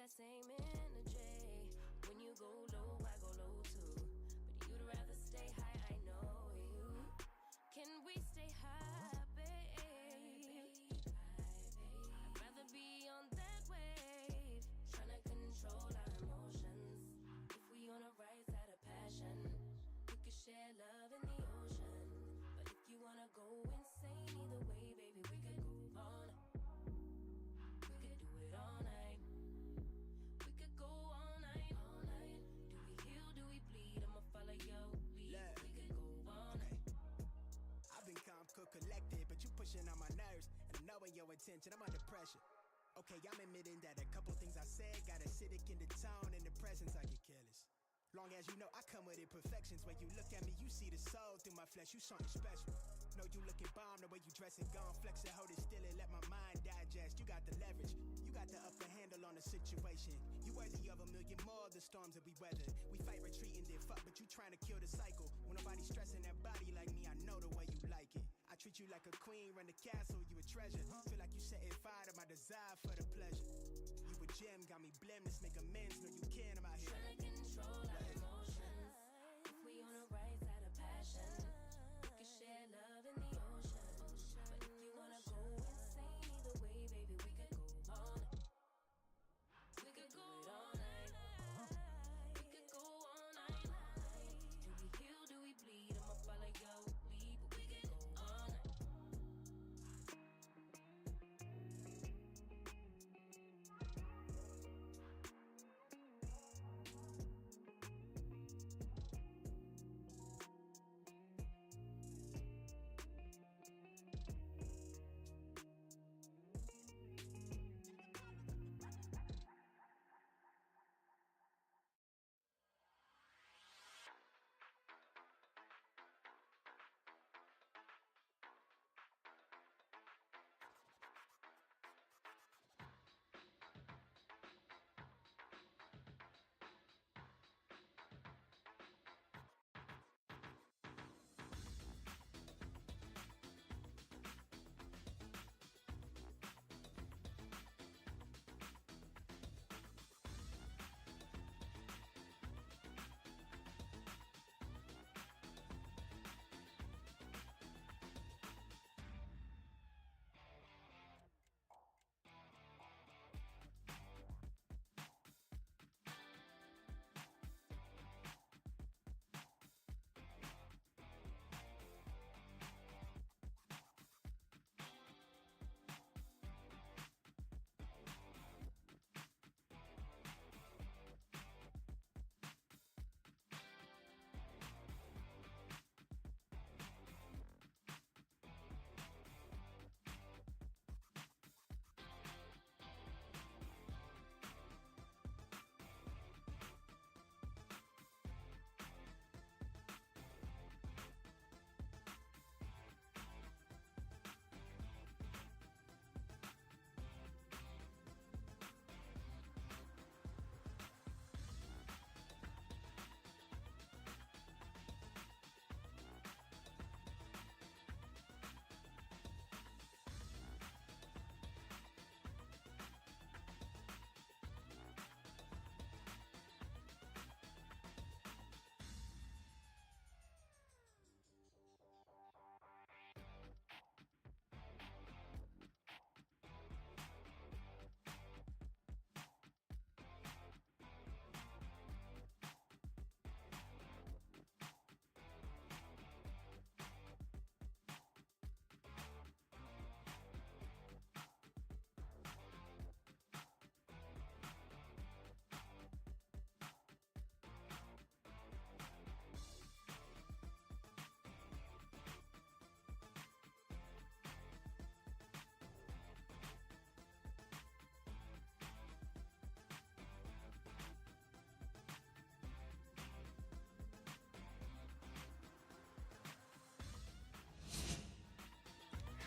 that same energy. When you go low, I go low too. But you'd rather stay high, I know you. Can we stay high, babe? I'd rather be on that wave, tryna control our emotions. If we on a right side of passion, we could share love in the ocean. But if you wanna go insane either way, baby, we could go on. We could do it all night. We could go all night, all night. Do we heal, do we bleed? I'ma follow your lead. We could go all night. I've been calm, cool, collected, but you pushing on my nerves, and I'm knowing your attention, I'm under pressure. Okay, I'm admitting that a couple things I said got acidic in the tone, in the presence I get careless. Long as you know I come with imperfections. When you look at me, you see the soul through my flesh. You something special. Know you looking bomb, the way you dressing, gone flex it, hold it still and let my mind digest. You got the leverage, you got the upper handle on the situation. You worthy of a million more of the storms that we weather. We fight retreating, then fuck, but you trying to kill the cycle. When nobody stressing that body like me, I know the way you like it. I treat you like a queen, run the castle, you a treasure. Feel like you setting fire to my desire for the pleasure. You a gem, got me blameless, make amends, know you can, I'm out here. Tryna control our emotions. If we on the right side of passion, we can share love in the ocean. But if you wanna go insane either way, baby, we could go on. We could go all night. We could go all night. Do we heal, do we bleed? I'ma follow your lead, but we could go all night.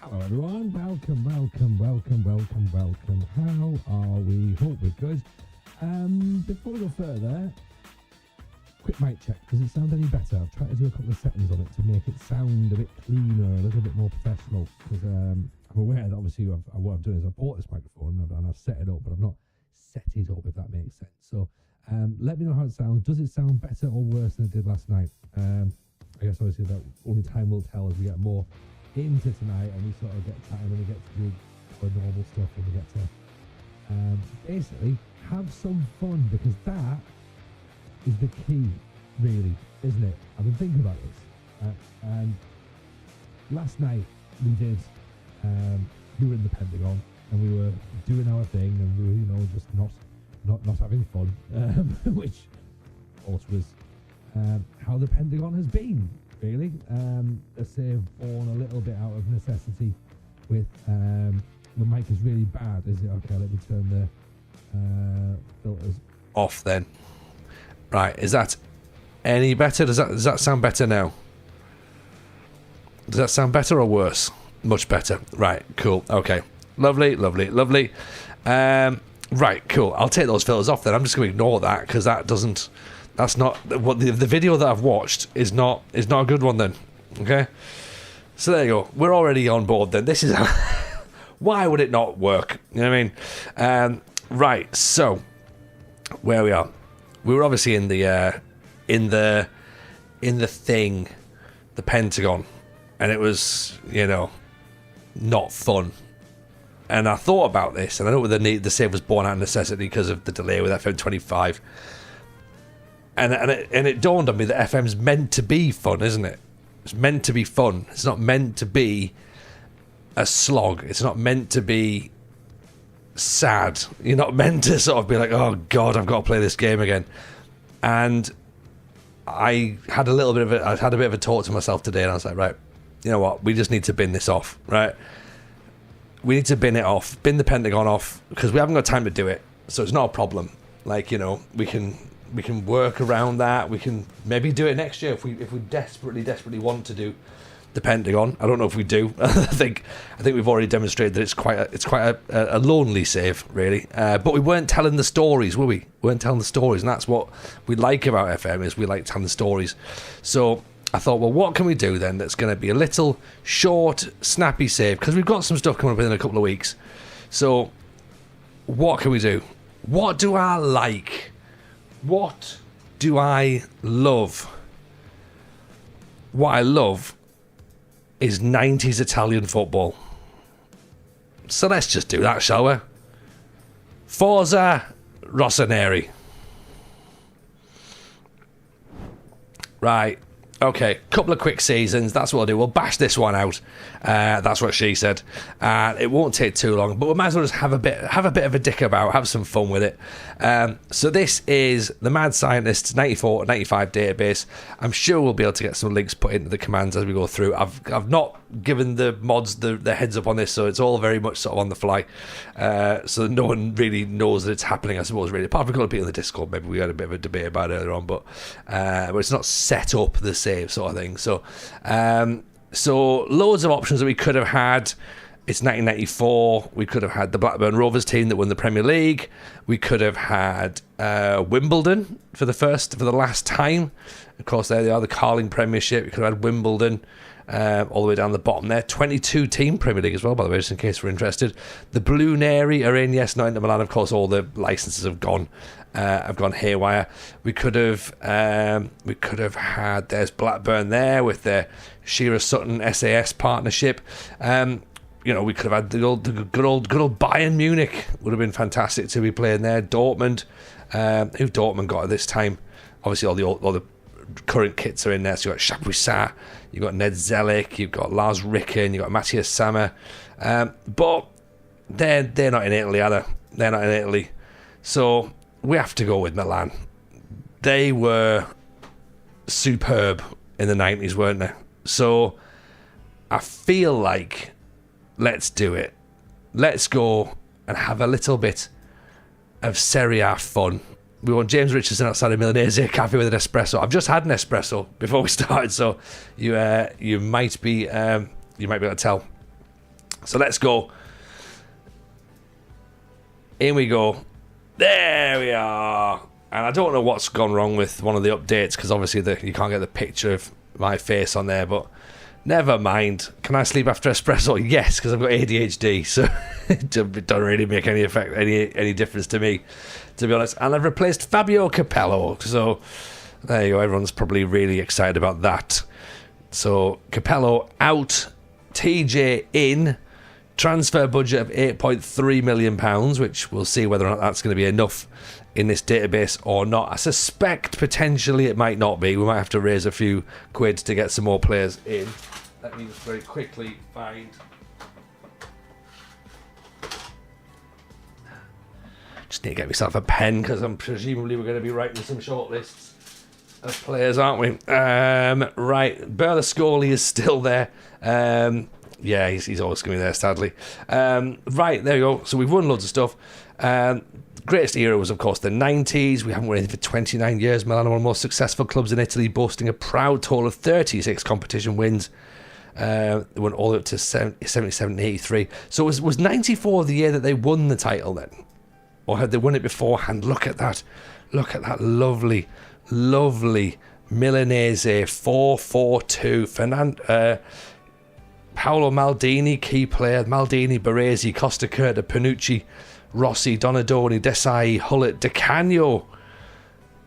Hello everyone, welcome. How are we? Hope we're good. Before we go further, quick mic check. Does it sound any better? I've tried to do a couple of settings on it to make it sound a bit cleaner, a little bit more professional, because I'm aware that obviously what I've done is I bought this microphone and I've set it up, but I've not set it up, if that makes sense. So let me know how it sounds. Does it sound better or worse than it did last night? I guess obviously that only time will tell as we get more into tonight and we sort of get chatting and we get to do our normal stuff and we get to basically have some fun, because that is the key, really, isn't it? I've been thinking about this. And last night we did, we were in the Pentagon and we were doing our thing and we were, you know, just not having fun, which of course was how the Pentagon has been, really. A save born a little bit out of necessity with the mic is really bad, is it? Okay, let me turn the filters off then. Right, is that any better? Does that sound better now? Does that sound better or worse? Much better. Right, cool. Okay. Lovely. Right, cool. I'll take those filters off then. I'm just going to ignore that because that's not what the video that I've watched is not a good one then. Okay? So there you go. We're already on board then. This is why would it not work? You know what I mean? Right, so where we are. We were obviously in the thing, the Pentagon, and it was, you know, not fun. And I thought about this, and I know the save was born out of necessity because of the delay with FM25. And it dawned on me that FM's meant to be fun, isn't it? It's meant to be fun. It's not meant to be a slog. It's not meant to be sad. You're not meant to sort of be like, oh God, I've got to play this game again. And I had a bit of a talk to myself today, and I was like, right, you know what? We just need to bin this off, right? We need to bin it off, bin the Pentagon off, because we haven't got time to do it. So it's not a problem. Like, you know, we can work around that. We can maybe do it next year if we desperately want to do the Pentagon. I don't know if we do. I think we've already demonstrated that it's quite a lonely save, really. But we weren't telling the stories, were we? We weren't telling the stories, and that's what we like about FM, is we like telling the stories. So I thought, well, what can we do then that's going to be a little short, snappy save? Because we've got some stuff coming up within a couple of weeks. So what can we do? What do I like? What do I love? What I love is 90s Italian football. So let's just do that, shall we? Forza Rossoneri. Right. Okay, couple of quick seasons. That's what I'll do. We'll bash this one out. That's what she said. It won't take too long, but we might as well just have a bit of a dick about, have some fun with it. So this is the Mad Scientist 94-95 database. I'm sure we'll be able to get some links put into the commands as we go through. I've not given the mods the heads up on this, so it's all very much sort of on the fly. So no one really knows that it's happening, I suppose, really. Apart from a couple of people in the Discord, maybe we had a bit of a debate about it earlier on, but it's not set up the save sort of thing. So loads of options that we could have had. It's 1994. We could have had the Blackburn Rovers team that won the Premier League. We could have had Wimbledon for the last time. Of course, there they are, the Carling Premiership. We could have had Wimbledon all the way down the bottom there. 22-team Premier League as well, by the way, just in case we're interested. The Blue Neri are in, yes, not into Milan. Of course, all the licenses have gone haywire. We could have had, there's Blackburn there with their Shearer Sutton SAS partnership. We could have had the good old Bayern Munich. Would have been fantastic to be playing there. Dortmund, who Dortmund got at this time? Obviously, all the current kits are in there. So you've got Chapuisat, you've got Ned Zellick, you've got Lars Ricken, you've got Matthias Sammer, but they're not in Italy, are they? They're not in Italy, so we have to go with Milan. They were superb in the 90s, weren't they? So I feel like let's do it. Let's go and have a little bit of Serie A fun. We want James Richardson outside of Milanese cafe with an espresso. I've just had an espresso before we started, so you might be able to tell. So let's go. In we go. There we are. And I don't know what's gone wrong with one of the updates, because obviously you can't get the picture of my face on there, but Never mind. Can I sleep after espresso? Yes, because I've got ADHD, so it doesn't really make any effect, any difference to me, to be honest. And I've replaced Fabio Capello, so there you go. Everyone's probably really excited about that. So Capello out, TJ in. Transfer budget of £8.3 million, which we'll see whether or not that's going to be enough in this database or not. I suspect potentially it might not be. We might have to raise a few quid to get some more players in. Let me just very quickly find... Just need to get myself a pen, because I'm presumably we're going to be writing some shortlists of players, aren't we? Right, Berlusconi is still there. Yeah, he's always going to be there, sadly. Right, there you go. So we've won loads of stuff. Greatest era was, of course, the 90s. We haven't won anything for 29 years. Milan are one of the most successful clubs in Italy, boasting a proud total of 36 competition wins. They went all the way up to 77 and 83. So was 94 the year that they won the title then? Or had they won it beforehand? Look at that. Look at that lovely, lovely Milanese 4-4-2. Paolo Maldini, key player. Maldini, Baresi, Costa Curta, Panucci, Rossi, Donadoni, Desai, Hullet, Di Canio,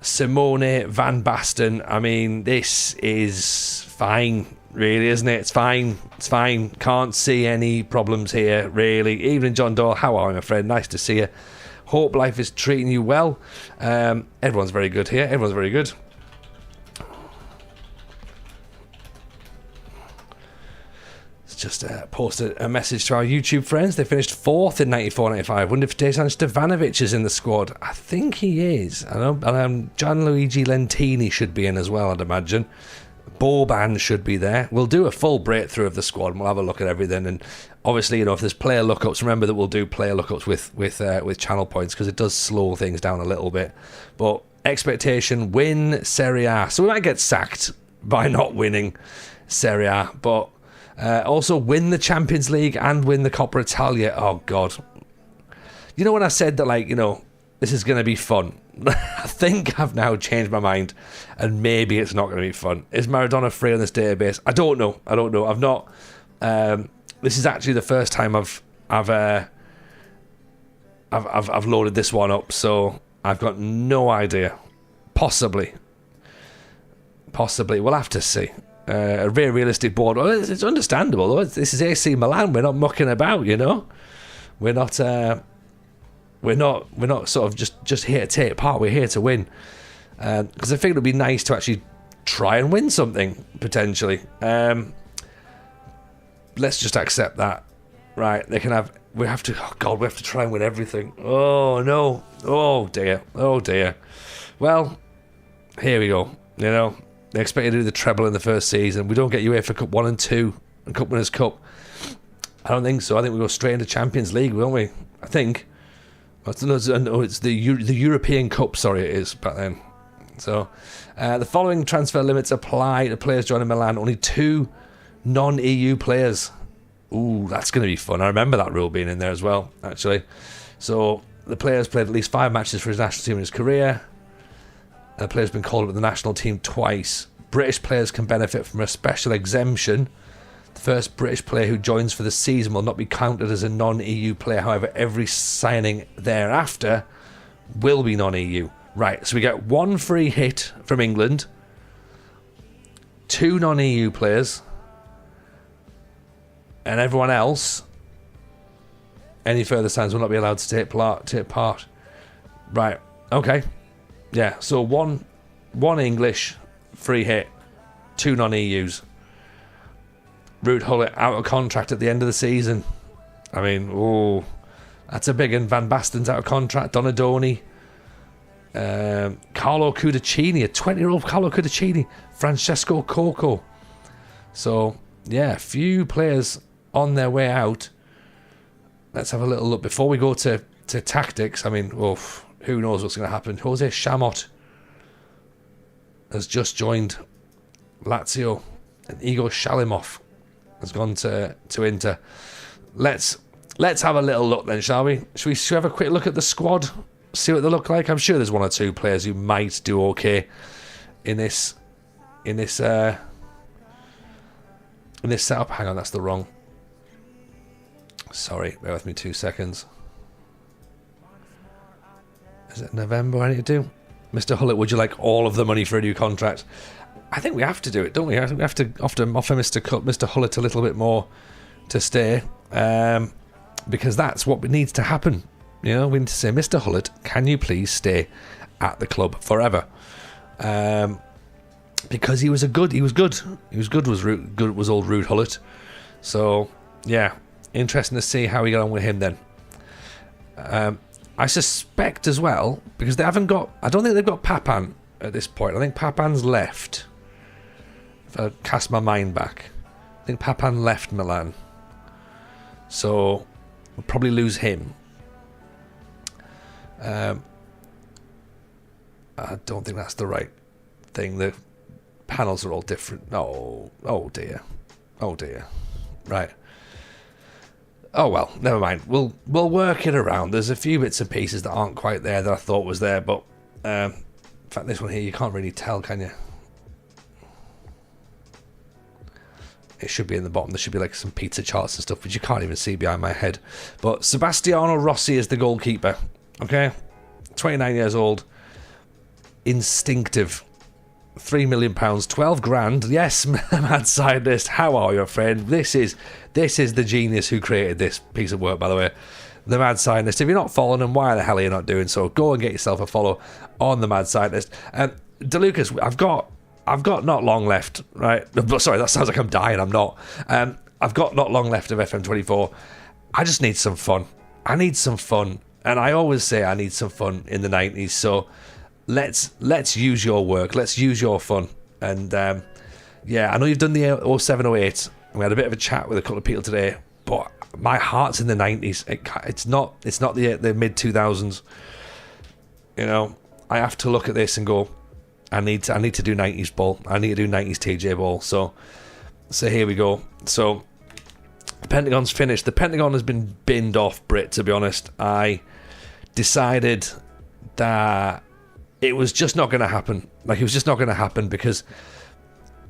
Simone, Van Basten. I mean, this is fine, really, isn't it? It's fine. It's fine. Can't see any problems here, really. Evening, John Doyle. How are you, my friend? Nice to see you. Hope life is treating you well. Everyone's very good here. Everyone's very good. Just posted a message to our YouTube friends. They finished 4th in 94-95. Wonder if Dejan Stevanovic is in the squad. I think he is. I know. Gianluigi Lentini should be in as well, I'd imagine. Boban should be there. We'll do a full breakthrough of the squad and we'll have a look at everything. And obviously, you know, if there's player lookups, remember that we'll do player lookups with channel points, because it does slow things down a little bit. But expectation, win Serie A. So we might get sacked by not winning Serie A, but also win the Champions League and win the Coppa Italia. Oh, God. You know when I said that, like, you know, this is going to be fun? I think I've now changed my mind, and maybe it's not going to be fun. Is Maradona free on this database? I don't know. I've not. This is actually the first time I've loaded this one up, so I've got no idea. Possibly. We'll have to see. A very realistic board. Well, it's understandable though. This is AC Milan. We're not mucking about, you know. We're not sort of just here to take part. We're here to win. Because I think it would be nice to actually try and win something potentially. Let's just accept that. Right? They can have. We have to. Oh God, we have to try and win everything. Oh no. Oh dear. Well, here we go. You know. They expect you to do the treble in the first season. We don't get UEFA Cup 1 and 2 and Cup Winners' Cup. I don't think so. I think we go straight into Champions League, won't we? I think. It's the European Cup, sorry, it is back then. So, the following transfer limits apply to players joining Milan. Only 2 non-EU players. Ooh, that's going to be fun. I remember that rule being in there as well, actually. So, the player's played at least 5 matches for his national team in his career. The player's been called up with the national team twice. British players can benefit from a special exemption. The first British player who joins for the season will not be counted as a non-EU player. However, every signing thereafter will be non-EU. Right, so we get 1 free hit from England, 2 non-EU players, and everyone else, any further signs will not be allowed to take part. Right, okay. Yeah, so one English free hit, 2 non-EUs. Ruud Gullit out of contract at the end of the season. I mean, that's a big one. Van Basten's out of contract. Donadoni. Carlo Cudicini, a 20-year-old Carlo Cudicini. Francesco Coco. So, yeah, a few players on their way out. Let's have a little look. Before we go to tactics, I mean, who knows what's going to happen. Jose Chamot has just joined Lazio, and Igor Shalimov has gone to Inter. Let's have a little look then, shall we? Should we have a quick look at the squad, see what they look like? I'm sure there's 1 or 2 players who might do okay in this in this setup. Hang on, that's the wrong. Sorry, bear with me 2 seconds. Is it November I need to do? Mr. Hullett, would you like all of the money for a new contract? I think we have to do it, don't we? I think we have to offer Mr. Hullett a little bit more to stay, because that's what needs to happen. You know, we need to say, Mr. Hullett, can you please stay at the club forever? Because he was good. Was old Rude Hullett. So yeah, interesting to see how we get on with him then. I suspect as well, because they haven't got, I don't think they've got Papan at this point. I think Papan's left. If I cast my mind back, I think Papan left Milan. So we'll probably lose him. I don't think that's the right thing. The panels are all different. Oh dear. Right. Oh well, never mind. We'll work it around. There's a few bits and pieces that aren't quite there that I thought was there, but in fact, this one here you can't really tell, can you? It should be in the bottom. There should be like some pizza charts and stuff, which you can't even see behind my head. But Sebastiano Rossi is the goalkeeper. Okay, 29 years old, instinctive. £3 million, 12 grand. Yes, mad scientist. How are you, friend? This is the genius who created this piece of work, by the way. The Mad Scientist. If you're not following him, why the hell are you not doing so? Go and get yourself a follow on the Mad Scientist. DeLucas, I've got not long left, right? Sorry, that sounds like I'm dying. I'm not. I've got not long left of FM24. I just need some fun. I need some fun, and I always say I need some fun in the 90s. So let's use your work. Let's use your fun. And yeah, I know you've done the 0708. We had a bit of a chat with a couple of people today, but my heart's in the 90s. It's not the mid 2000s. You know, I have to look at this and go, I need to do 90s ball. I need to do 90s TJ ball. So here we go. So the Pentagon's finished. The Pentagon has been binned off, Brit, to be honest. I decided that it was just not going to happen. Like, it was just not going to happen because,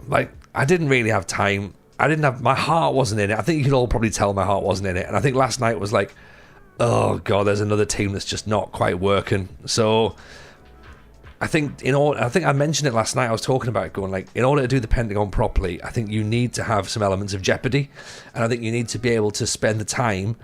like, I didn't really have time. My heart wasn't in it. I think you could all probably tell my heart wasn't in it. And I think last night was like, oh God, there's another team that's just not quite working. So I think I mentioned it last night. I was talking about it, going like, in order to do the Pentagon properly, I think you need to have some elements of jeopardy. And I think you need to be able to spend the time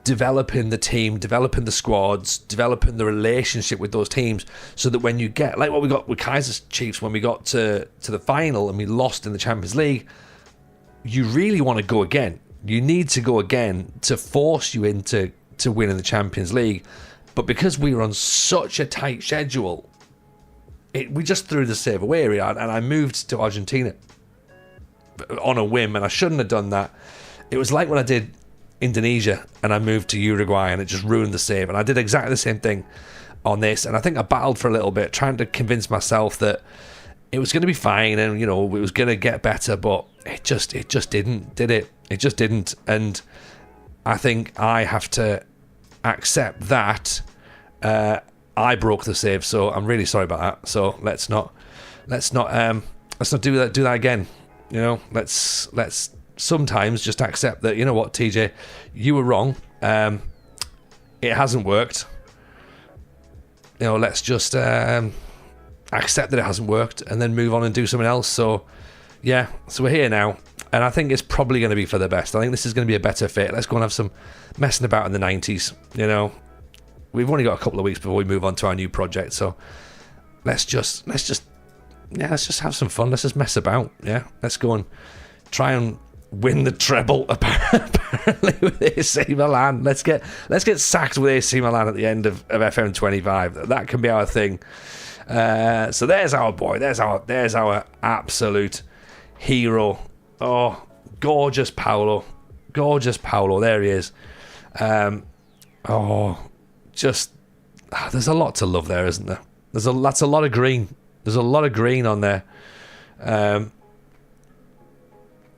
developing the team, developing the squads, developing the relationship with those teams, so that when you get, like what we got with Kaiser Chiefs when we got to the final and we lost in the Champions League, you really want to go again. You need to go again to force you into winning the Champions League. But because we were on such a tight schedule, we just threw the save away, and I moved to Argentina on a whim, and I shouldn't have done that. It was like when I did Indonesia and I moved to Uruguay, and it just ruined the save. And I did exactly the same thing on this, and I think I battled for a little bit trying to convince myself that it was going to be fine and, you know, it was going to get better, but it just didn't, did it? It just didn't. And I think I have to accept that I broke the save, so I'm really sorry about that. So let's not do that again. You know, let's sometimes just accept that, you know what, TJ, you were wrong. It hasn't worked. You know, let's just accept that it hasn't worked and then move on and do something else. So yeah, so we're here now, and I think it's probably going to be for the best. I think this is going to be a better fit. Let's go and have some messing about in the 90s. You know, we've only got a couple of weeks before we move on to our new project, so let's just have some fun. Let's just mess about. Yeah, let's go and try and win the treble apparently with AC Milan. Let's get sacked with AC Milan at the end of FM25. That can be our thing. So there's our boy. There's our absolute hero. Oh, gorgeous Paolo. There he is. There's a lot to love there, isn't there? That's a lot of green. There's a lot of green on there.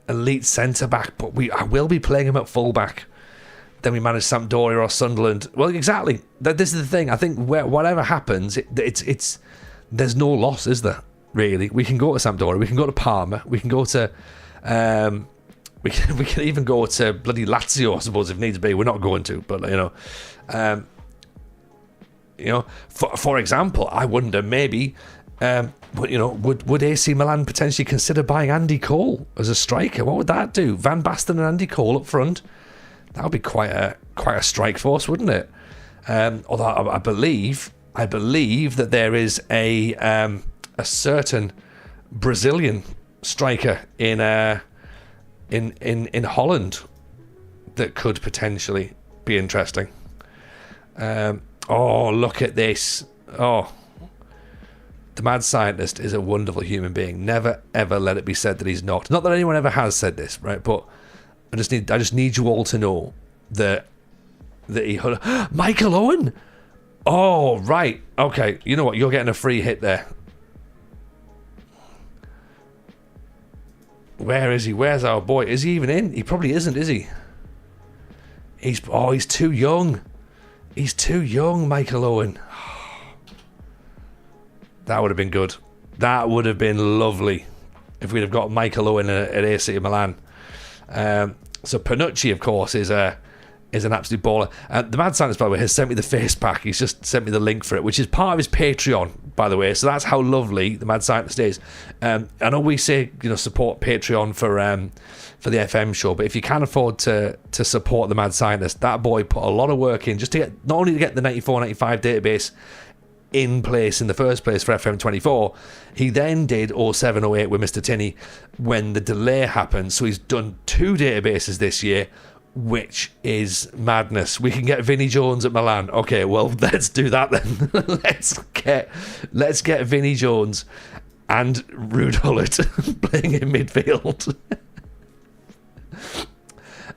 Elite centre back, but I will be playing him at full back. Then we manage Sampdoria or Sunderland. Well, exactly. This is the thing. I think whatever happens, it's there's no loss, is there? Really, we can go to Sampdoria, we can go to Parma, we can go to We can even go to bloody Lazio, I suppose, if needs be. We're not going to, but for example, I wonder maybe, would AC Milan potentially consider buying Andy Cole as a striker? What would that do? Van Basten and Andy Cole up front. That would be quite a strike force, wouldn't it? Although I believe that there is a certain Brazilian striker in Holland that could potentially be interesting. Look at this. The mad scientist is a wonderful human being. Never ever let it be said that he's not. Not that anyone ever has said this, right? But I just need you all to know that he Michael Owen. Oh, right. Okay. You know what? You're getting a free hit there. Where is he? Where's our boy? Is he even in? He probably isn't, is he? He's too young. He's too young, Michael Owen. That would have been good. That would have been lovely if we'd have got Michael Owen at AC Milan. So Panucci, of course, is an absolute baller. The Mad Scientist, by the way, has sent me the face pack. He's just sent me the link for it, which is part of his Patreon, by the way. So that's how lovely the Mad Scientist is. I know we say, support Patreon for the FM show, but if you can afford to support the Mad Scientist, that boy put a lot of work in just to get, not only to get the 94-95 database in place in the first place for FM24, he then did 07-08 with Mr. Tinney when the delay happened. So he's done 2 databases this year, which is madness. We can get Vinnie Jones at Milan. Okay, well, let's do that then. let's get Vinnie Jones and Ruud Gullit playing in midfield.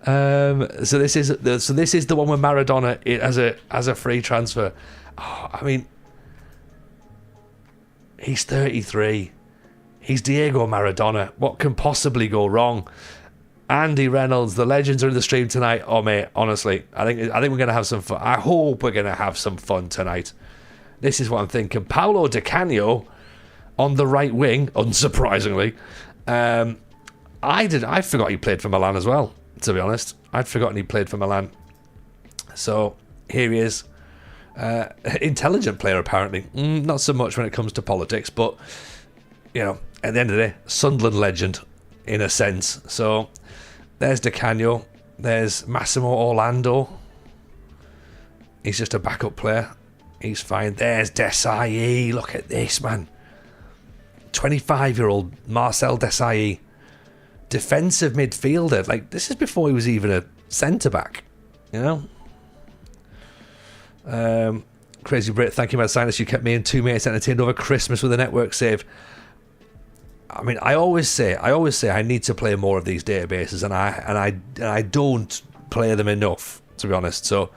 So this is the one with Maradona as a free transfer. I mean, he's 33. He's Diego Maradona. What can possibly go wrong? Andy Reynolds, the legends are in the stream tonight. Oh mate, honestly, I think we're gonna have some fun. I hope we're gonna have some fun tonight. This is what I'm thinking. Paolo Di Canio on the right wing, unsurprisingly. I forgot he played for Milan as well, to be honest. I'd forgotten he played for Milan. So here he is. Intelligent player, apparently. Not so much when it comes to politics, but at the end of the day, Sunderland legend in a sense. So there's Di Canio, there's Massimo Orlando. He's just a backup player. He's fine. There's Desailly. Look at this, man. 25-year-old Marcel Desailly, defensive midfielder. Like, this is before he was even a centre back. Crazy Brit, thank you, Mad Scientist. You kept me and 2 mates entertained over Christmas with a network save. I mean, I always say I need to play more of these databases, and I don't play them enough, to be honest. So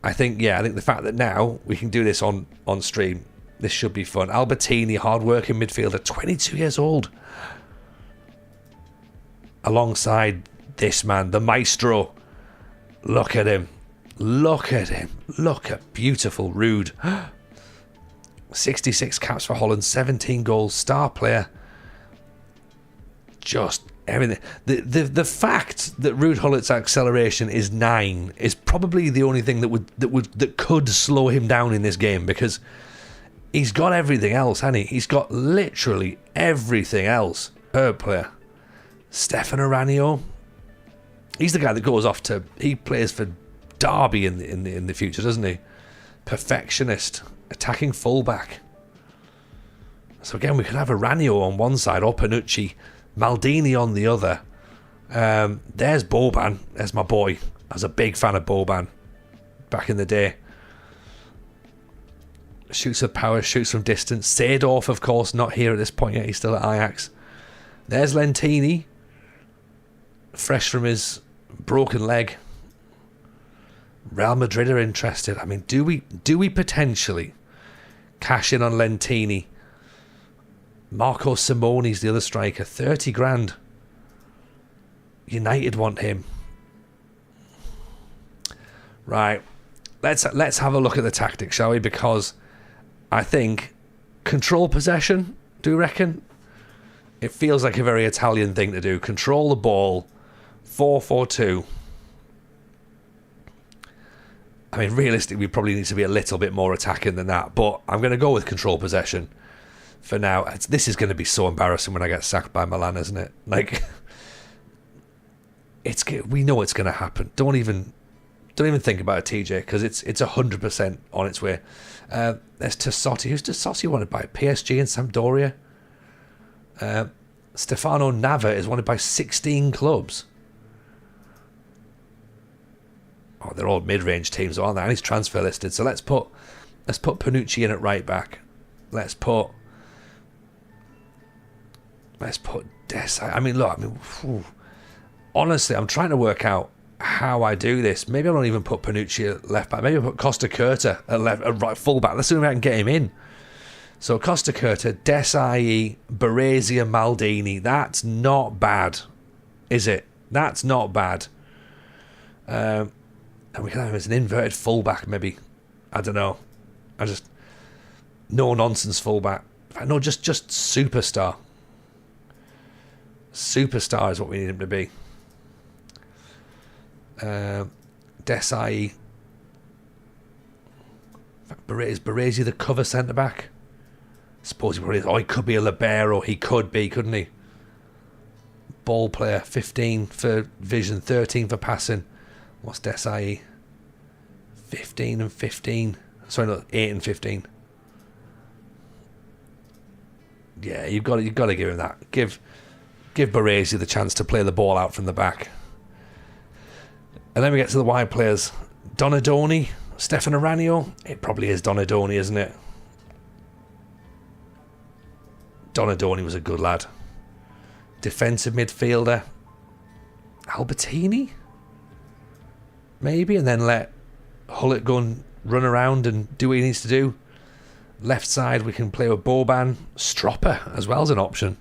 I think the fact that now we can do this on stream, this should be fun. Albertini, hard-working midfielder, 22 years old, alongside this man, the maestro. Look at him. Look at beautiful Ruud. 66 caps for Holland, 17 goals, star player. Just everything. The fact that Ruud Gullit's acceleration is 9 is probably the only thing that could slow him down in this game, because he's got everything else, hasn't he? He's got literally everything else. Herb player. Stefan Aranio. He's the guy that goes off to. He plays for Derby in the future, doesn't he? Perfectionist, attacking fullback. So again, we could have Aranio on one side or Panucci, Maldini on the other. There's Boban. There's my boy. I was a big fan of Boban back in the day. Shoots with power, shoots from distance. Seedorf, of course, not here at this point yet. He's still at Ajax. There's Lentini, fresh from his broken leg. Real Madrid are interested. I mean, do we potentially cash in on Lentini? Marco Simone's the other striker, 30 grand. United want him. Right, let's have a look at the tactics, shall we? Because I think control possession, do you reckon, It feels like a very Italian thing to do. Control the ball, 4-4-2. I mean, realistically, we probably need to be a little bit more attacking than that. But I'm going to go with control possession for now. This is going to be so embarrassing when I get sacked by Milan, isn't it? Like, we know it's going to happen. Don't even think about it, TJ, because it's 100% on its way. There's Tassotti. Who's Tassotti wanted by? PSG and Sampdoria. Stefano Nava is wanted by 16 clubs. Oh, they're all mid-range teams, aren't they? And he's transfer listed. So let's put Panucci in at right back. Let's put Desai. Honestly, I'm trying to work out how I do this. Maybe I don't even put Panucci at left back. Maybe I put Costa Curta at right full back. Let's see if I can get him in. So Costa Curta, Desai, Baresi, Maldini. That's not bad, is it? That's not bad. And we can have him as an inverted fullback, maybe. I don't know. No nonsense fullback. No, just superstar. Superstar is what we need him to be. Desai. Is Baresi the cover centre back? I suppose he probably is. Oh, he could be a libero. He could be, couldn't he? Ball player, 15 for vision, 13 for passing. What's Desai? 15 and 15. Sorry, no, 8 and 15. Yeah, you've got to give him that. Give Baresi the chance to play the ball out from the back. And then we get to the wide players. Donadoni, Stefano Ranio. It probably is Donadoni, isn't it? Donadoni was a good lad. Defensive midfielder. Albertini? Maybe, and then let Hullet go and run around and do what he needs to do. Left side, we can play with Boban. Stropper as well as an option.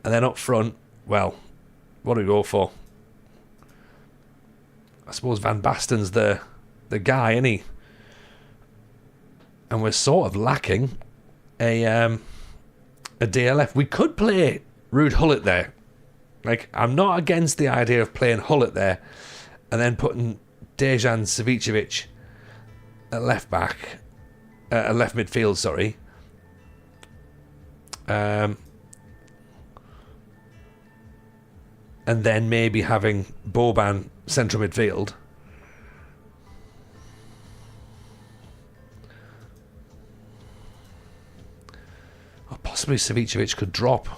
And then up front, well, what do we go for? I suppose Van Basten's the guy, isn't he? And we're sort of lacking a DLF. We could play Ruud Hullet there. Like, I'm not against the idea of playing Hullet there and then putting Dejan Savicevic at left back, left midfield, sorry. And then maybe having Boban central midfield. Or possibly Savicevic could drop.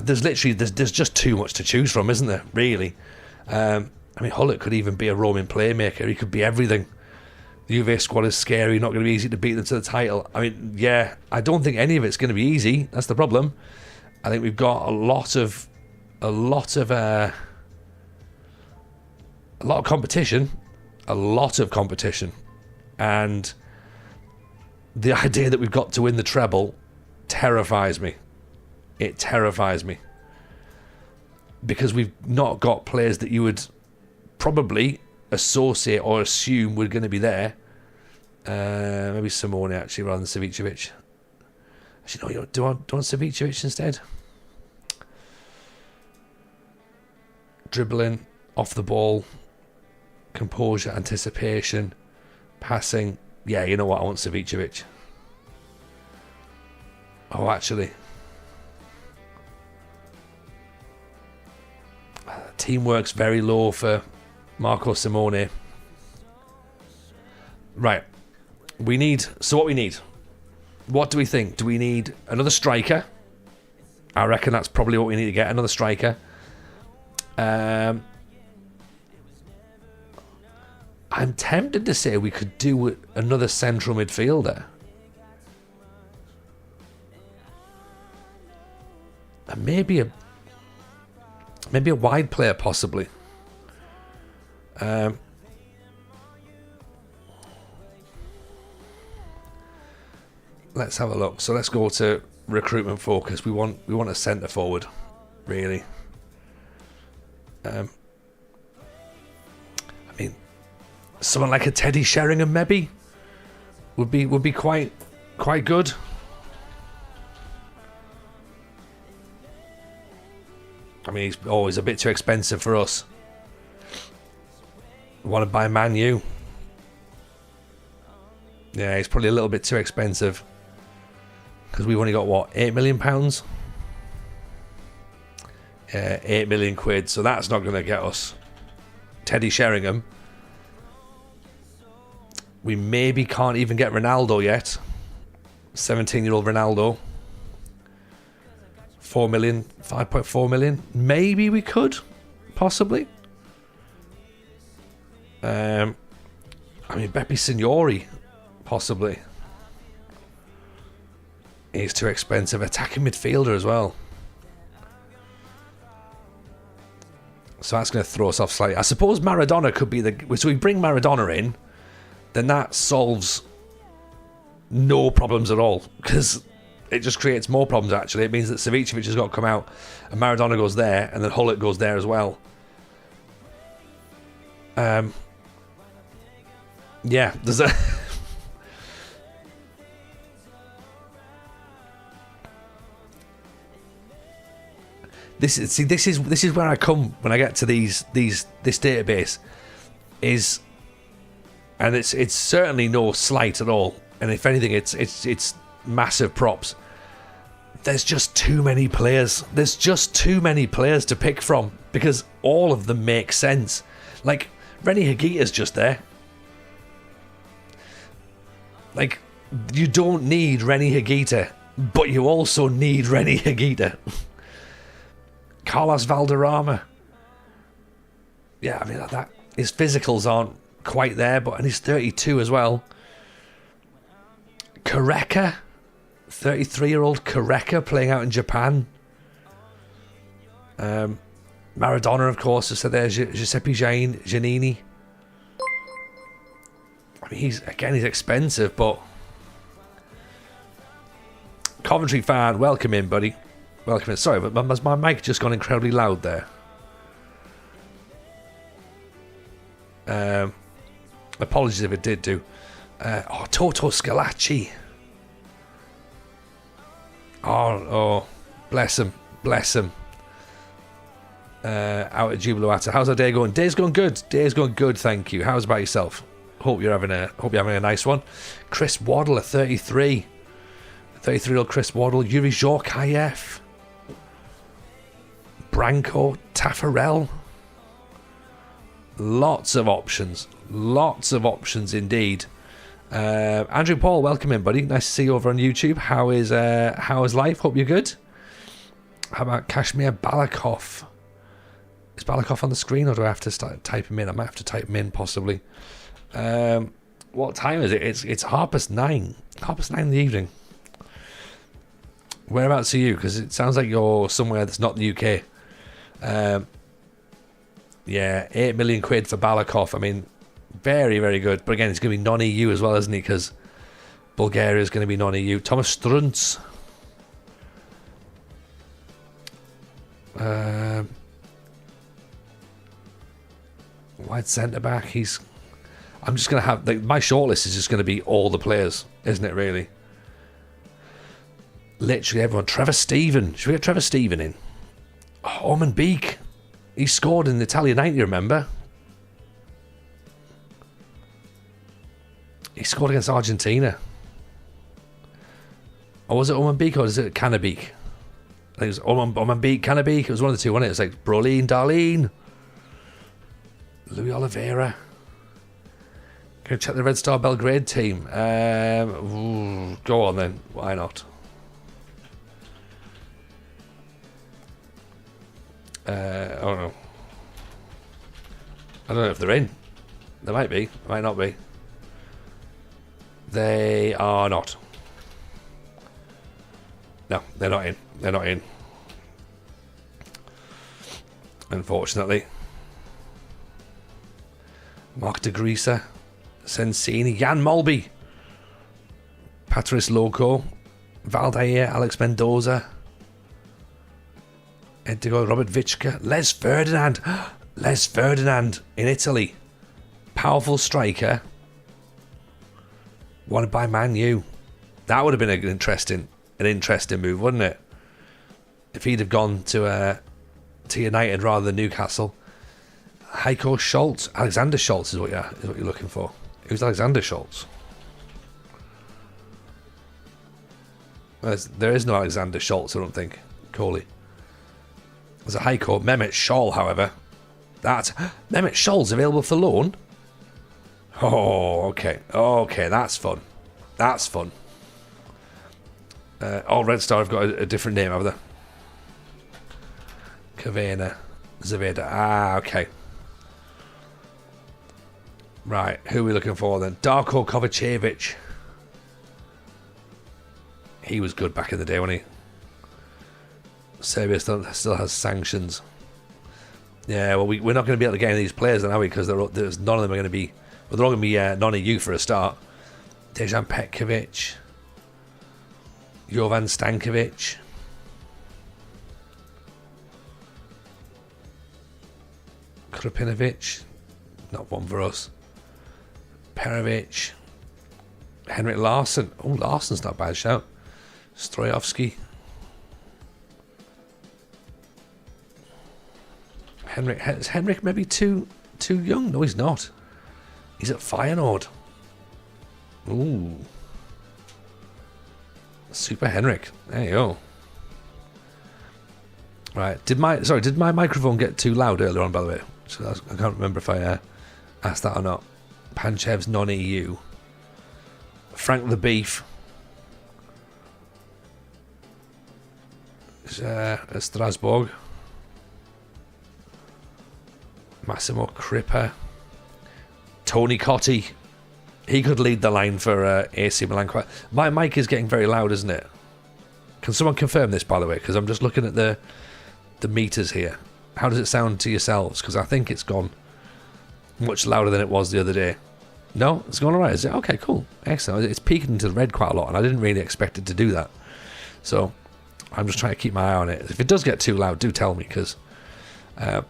There's just too much to choose from, isn't there? Really. I mean, Hullet could even be a roaming playmaker. He could be everything. The Juve squad is scary. Not going to be easy to beat them to the title. I mean, yeah, I don't think any of it's going to be easy. That's the problem. I think we've got a lot of competition, and the idea that we've got to win the treble terrifies me. It terrifies me because we've not got players that you would probably associate or assume were going to be there. Maybe Simone actually rather than Savicevic. Actually, no, do I want Savicevic instead? Dribbling, off the ball, composure, anticipation, passing. Yeah, you know what? I want Savicevic. Oh, actually. Teamwork's very low for Marco Simone. Right. What do we think? Do we need another striker? I reckon that's probably what we need to get, another striker. I'm tempted to say we could do another central midfielder. And maybe a wide player, possibly. Let's have a look. So let's go to recruitment focus. We want a centre forward, really. I mean, someone like a Teddy Sheringham maybe would be quite good. I mean, he's always a bit too expensive for us. Want to buy Man U? Yeah, he's probably a little bit too expensive. Because we've only got, what, £8 million? Yeah, 8 million quid. So that's not going to get us Teddy Sheringham. We maybe can't even get Ronaldo yet. 17-year-old Ronaldo. 4 million, 5.4 million. Maybe we could, possibly. I mean, Beppe Signori, possibly. He's too expensive. Attacking midfielder as well. So that's going to throw us off slightly. I suppose Maradona could be the... So we bring Maradona in, then that solves no problems at all. Because it just creates more problems, actually. It means that Savicevic has got to come out, and Maradona goes there, and then Hullet goes there as well. Yeah, there's a... This is where I come when I get to this database, and it's certainly no slight at all, and if anything, it's massive props. There's just too many players. There's just too many players to pick from because all of them make sense. Like Rennie Higuita's just there. Like you don't need Rennie Higuita, but you also need Rennie Higuita. Carlos Valderrama. Yeah, I mean that his physicals aren't quite there, and he's 32 as well. Koreka, 33-year-old Koreka playing out in Japan. Maradona, of course, so there's Giuseppe Giannini. I mean, he's expensive, but Coventry fan, welcome in, buddy. Welcome in. Sorry, but has my mic just gone incredibly loud there? Apologies if it did do. Toto Scalacci. Oh, bless him. Out at Jubiluata. How's our day going? Day's going good, thank you. How's about yourself? Hope you're having a nice one. Chris Waddle at 33. 33-year-old Chris Waddle. Yuri Zorkayev. Branko Taffarel. Lots of options indeed. Andrew Paul, welcome in, buddy. Nice to see you over on YouTube. How is life? Hope you're good. How about Kashmir Balakov? Is Balakov on the screen, or do I have to start typing him in? I might have to type him in possibly. What time is it? It's 9:30. 9:30 in the evening. Whereabouts are you? Because it sounds like you're somewhere that's not the UK. Yeah, 8 million quid for Balakov. I mean, very, very good. But again, it's going to be non-EU as well, isn't he? Because Bulgaria is going to be non-EU. Thomas Struntz. Wide centre back. I'm just going to have my shortlist is just going to be all the players, isn't it? Really. Literally everyone. Trevor Steven. Should we get Trevor Steven in? Orman Beek. He scored in the Italia 90, remember? He scored against Argentina. Or was it Orman Beek or was it Cannabeek? I think it was Orman Beek, Cannabeek. It was one of the two, wasn't it? It was like Brolin, Darlene. Louis Oliveira. Can I check the Red Star Belgrade team? Go on then. Why not? I don't know. I don't know if they're in. They might be. Might not be. They are not. No, they're not in. They're not in. Unfortunately. Mark de Grisa. Sensini. Jan Molby. Patrice Loco. Valdair. Alex Mendoza. Edgar Robert Vichka. Les Ferdinand. Les Ferdinand in Italy. Powerful striker. Wanted by Man U. That would have been an interesting move, wouldn't it? If he'd have gone to to United rather than Newcastle. Heiko Schultz. Alexander Schultz is what you're looking for. Who's Alexander Schultz? Well, there is no Alexander Schultz, I don't think. Coley. There's a Heiko. Mehmet Scholl, however. That's Mehmet Scholl's available for loan. Oh, okay. Okay, that's fun. That's fun. Red Star have got a different name, have they? Kavena. Zaveda. Ah, okay. Right, who are we looking for then? Darko Kovacevic. He was good back in the day, wasn't he? Serbia still has sanctions. Yeah, well, we're not going to be able to get any of these players then, are we? Because there's none of them are going to be... Well, they're all going to be non-EU for a start. Dejan Petkovic. Jovan Stankovic. Krupinovic. Not one for us. Perovic. Henrik Larsson. Oh, Larsson's not a bad shout. Stroyovsky. Is Henrik maybe too young? No, he's not. He's at Feyenoord. Ooh. Super Henrik. There you go. Right. Did my microphone get too loud earlier on, by the way? So I can't remember if I asked that or not. Panchev's non-EU. Frank the Beef. At Strasbourg. Massimo Crippa. Tony Cotti. He could lead the line for AC Milan. My mic is getting very loud, isn't it? Can someone confirm this, by the way? Because I'm just looking at the meters here. How does it sound to yourselves? Because I think it's gone much louder than it was the other day. No? It's gone alright, is it? Okay, cool. Excellent. It's peaking into the red quite a lot, and I didn't really expect it to do that. So, I'm just trying to keep my eye on it. If it does get too loud, do tell me, because I've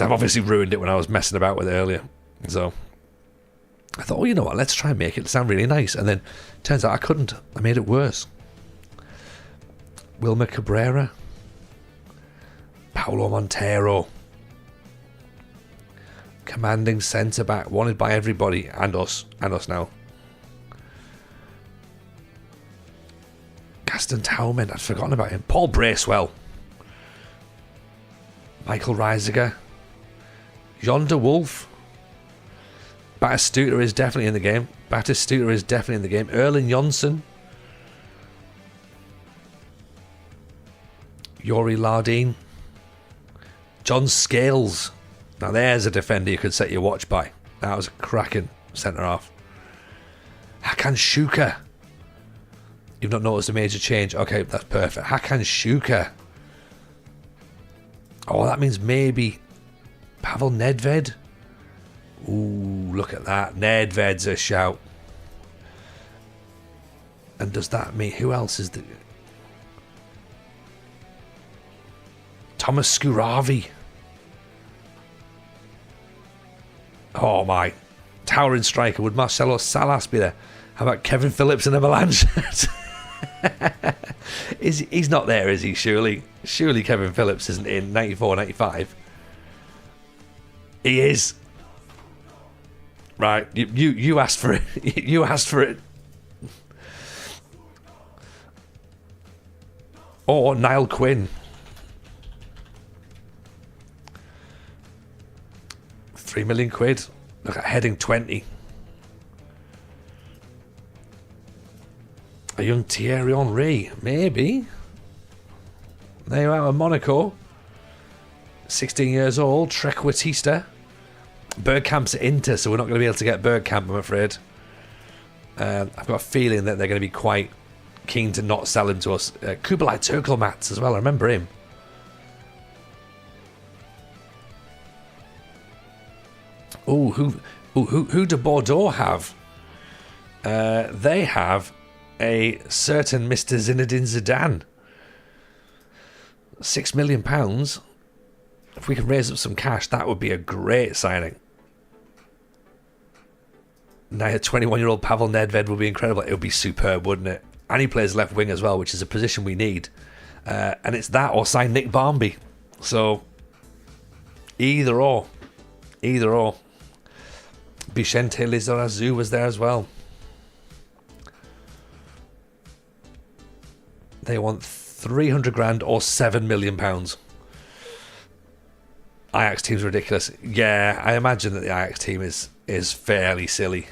obviously ruined it when I was messing about with it earlier. So, I thought, you know what, let's try and make it sound really nice. And then, turns out I couldn't. I made it worse. Wilmer Cabrera. Paulo Montero. Commanding centre-back. Wanted by everybody. And us now. Gaston Tauman. I'd forgotten about him. Paul Bracewell. Michael Reisiger. John de Wolf. Batistuta is definitely in the game. Erling Jonsson. Yuri Lardin. John Scales. Now there's a defender you could set your watch by. That was a cracking centre-half. Hakan Shuka. You've not noticed a major change. Okay, that's perfect. Hakan Shuka. Oh, that means maybe Pavel Nedved. Ooh, look at that. Nedved's a shout. And does that mean... Who else is the... Thomas Skuravi. Oh my. Towering striker. Would Marcelo Salas be there? How about Kevin Phillips and Avalanche? He's not there, is he? Surely Kevin Phillips isn't in 94, 95. He is. Right, you asked for it. You asked for it. Or Niall Quinn. 3 million quid. Look at heading 20. A young Thierry Henry, maybe. There you are, Monaco. 16 years old, Trequartista. Bergkamp's at Inter, so we're not going to be able to get Bergkamp, I'm afraid. I've got a feeling that they're going to be quite keen to not sell him to us. Kubalai Turkelmats as well, I remember him. Oh, who do Bordeaux have? They have a certain Mr. Zinedine Zidane. £6 million. If we can raise up some cash, that would be a great signing. Now, a 21-year-old Pavel Nedved would be incredible. It would be superb, wouldn't it? And he plays left wing as well, which is a position we need. And it's that or sign Nick Barmby. So, Either or. Either or. Vicente Lizarazu was there as well. They want 300 grand or £7 million. Ajax team's ridiculous. Yeah, I imagine that the Ajax team is fairly silly.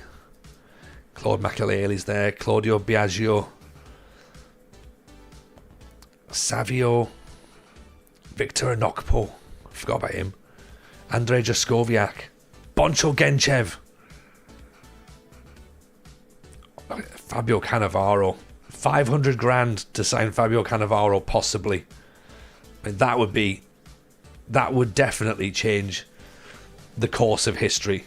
Claude Makelele's there. Claudio Biagio. Savio. Victor Anokpo. Forgot about him. Andrei Jaskowiak. Boncho Genchev. Fabio Cannavaro. 500 grand to sign Fabio Cannavaro, possibly. I mean, that would definitely change the course of history.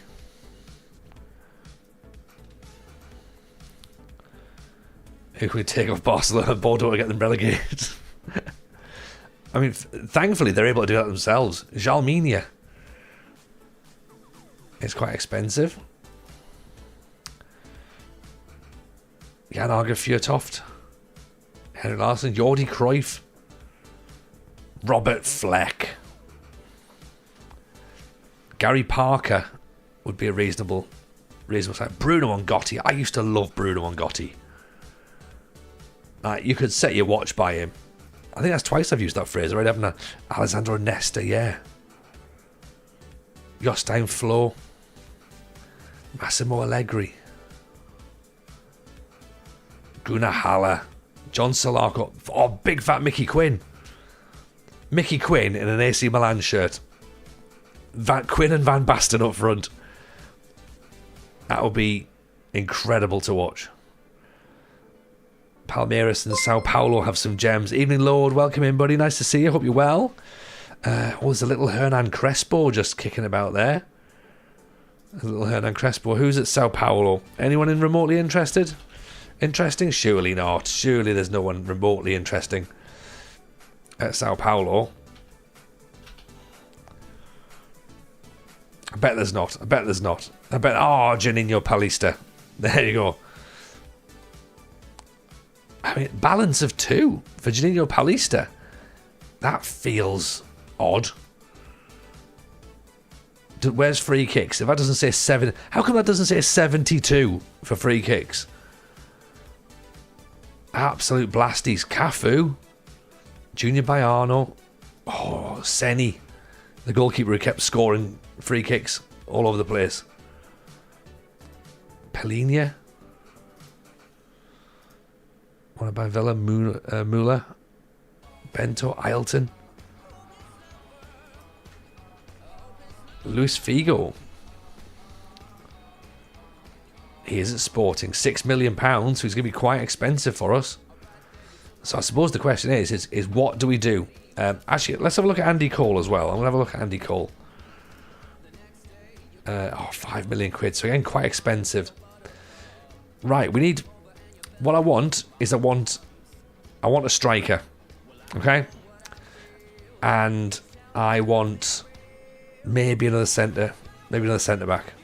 Who can we take off Barcelona and Bordeaux to get them relegated? I mean, thankfully they're able to do that themselves. Jalminia. It's quite expensive. Jan Arger Fjørtoft. Henry Larsson. Jordi Cruyff. Robert Fleck. Gary Parker would be a reasonable sign. Bruno Angotti. I used to love Bruno Angotti. You could set your watch by him. I think that's twice I've used that phrase already, haven't I? Alessandro Nesta, yeah. Jostein Flo. Massimo Allegri. Gunnar Haller. John Solarco. Oh, big fat Mickey Quinn. Mickey Quinn in an AC Milan shirt. Quinn and Van Basten up front. That would be incredible to watch. Palmeiras and Sao Paulo have some gems. Evening, Lord. Welcome in, buddy. Nice to see you. Hope you're well. There's a little Hernan Crespo just kicking about there. A little Hernan Crespo. Who's at Sao Paulo? Anyone in remotely interested? Interesting? Surely not. Surely there's no one remotely interesting at Sao Paulo. I bet there's not. I bet, Juninho Paulista. There you go. I mean, balance of 2 for Juninho Paulista. That feels odd. Where's free kicks? If that doesn't say 7... How come that doesn't say 72 for free kicks? Absolute blasties. Cafu. Junior Baiano. Oh, Seni. The goalkeeper who kept scoring free kicks all over the place. Pelinia. One by Villa. Muller. Bento. Ailton. Luis Figo. He is at Sporting. £6 million, so he's going to be quite expensive for us. So I suppose the question is what do we do? Actually, let's have a look at Andy Cole as well. I'm going to have a look at Andy Cole. £5 million. So again, quite expensive. Right, we need... What I want is I want a striker. Okay? And I want maybe another centre. Maybe another centre back.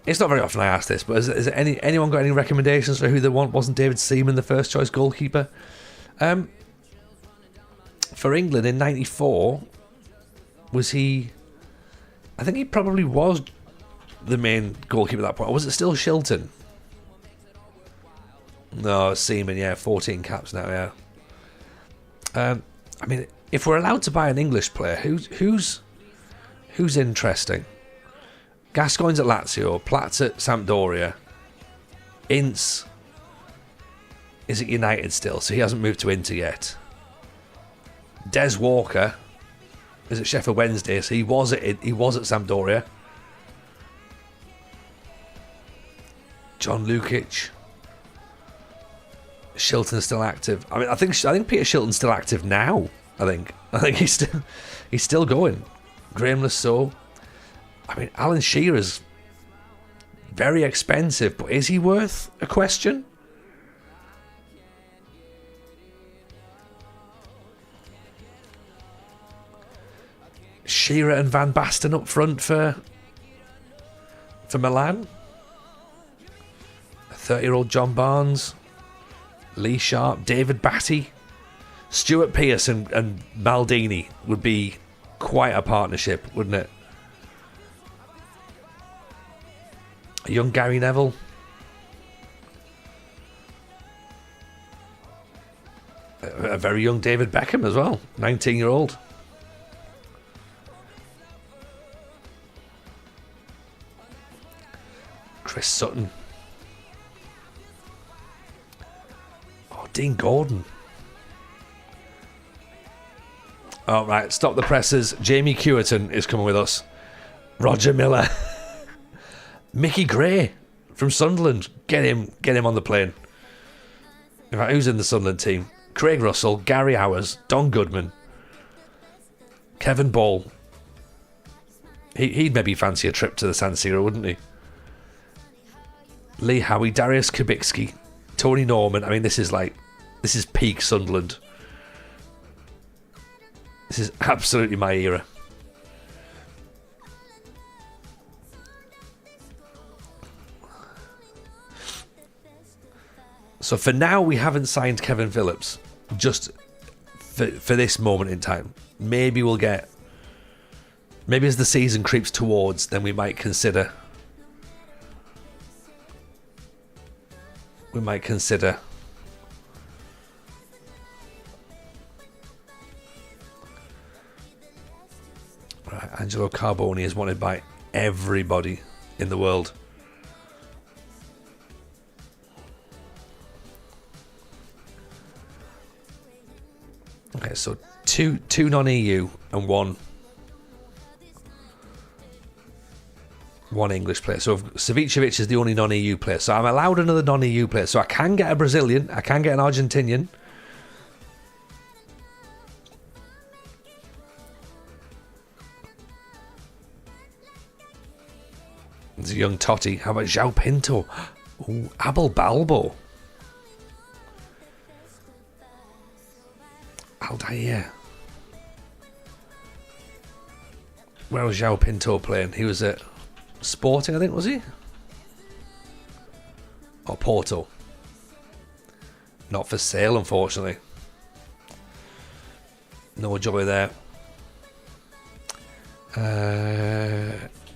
It's not very often I ask this, but is anyone got any recommendations for who they want? Wasn't David Seaman the first choice goalkeeper? For England in '94, was he? I think he probably was the main goalkeeper at that point. Or was it still Shilton? No, Seaman. Yeah, 14 caps now. Yeah. I mean, if we're allowed to buy an English player, who's interesting? Gascoigne's at Lazio, Platz at Sampdoria, Ince is at United still, so he hasn't moved to Inter yet. Des Walker is at Sheffield Wednesday, so he was at Sampdoria. John Lukic, Shilton's still active. I mean, I think Peter Shilton's still active now. I think he's still going. Graham Lasso. I mean, Alan Shearer's very expensive, but is he worth a question? Shearer and Van Basten up front for Milan. 30-year-old John Barnes, Lee Sharp, David Batty, Stuart Pearce and Maldini would be quite a partnership, wouldn't it? A young Gary Neville. A very young David Beckham as well, 19-year-old. Chris Sutton. Oh, Dean Gordon. All right, stop the presses. Jamie Cureton is coming with us. Roger Miller. Mickey Gray from Sunderland. Get him on the plane. In fact, who's in the Sunderland team? Craig Russell, Gary Howers, Don Goodman, Kevin Ball. He'd maybe fancy a trip to the San Siro, wouldn't he? Lee Howie, Darius Kubicki, Tony Norman. I mean, this is peak Sunderland. This is absolutely my era. So for now, we haven't signed Kevin Phillips. Just for this moment in time. Maybe we'll get... Maybe as the season creeps towards, then we might consider... Right, Angelo Carboni is wanted by everybody in the world. Okay, so two non-EU and one English player. So Savicevic is the only non-EU player. So I'm allowed another non-EU player. So I can get a Brazilian. I can get an Argentinian. There's a young Totti. How about João Pinto? Ooh, Abel Balbo. Aldair. Where was João Pinto playing? He was at Sporting, I think, was he? Or Porto. Not for sale, unfortunately. No joy there.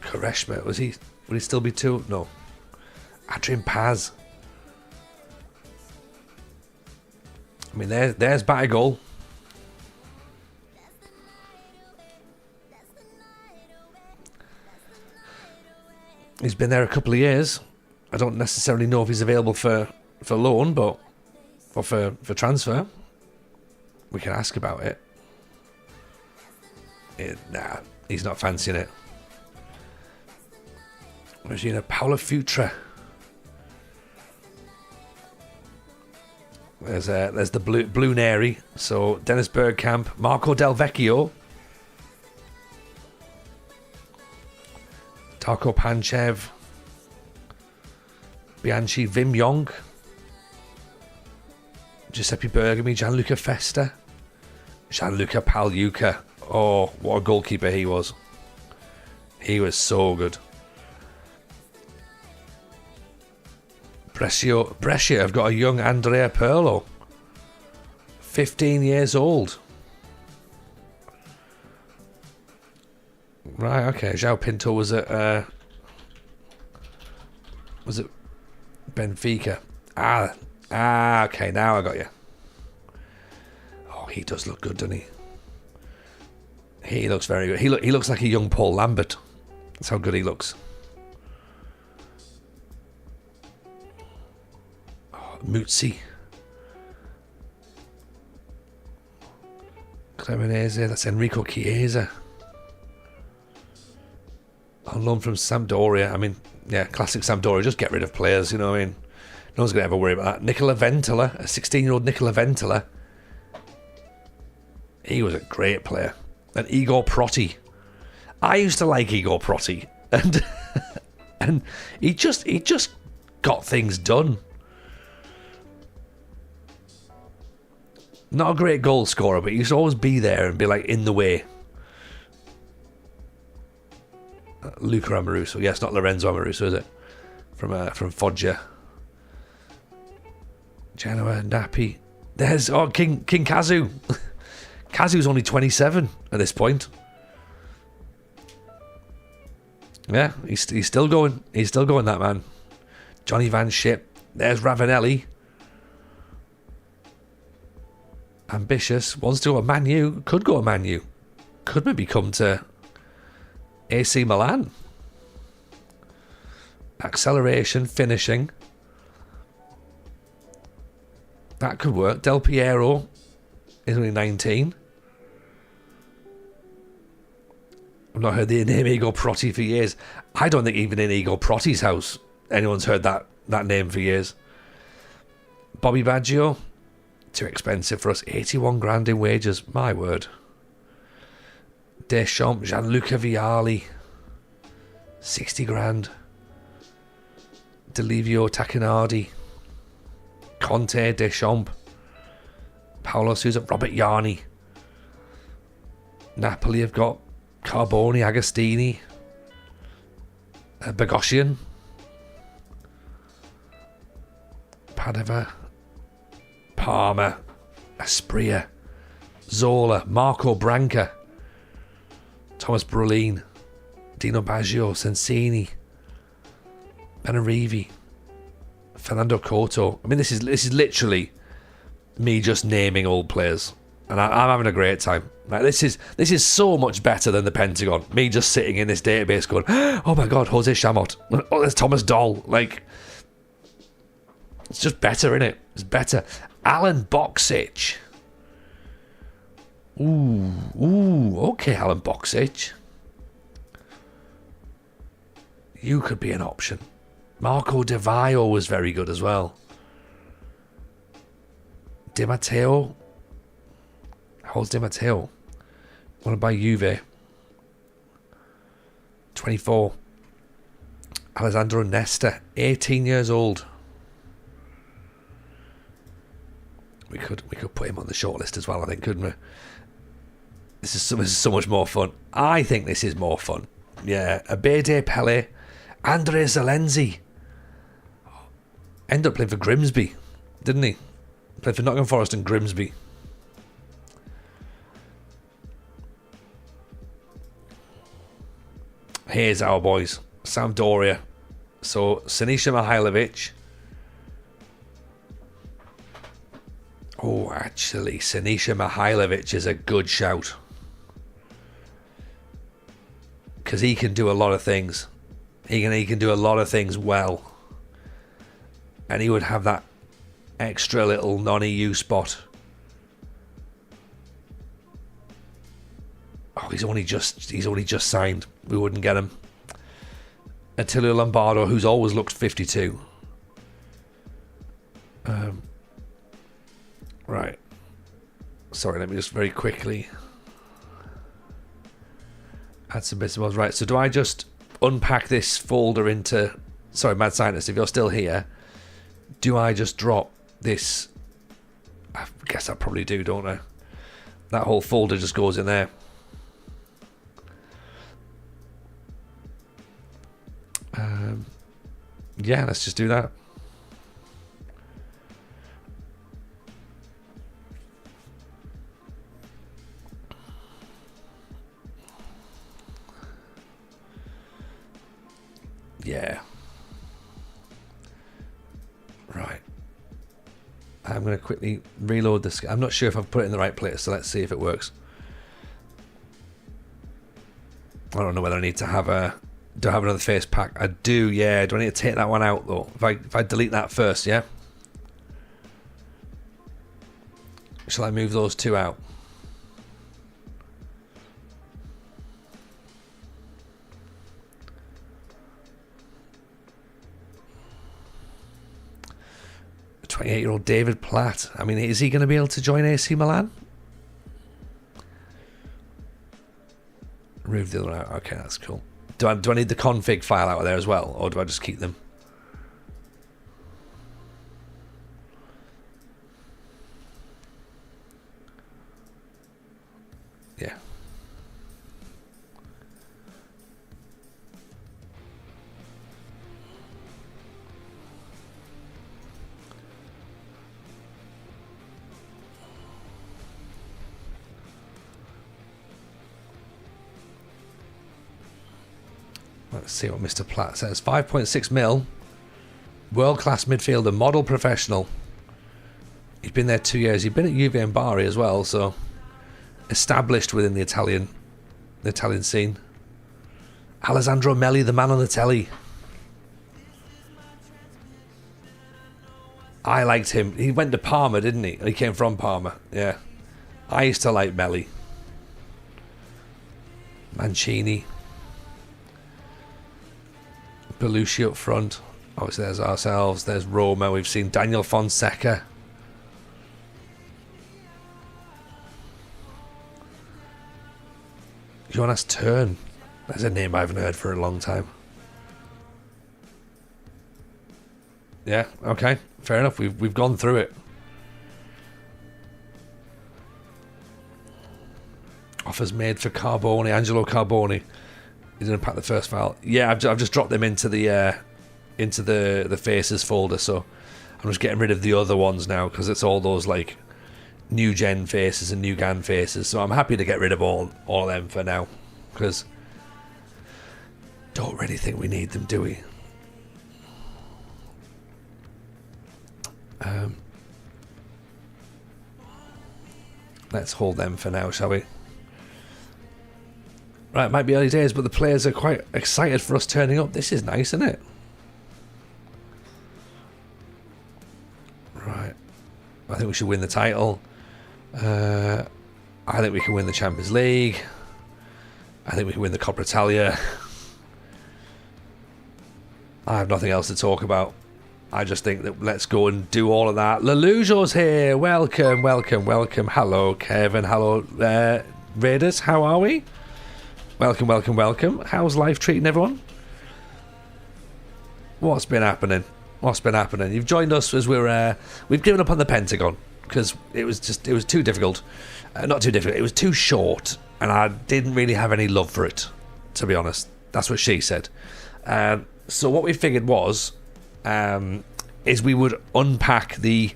Quaresma, would he still be two? No. Adrian Paz. I mean, there's Batagol. He's been there a couple of years. I don't necessarily know if he's available for loan, or for transfer. We can ask about it. Nah, he's not fancying it. Regina Paula Futra. There's the Blue Neri. So Dennis Bergkamp, Marco Del Vecchio, Tarko Panchev, Bianchi, Wim Jong, Giuseppe Bergami, Gianluca Festa, Gianluca Pagliuca. Oh, what a goalkeeper he was. He was so good. Brescia have got a young Andrea Pirlo. 15 years old. Right, okay. João Pinto was at Benfica. Okay, now I got you. Oh, he does look good, doesn't he? He looks very good. He looks like a young Paul Lambert. That's how good he looks. Oh, Muzzi. Cremonese, that's Enrico Chiesa. On loan from Sampdoria. I mean, yeah, classic Sampdoria. Just get rid of players, you know what I mean? No one's going to ever worry about that. Nicola Ventola, a 16-year-old Nicola Ventola. He was a great player. And Igor Protti. I used to like Igor Protti. And he just got things done. Not a great goal scorer, but he used to always be there and be like in the way. Luca Amoruso. Yes, not Lorenzo Amoruso, is it? From Foggia. Genoa, Nappi. There's King Kazu. Kazu's only 27 at this point. Yeah, he's still going. He's still going, that man. Johnny Van Schip. There's Ravanelli. Ambitious. Wants to go to Man U. Could go to Man U. Could maybe come to AC Milan. Acceleration, finishing. That could work. Del Piero is only 19. I've not heard the name Igor Protti for years. I don't think even in Igor Protti's house anyone's heard that name for years. Bobby Baggio, too expensive for us. 81 grand in wages. My word. Deschamps, Gianluca Vialli, 60 grand. Delivio Tacchinardi, Conte, Deschamps, Paolo Sousa, Robert Yarni. Napoli have got Carboni, Agostini, Bogosian, Padova, Parma, Aspria, Zola, Marco Branca, Thomas Brolin, Dino Baggio, Sensini, Benarivi, Fernando Couto. I mean, this is literally me just naming old players, and I'm having a great time. Like, this is so much better than the Pentagon. Me just sitting in this database going, oh my god, Jose Chamot. Oh, there's Thomas Doll. Like, it's just better, innit? It's better. Alan Boksic. Ooh, okay, Alan Boksic. You could be an option. Marco Di Vaio was very good as well. Di Matteo. How's Di Matteo? Want to buy Juve. 24. Alessandro Nesta, 18 years old. We could put him on the shortlist as well, I think, couldn't we? This is so much more fun. I think this is more fun. Yeah, Abede Pele, Andre Zelenzi. Ended up playing for Grimsby, didn't he? Played for Nottingham Forest and Grimsby. Here's our boys, Sampdoria. So Sinisa Mihajlovic. Oh, actually, Sinisa Mihajlovic is a good shout. Because he can do a lot of things. He can do a lot of things well. And he would have that extra little non-EU spot. Oh, he's only just signed. We wouldn't get him. Attilio Lombardo, who's always looked 52. Right. Sorry, let me just very quickly add some bits and bobs. Right, so do I just unpack this folder into... Sorry, Mad Scientist, if you're still here, do I just drop this? I guess I probably do, don't I? That whole folder just goes in there. Yeah, let's just do that. Yeah. Right. I'm going to quickly reload this. I'm not sure if I've put it in the right place, so let's see if it works. I don't know whether I need to have a... Do I have another face pack? I do, yeah. Do I need to take that one out, though? If I delete that first, yeah? Shall I move those two out? A 28-year-old David Platt. I mean, is he going to be able to join AC Milan? Remove the other one out. Okay, that's cool. Do I need the config file out of there as well, or do I just keep them? Yeah. Let's see what Mr. Platt says. 5.6 mil. World-class midfielder, model professional. He's been there 2 years. He's been at Juve and Bari as well, so established within the Italian scene. Alessandro Melli, the man on the telly. I liked him. He went to Parma, didn't he? He came from Parma, yeah. I used to like Melli. Mancini. Belushi up front. Obviously there's ourselves. There's Roma. We've seen Daniel Fonseca. Jonas Turn. That's a name I haven't heard for a long time. Yeah, okay. Fair enough. We've gone through it. Offers made for Carboni, Angelo Carboni. He didn't pack the first file. Yeah, I've just dropped them into the faces folder, so I'm just getting rid of the other ones now because it's all those like new gen faces and new GAN faces. So I'm happy to get rid of all of them for now because don't really think we need them, do we? Let's hold them for now, shall we? Right, it might be early days, but the players are quite excited for us turning up. This is nice, isn't it? Right. I think we should win the title. I think we can win the Champions League. I think we can win the Coppa Italia. I have nothing else to talk about. I just think that let's go and do all of that. Lelujo's here. Welcome, welcome, welcome. Hello, Kevin. Hello, Raiders. How are we? Welcome, welcome, welcome. How's life treating everyone? What's been happening? What's been happening? You've joined us as we've given up on the Pentagon because it was too difficult. Not too difficult. It was too short, and I didn't really have any love for it, to be honest. That's what she said. So what we figured was, is we would unpack the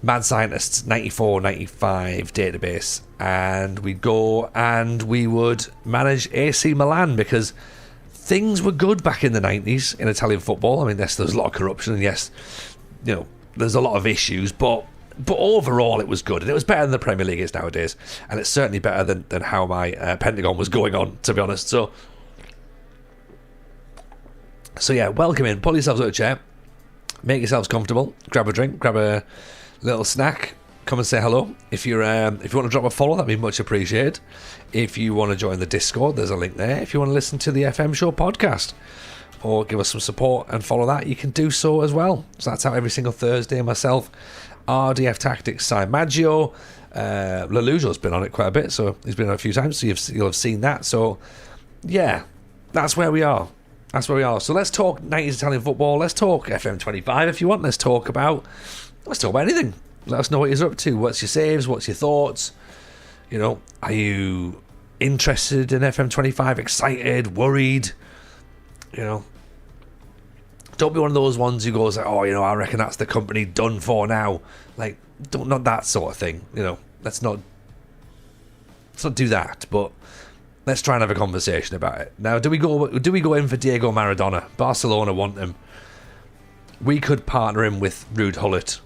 Mad Scientist's 94-95 database, and we'd go and we would manage AC Milan because things were good back in the 90s in Italian football. I mean, yes, there's a lot of corruption, and yes, you know, there's a lot of issues, but overall it was good, and it was better than the Premier League is nowadays, and it's certainly better than how my Pentagon was going on, to be honest. So yeah, welcome in, pull yourselves out of a chair, make yourselves comfortable, grab a drink, grab a little snack, come and say hello. If you want to drop a follow, that'd be much appreciated. If you want to join the Discord, there's a link there. If you want to listen to the FM Show podcast or give us some support and follow that, you can do so as well. So that's out every single Thursday. Myself, RDF Tactics, Si Maggio, Lelujo's been on it quite a bit, so he's been on it a few times, so you'll have seen that. So yeah, that's where we are. That's where we are. So let's talk 90s Italian football. Let's talk FM25 if you want. Let's talk about anything. Let us know what you're up to. What's your saves? What's your thoughts? You know, are you interested in FM25? Excited? Worried? You know, don't be one of those ones who goes, oh, you know, I reckon that's the company done for now. Like, not that sort of thing. You know, let's not do that. But let's try and have a conversation about it. Now, do we go in for Diego Maradona? Barcelona want him. We could partner him with Ruud Gullit.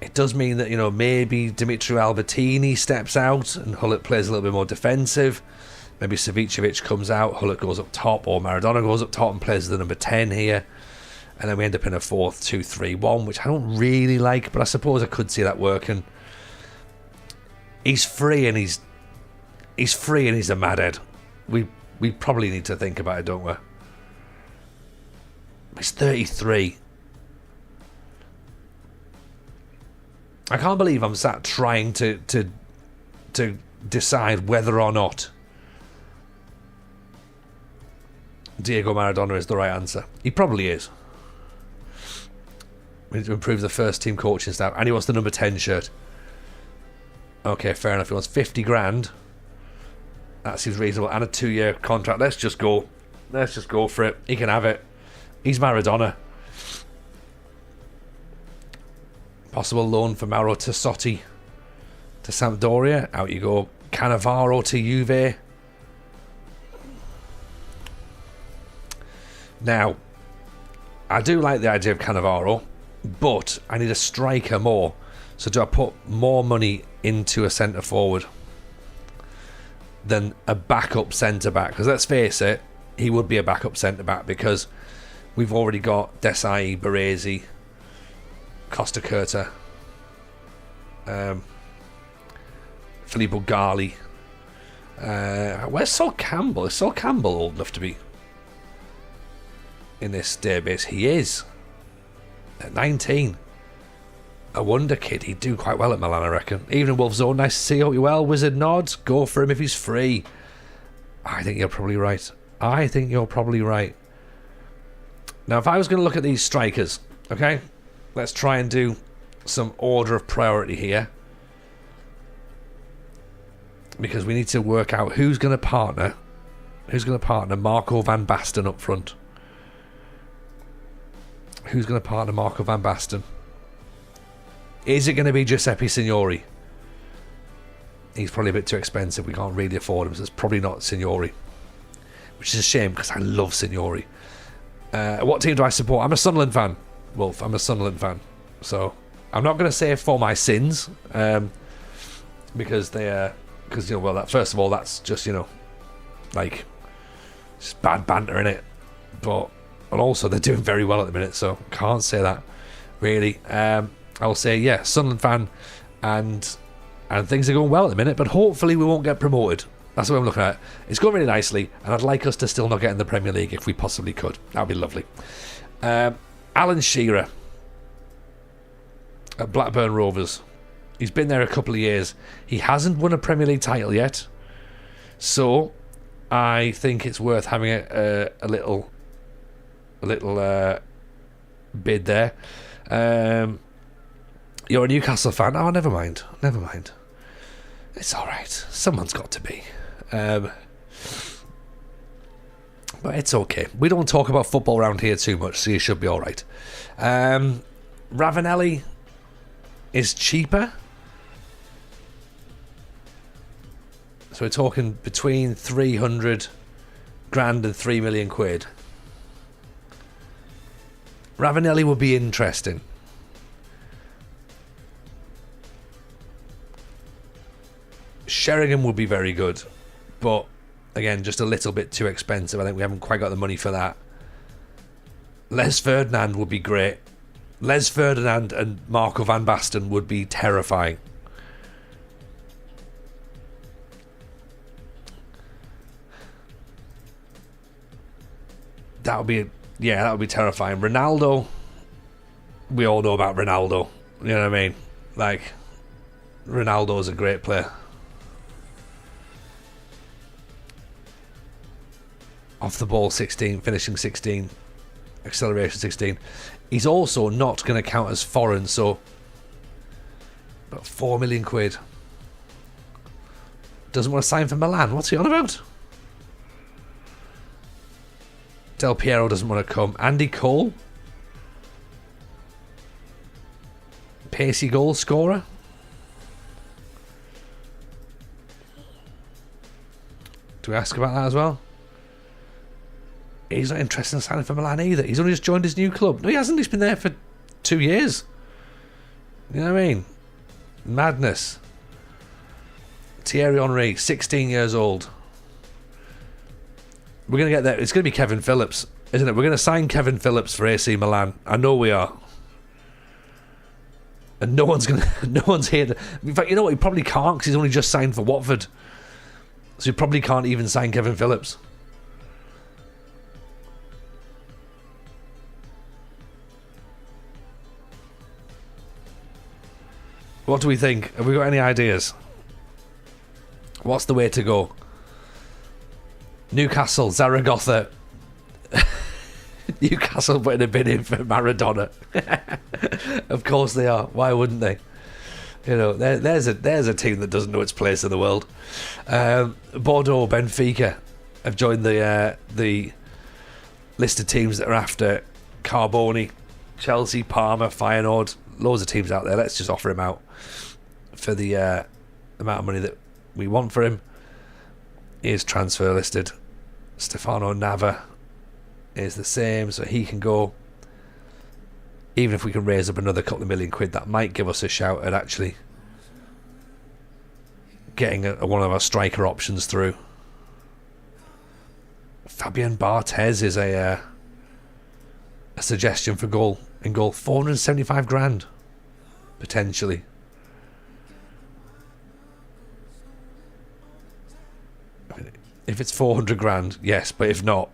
It does mean that, you know, maybe Dimitri Albertini steps out and Gullit plays a little bit more defensive. Maybe Savicevic comes out, Gullit goes up top, or Maradona goes up top and plays the number 10 here. And then we end up in a 4-2-3-1, which I don't really like, but I suppose I could see that working. He's free and he's a madhead. We probably need to think about it, don't we? He's 33. I can't believe I'm sat trying to decide whether or not Diego Maradona is the right answer. He probably is. We need to improve the first team coaching staff, and he wants the number 10 shirt. Okay, fair enough. He wants 50 grand. That seems reasonable, and a 2-year contract. Let's just go for it. He can have it. He's Maradona. Possible loan for Mauro Tassotti to Sampdoria. Out you go. Cannavaro to Juve. Now, I do like the idea of Cannavaro, but I need a striker more. So do I put more money into a centre forward than a backup centre back? Because let's face it, he would be a backup centre back because we've already got Desai, Baresi, Costa Curta, Filippo Gali. Where's Sol Campbell? Is Sol Campbell old enough to be in this database? He is. At 19. A wonder kid. He'd do quite well at Milan, I reckon. Even in Wolves Zone, nice to see. Hope you well. Wizard nods. Go for him if he's free. I think you're probably right. Now, if I was going to look at these strikers, okay, let's try and do some order of priority here. Because we need to work out who's going to partner Marco van Basten up front. Who's going to partner Marco van Basten? Is it going to be Giuseppe Signori? He's probably a bit too expensive. We can't really afford him, so it's probably not Signori. Which is a shame, because I love Signori. What team do I support? I'm a Sunderland fan, Wolf. I'm a Sunderland fan. So, I'm not going to say for my sins, because they are... Because, first of all, that's just, like, just bad banter, innit? And also, they're doing very well at the minute, so can't say that, really. I'll say, yeah, Sunderland fan, and things are going well at the minute, but hopefully we won't get promoted. That's the way I'm looking at it. It's going really nicely, and I'd like us to still not get in the Premier League if we possibly could. That would be lovely. Alan Shearer at Blackburn Rovers. He's been there a couple of years. He hasn't won a Premier League title yet. So, I think it's worth having a little bid there. You're a Newcastle fan? Oh, never mind. It's alright. Someone's got to be. But it's okay. We don't talk about football around here too much, so you should be alright. Ravanelli is cheaper. So we're talking between 300 grand and 3 million quid. Ravanelli would be interesting. Sheringham would be very good. But, again, just a little bit too expensive. I think we haven't quite got the money for that. Les Ferdinand would be great. Les Ferdinand and Marco van Basten would be terrifying. That would be terrifying. Ronaldo, we all know about Ronaldo. You know what I mean? Like, Ronaldo's a great player. Off the ball 16, finishing 16, acceleration 16. He's also not going to count as foreign, so about 4 million quid. Doesn't want to sign for Milan. What's he on about? Del Piero doesn't want to come. Andy Cole, pacey goal scorer. Do we ask about that as well? He's not interested in signing for Milan either. He's only just joined his new club. No, he hasn't. He's been there for 2 years. You know what I mean? Madness. Thierry Henry, 16 years old. We're going to get there. It's going to be Kevin Phillips, isn't it? We're going to sign Kevin Phillips for AC Milan. I know we are. And no one's here to... In fact, you know what? He probably can't because he's only just signed for Watford. So he probably can't even sign Kevin Phillips. What do we think? Have we got any ideas? What's the way to go? Newcastle, Zaragoza. Newcastle putting a bid in for Maradona. Of course they are. Why wouldn't they? You know, there's a team that doesn't know its place in the world. Bordeaux, Benfica have joined the list of teams that are after Carboni. Chelsea, Parma, Feyenoord. Loads of teams out there. Let's just offer him out for the amount of money that we want for him. He is transfer listed. Stefano Nava. is the same, so he can go. Even if we can raise up another couple of million quid, that might give us a shout at actually getting one of our striker options through. Fabian Barthez is a suggestion for goal. In goal, 475 grand potentially. If it's 400 grand, yes, but if not,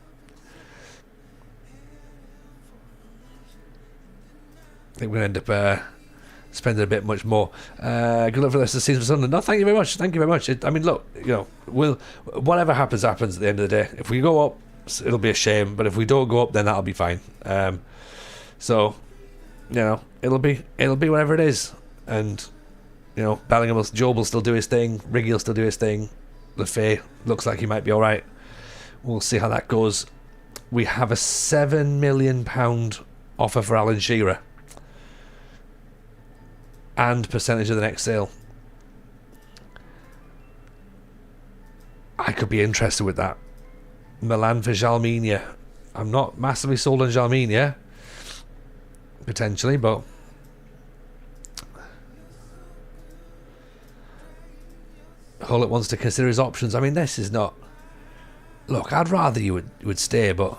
I think we're going to end up spending a bit much more. Good luck for the rest of the season for Sunderland. No, thank you very much. Thank you very much. I mean, look, whatever happens at the end of the day. If we go up, it'll be a shame, but if we don't go up, then that'll be fine. So, it'll be whatever it is. And, Bellingham, Job will still do his thing. Riggy will still do his thing. Lefay looks like he might be alright. We'll see how that goes. We have a £7 million offer for Alan Shearer. And percentage of the next sale. I could be interested with that. Milan for Jalminia. I'm not massively sold on Jalminia. Potentially, but Hullett wants to consider his options. I mean, this is not... Look, I'd rather you would stay, but...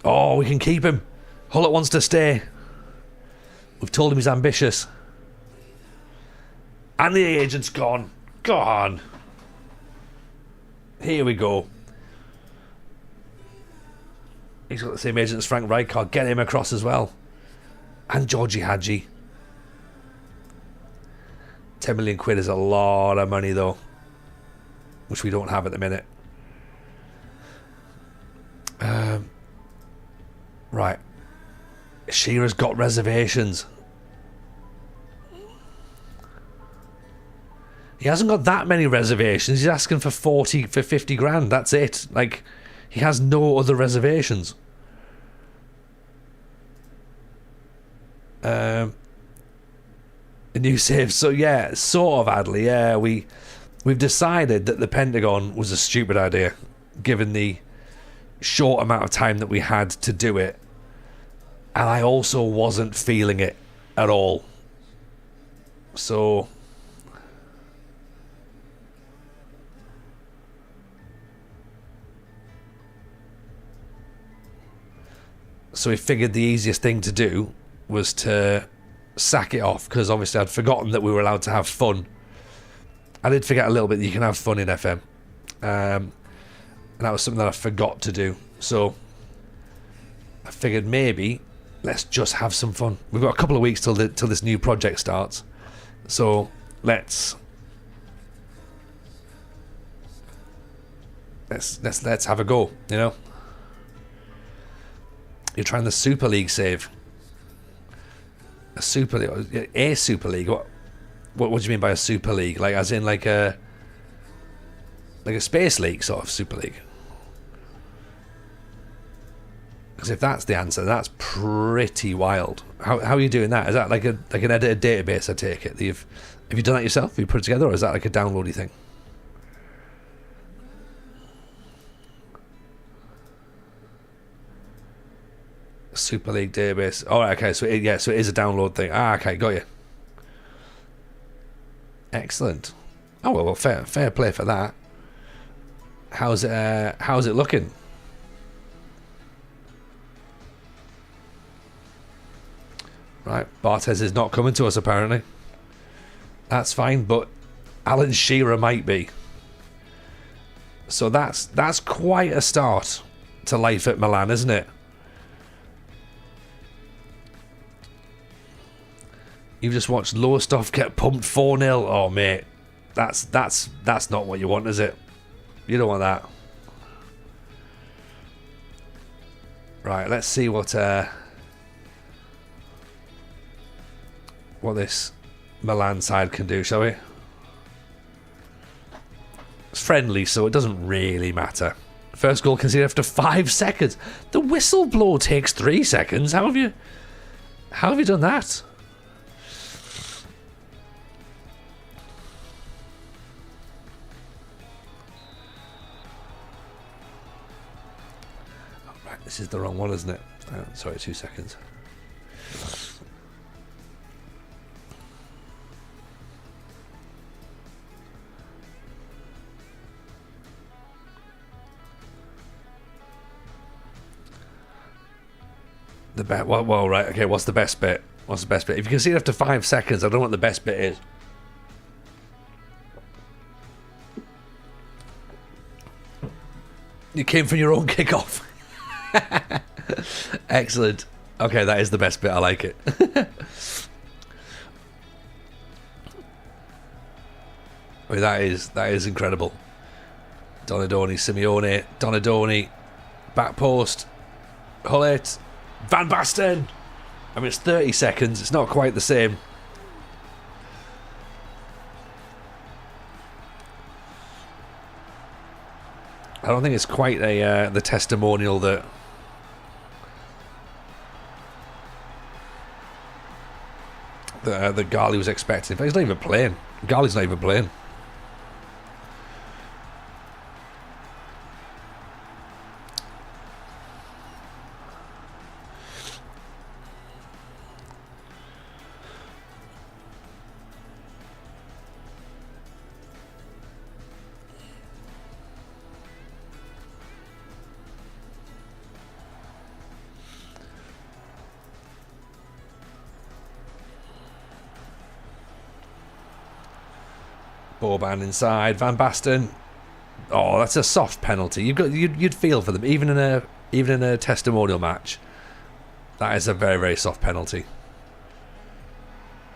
Oh, we can keep him. Hullett wants to stay. We've told him he's ambitious. And the agent's gone. Gone. Here we go. He's got the same agent as Frank Rijkaard. Get him across as well. And Georgie Hadji. 10 million quid is a lot of money, though. Which we don't have at the minute. Right. Shearer's got reservations. He hasn't got that many reservations. He's asking for 50 grand. That's it. Like, he has no other reservations. A new save. So yeah, sort of, Adley. Yeah, we've decided that the Pentagon was a stupid idea, given the short amount of time that we had to do it. And I also wasn't feeling it at all. So we figured the easiest thing to do was to sack it off, because obviously I'd forgotten that we were allowed to have fun. I did forget a little bit that you can have fun in FM. And that was something that I forgot to do. So I figured maybe let's just have some fun. We've got a couple of weeks till this new project starts. So let's have a go, You're trying the Super League save. A Super League. What do you mean by a Super League? Like, as in like a Space League sort of Super League? Because if that's the answer, that's pretty wild. How are you doing that? Is that like an edited database, I take it? Have you done that yourself? Have you put it together, or is that like a downloady thing? Super League database. Oh, okay. So it is a download thing. Okay, got you. Excellent. Oh well, fair play for that. How's it looking? Right, Barthez is not coming to us apparently. That's fine, but Alan Shearer might be. So that's quite a start to life at Milan, isn't it? You've just watched Lowestoft get pumped 4-0. Oh mate, that's not what you want, is it? You don't want that. Right, let's see what this Milan side can do, shall we? It's friendly, so it doesn't really matter. First goal conceded after 5 seconds. The whistle blow takes 3 seconds. How have you done that? This is the wrong one, isn't it? Sorry, 2 seconds. The best. Well, right. Okay. What's the best bit? What's the best bit? If you can see it after 5 seconds, I don't know what the best bit is. You came from your own kickoff. Excellent. Okay, that is the best bit. I like it. I mean, that is incredible. Donadoni, Simeone, Donadoni, back post, Hullet, Van Basten. I mean, it's 30 seconds. It's not quite the same. I don't think it's quite the testimonial that Gali was expecting. In fact, he's not even playing. Gali's not even playing. Boban inside, Van Basten. Oh, that's a soft penalty. You'd feel for them, even in a testimonial match. That is a very, very soft penalty.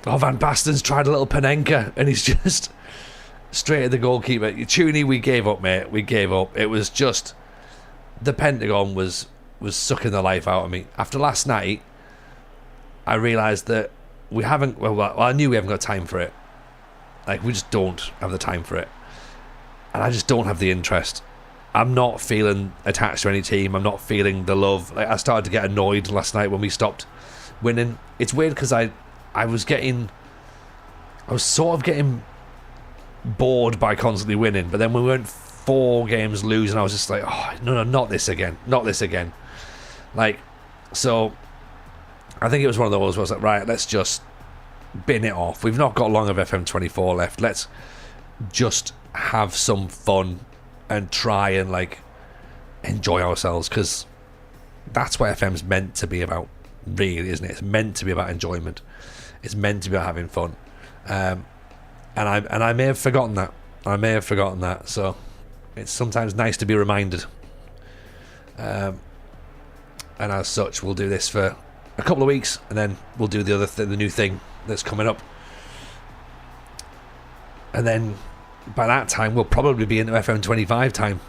Oh, Van Basten's tried a little Panenka, and he's just straight at the goalkeeper. Tuni, we gave up, mate. We gave up. It was just the Pentagon was sucking the life out of me. After last night, I realised that we haven't. Well, I knew we haven't got time for it. Like, we just don't have the time for it. And I just don't have the interest. I'm not feeling attached to any team. I'm not feeling the love. Like, I started to get annoyed last night when we stopped winning. It's weird because I was sort of getting bored by constantly winning. But then when we went 4 games losing, I was just like, oh, no, not this again. Not this again. Like, so I think it was one of those where I was like, right, let's just bin it off. We've not got long of FM24 left. Let's just have some fun and try and like enjoy ourselves, because that's what FM's meant to be about, really, isn't it? It's meant to be about enjoyment. It's meant to be about having fun. And I may have forgotten that. So it's sometimes nice to be reminded. And as such, we'll do this for a couple of weeks, and then we'll do the new thing that's coming up, and then by that time we'll probably be into FM25 time.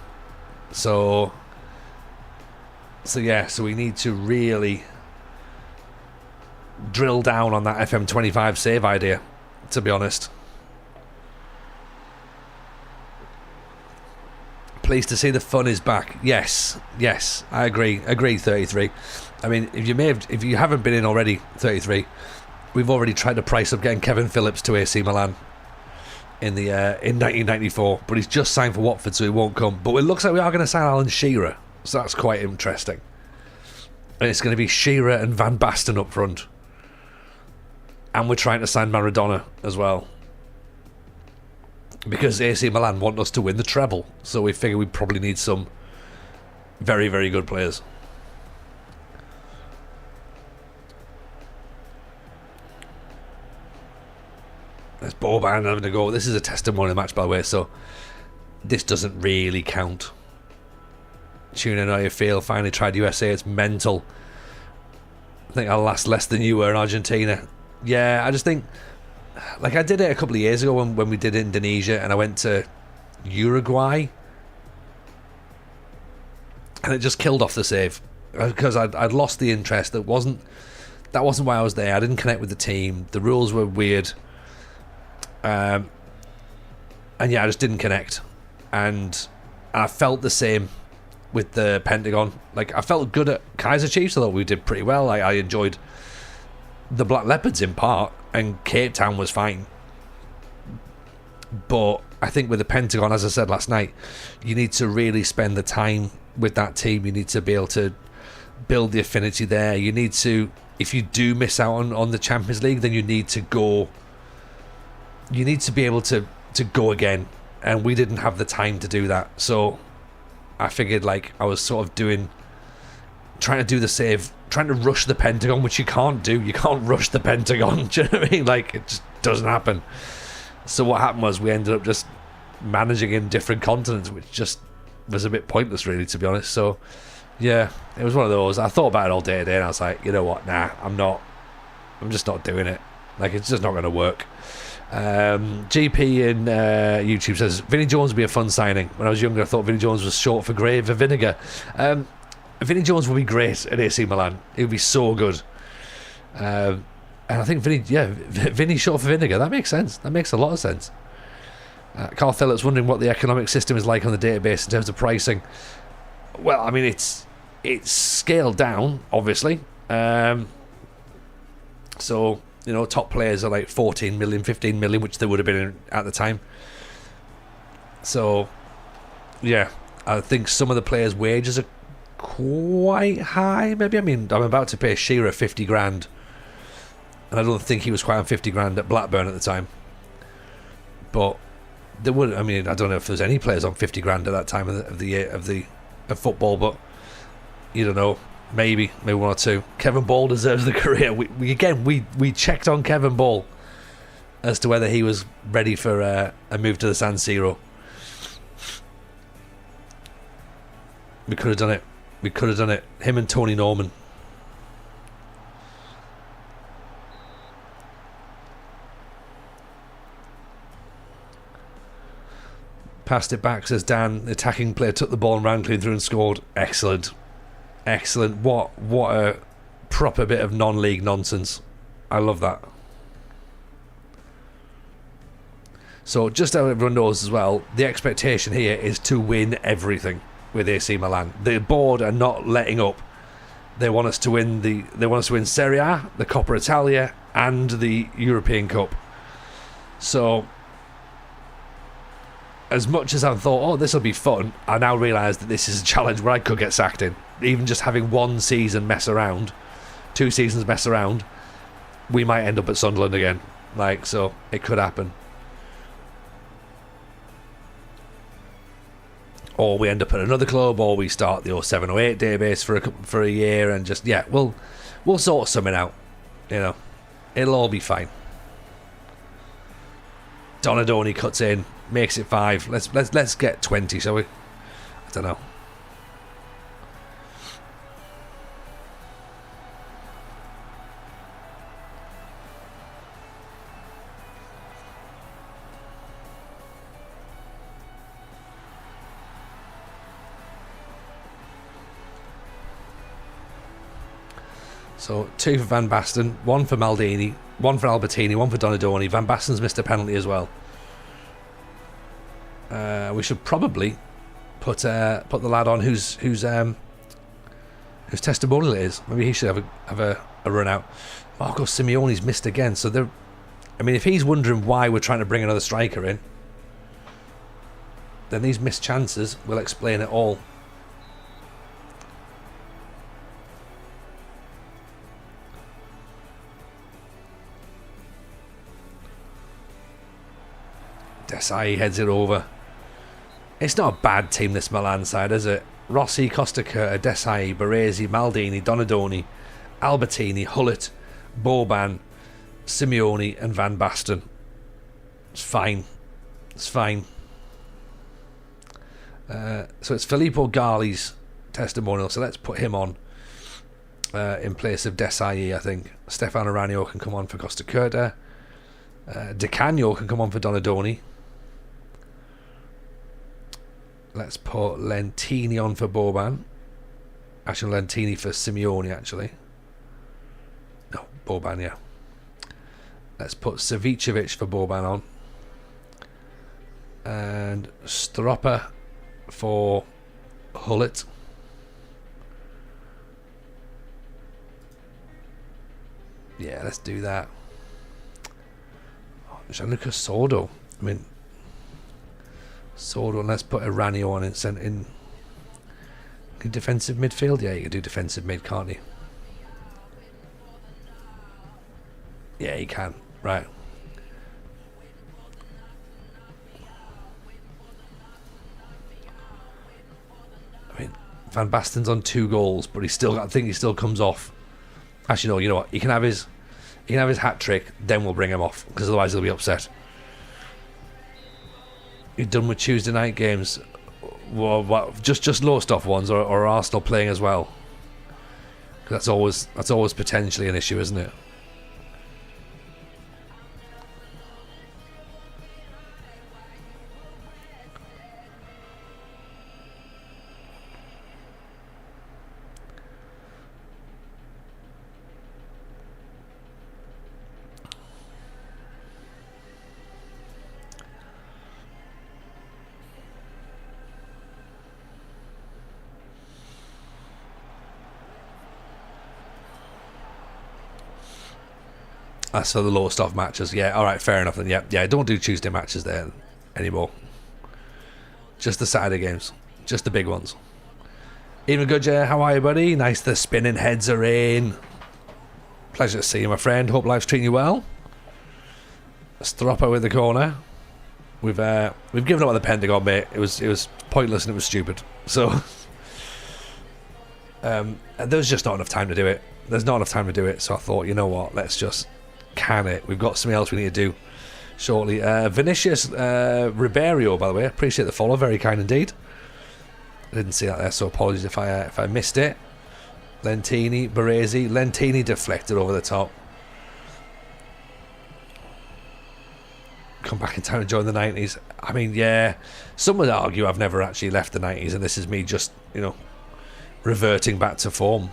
So we need to really drill down on that FM25 save idea, to be honest. Pleased to see the fun is back. Yes, I agree 33. I mean, if you haven't been in already, 33, we've already tried to price up getting Kevin Phillips to AC Milan in 1994, but he's just signed for Watford, so he won't come. But it looks like we are going to sign Alan Shearer, so that's quite interesting. And it's going to be Shearer and Van Basten up front, and we're trying to sign Maradona as well, because AC Milan want us to win the treble, so we figure we probably need some very, very good players. There's Boban having to go. This is a testimonial match, by the way, so this doesn't really count. Tune in how you feel. Finally tried USA. It's mental. I think I'll last less than you were in Argentina. Yeah, I just think, like, I did it a couple of years ago when we did Indonesia, and I went to Uruguay, and it just killed off the save because I'd lost the interest. That wasn't why I was there. I didn't connect with the team. The rules were weird. And yeah, I just didn't connect, and I felt the same with the Pentagon. Like, I felt good at Kaiser Chiefs. I thought we did pretty well. I enjoyed the Black Leopards in part, and Cape Town was fine. But I think with the Pentagon, as I said last night, you need to really spend the time with that team. You need to be able to build the affinity there. You need to, if you do miss out on the Champions League, then you need to go. You need to be able to go again, and we didn't have the time to do that. So I figured, like, I was sort of trying to do the save, trying to rush the Pentagon, which you can't do. You can't rush the Pentagon. Do you know what I mean? Like, it just doesn't happen. So what happened was we ended up just managing in different continents, which just was a bit pointless, really, to be honest. So yeah, it was one of those. I thought about it all day today, and I was like, you know what? Nah, I'm just not doing it. Like, it's just not going to work. GP in YouTube says Vinnie Jones would be a fun signing. When I was younger, I thought Vinnie Jones was short for grave for vinegar. Vinnie Jones would be great at AC Milan. He would be so good. And I think Vinnie short for vinegar. That makes sense. That makes a lot of sense. Carl Phillips wondering what the economic system is like on the database in terms of pricing. Well, I mean, it's scaled down, obviously. So, you know, top players are like 14 million, 15 million, which they would have been at the time. So, yeah, I think some of the players' wages are quite high, maybe. I mean, I'm about to pay Shearer 50 grand, and I don't think he was quite on 50 grand at Blackburn at the time. But there would, I mean, I don't know if there's any players on 50 grand at that time of football, but you don't know. Maybe one or two. Kevin Ball deserves the career. We checked on Kevin Ball as to whether he was ready for a move to the San Siro. We could have done it. Him and Tony Norman. Passed it back, says Dan. The attacking player took the ball and ran clean through and scored. Excellent. What a proper bit of non-league nonsense. I love that. So just so everyone knows as well, the expectation here is to win everything with AC Milan. The board are not letting up. They want us to win Serie A, the Coppa Italia, and the European Cup. So as much as I thought, oh, this will be fun, I now realise that this is a challenge where I could get sacked in. Even just having 1 season mess around, 2 seasons mess around, we might end up at Sunderland again. Like, so it could happen. Or we end up at another club, or we start the 07, 08 database for a year, and just, yeah, we'll sort something out. You know, it'll all be fine. Donadoni cuts in, makes it 5. Let's get 20, shall we? I don't know. So 2 for Van Basten, 1 for Maldini, 1 for Albertini, 1 for Donadoni. Van Basten's missed a penalty as well. We should probably put the lad on whose testimonial it is. Maybe he should have a run out. Marco Simeone's missed again. So I mean, if he's wondering why we're trying to bring another striker in, then these missed chances will explain it all. Desai heads it over. It's not a bad team, this Milan side, is it? Rossi, Costa Curta, Desai, Baresi, Maldini, Donadoni, Albertini, Hullet, Boban, Simeone and Van Basten. It's fine. So it's Filippo Gali testimonial, so let's put him on in place of Desai, I think. Stefano Ranio can come on for Costa Curta. Di Canio can come on for Donadoni. Let's put Lentini on for Boban. Actually, Lentini for Simeone, actually. No, Boban, yeah. Let's put Savicevic for Boban on. And Stropper for Hullet. Yeah, let's do that. Gianluca Sordo. I mean, Sordo, and let's put Irani on and send in Can you defensive midfield? Yeah, you can do defensive mid, can't you? Yeah, you can. Right. I mean, Van Basten's on 2 goals, but I think he still comes off. Actually, no. You know what? He can have his hat trick. Then we'll bring him off because otherwise he'll be upset. You're done with Tuesday night games. Well, what, just Lowestoft ones, or Arsenal playing as well? 'Cause that's always potentially an issue, isn't it? So the Lowestoft matches, yeah, alright, fair enough then. Yeah, don't do Tuesday matches there anymore. Just the Saturday games. Just the big ones. Even good, yeah, how are you, buddy? Nice, the spinning heads are in. Pleasure to see you, my friend. Hope life's treating you well. Stropper with the corner. We've given up on the Pentagon, mate. It was pointless and it was stupid. So there's just not enough time to do it. There's not enough time to do it, so I thought, you know what, let's just can it. We've got something else we need to do shortly. Vinicius Ribeiro, by the way, appreciate the follow, very kind indeed. I didn't see that there, so apologies if I missed it. Lentini, Baresi, Lentini deflected over the top. Come back in time and join the 90s. I mean, yeah, some would argue I've never actually left the 90s, and this is me just, reverting back to form.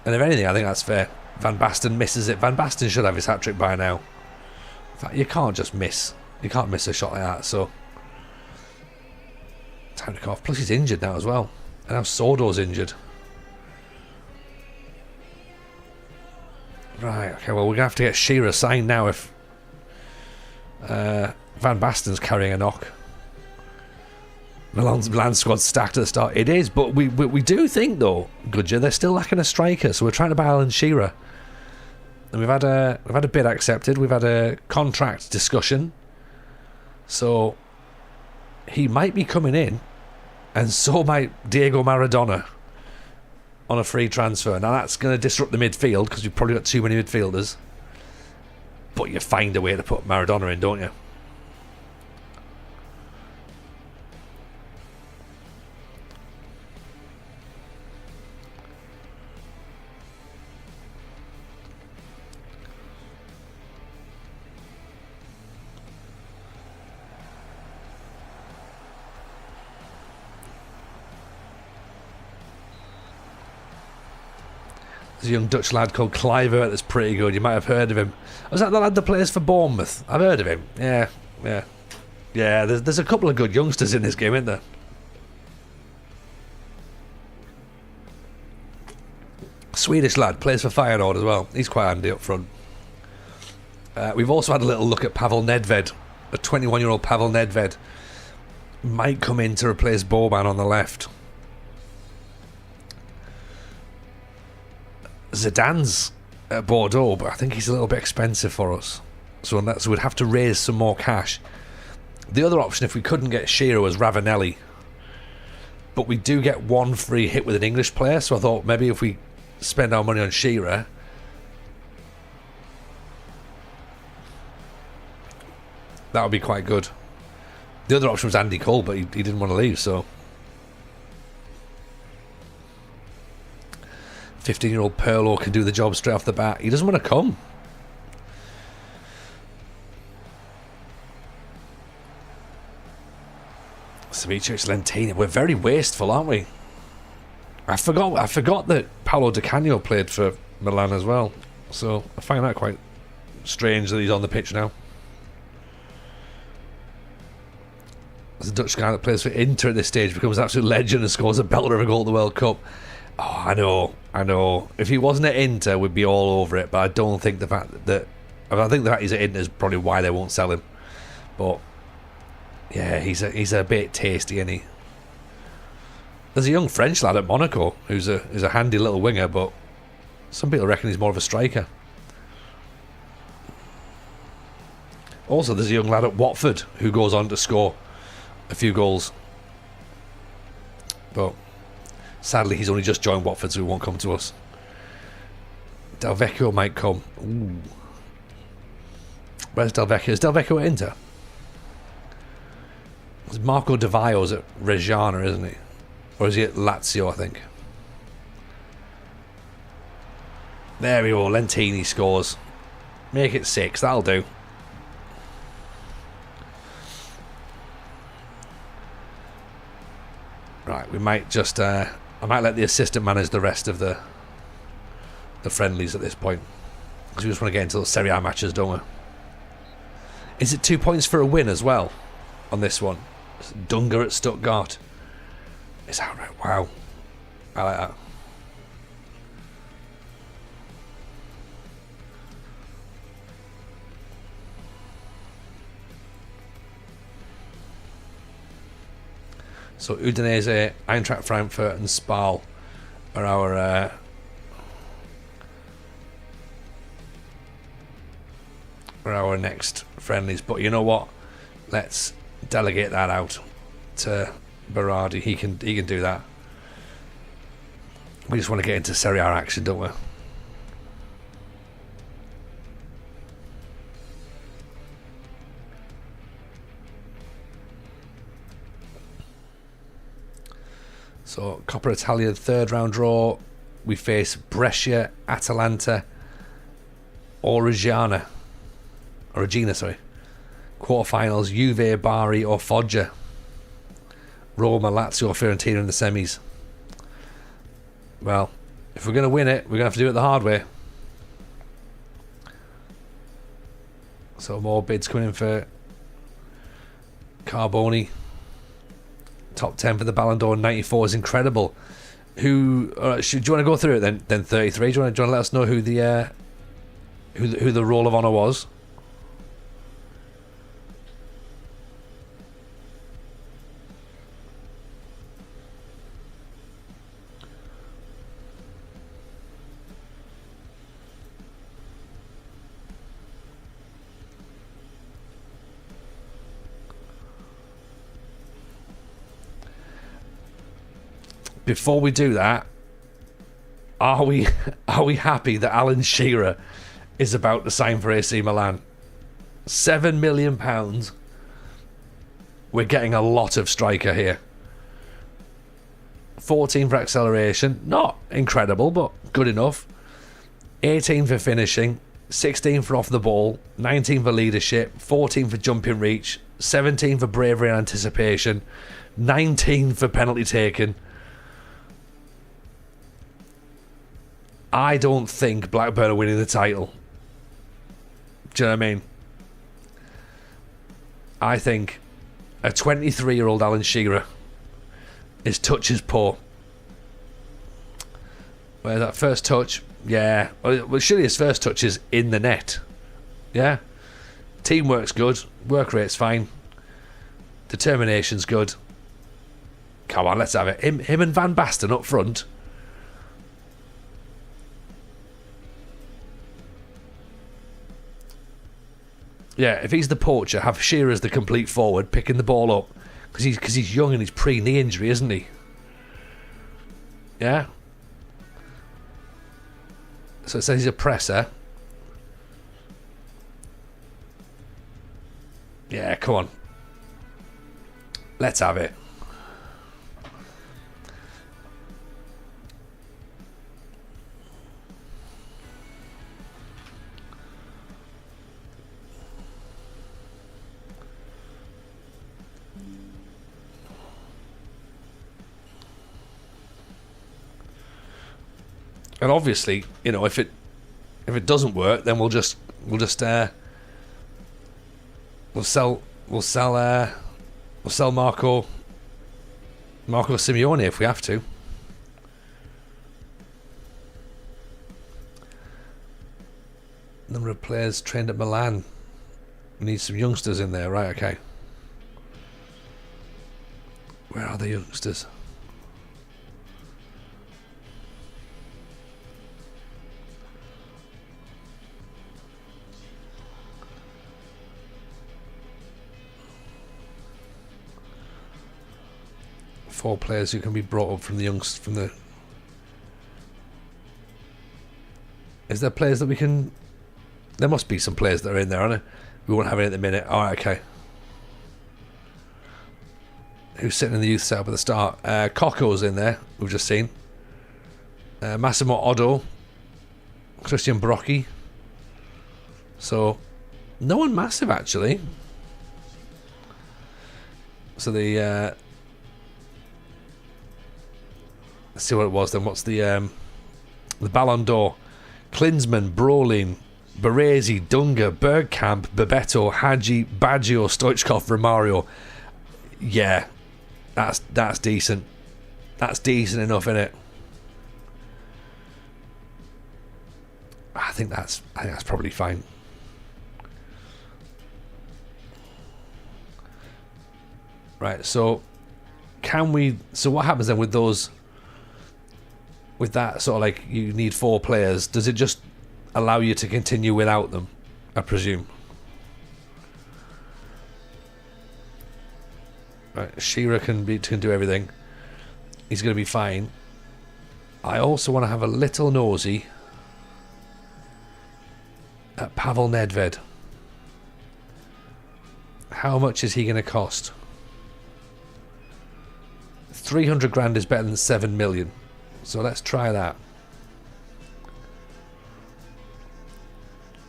And if anything, I think that's fair. Van Basten misses it. Van Basten should have his hat-trick by now. In fact, you can't just miss. You can't miss a shot like that, so... Time to come off. Plus he's injured now as well. And now Sordo's injured. Right, okay, well, we're going to have to get Shearer signed now if... Van Basten's carrying a knock. Milan squad's stacked at the start. It is, but we do think, though, Goodyear, they're still lacking a striker, so we're trying to buy Alan Shearer. And we've had a bid accepted. We've had a contract discussion. So he might be coming in, and so might Diego Maradona on a free transfer. Now that's going to disrupt the midfield because we've probably got too many midfielders. But you find a way to put Maradona in, don't you? There's a young Dutch lad called Kluivert that's pretty good. You might have heard of him. Was that the lad that plays for Bournemouth? I've heard of him. Yeah. There's a couple of good youngsters in this game, isn't there? Swedish lad, plays for Feyenoord as well. He's quite handy up front. We've also had a little look at Pavel Nedved. A 21-year-old Pavel Nedved might come in to replace Boban on the left. Zidane's at Bordeaux, but I think he's a little bit expensive for us. So we'd have to raise some more cash. The other option, if we couldn't get Shearer, was Ravanelli. But we do get one free hit with an English player, so I thought maybe if we spend our money on Shearer, that would be quite good. The other option was Andy Cole, but he didn't want to leave, so... 15-year-old Perlo can do the job straight off the bat. He doesn't want to come. Savic, Lentini. We're very wasteful, aren't we? I forgot that Paolo Di Canio played for Milan as well. So I find that quite strange that he's on the pitch now. There's a Dutch guy that plays for Inter at this stage, becomes an absolute legend and scores a belter of a goal at the World Cup. Oh, I know. If he wasn't at Inter, we'd be all over it. But I don't think the fact that... I think the fact he's at Inter is probably why they won't sell him. But Yeah, he's a bit tasty, isn't he? There's a young French lad at Monaco who's a handy little winger, but some people reckon he's more of a striker. Also, there's a young lad at Watford who goes on to score a few goals. But sadly, he's only just joined Watford, so he won't come to us. Del Vecchio might come. Ooh. Where's Del Vecchio? Is Del Vecchio at Inter? It's Marco Di Vaio's at Reggiana, isn't he? Or is he at Lazio, I think? There we go. Lentini scores. Make it 6. That'll do. Right, we might just... I might let the assistant manage the rest of the friendlies at this point. Because we just want to get into the Serie A matches, don't we? Is it 2 points for a win as well on this one? Dunga at Stuttgart. Is that right? Wow. I like that. So Udinese, Eintracht Frankfurt and Spal are our next friendlies. But you know what? Let's delegate that out to Berardi. He can do that. We just want to get into Serie A action, don't we? So Coppa Italia third round draw. We face Brescia, Atalanta, or Regina. Sorry. Quarterfinals, Juve, Bari or Foggia. Roma, Lazio, Fiorentina in the semis. Well, if we're going to win it, we're going to have to do it the hard way. So more bids coming in for Carboni. Top 10 for the Ballon d'Or 94 is incredible. Do you want to go through it then 33? Do you want to let us know who the Roll of Honour was? Before we do that, are we happy that Alan Shearer is about to sign for AC Milan? £7 million. We're getting a lot of striker here. 14 for acceleration, not incredible, but good enough. 18 for finishing, 16 for off the ball, 19 for leadership, 14 for jumping reach, 17 for bravery and anticipation, 19 for penalty taken. I don't think Blackburn are winning the title. Do you know what I mean? I think a 23-year-old Alan Shearer, his touch is poor. Where's that first touch? Yeah. Well, surely his first touch is in the net. Yeah. Teamwork's good. Work rate's fine. Determination's good. Come on, let's have it. Him and Van Basten up front. Yeah, if he's the poacher, have Shearer as the complete forward, picking the ball up. Because he's young and he's pre-knee injury, isn't he? Yeah? So it says he's a presser. Yeah, come on. Let's have it. And obviously, you know, if it doesn't work, then we'll sell Marco Simeone if we have to. Number of players trained at Milan. We need some youngsters in there, right? Okay. Where are the youngsters? Four players who can be brought up from the youngsters. From the. Is there players that we can? There must be some players that are in there, aren't there? We won't have it at the minute. All right, okay. Who's sitting in the youth setup at the start? Coco's in there. We've just seen. Massimo Oddo, Christian Brocchi. So, no one massive actually. So the let's see what it was then. What's the Ballon d'Or? Klinsmann, Brolin, Baresi, Dunga, Bergkamp, Bebeto, Hadji, Baggio, Stoichkov, Romario. Yeah, that's decent. That's decent enough, innit? I think that's probably fine. Right, so can we? So what happens then with those? With that sort of like you need 4 players, does it just allow you to continue without them? I presume. Right, Shearer can do everything. He's going to be fine. I also want to have a little nosy at Pavel Nedved. How much is he going to cost? 300 grand is better than 7 million. So let's try that.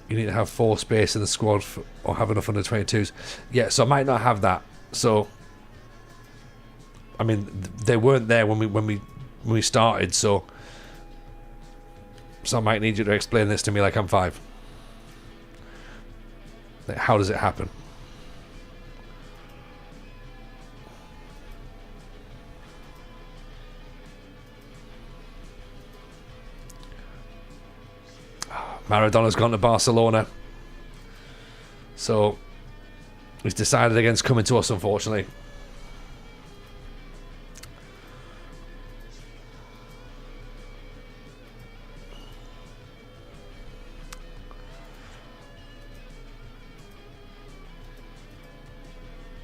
You need to have 4 space in the squad or have enough under 22s. Yeah, so I might not have that. So, I mean, they weren't there when we started. So I might need you to explain this to me like I'm 5. Like, how does it happen? Maradona's gone to Barcelona, so he's decided against coming to us, unfortunately.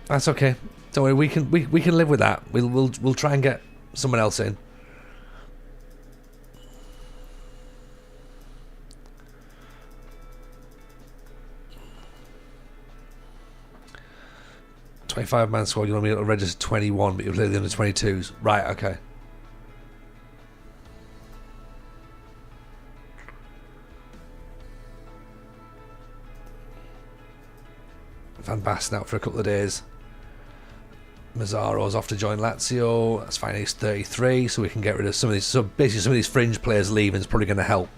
That's okay. Don't worry, we can live with that. We'll try and get someone else in. ...25-man squad, you want me to register 21, but you play the under 22s. Right, okay. Van Basten out for a couple of days. Mazzaro's off to join Lazio. That's fine, he's 33, so we can get rid of some of these. So basically some of these fringe players leaving is probably going to help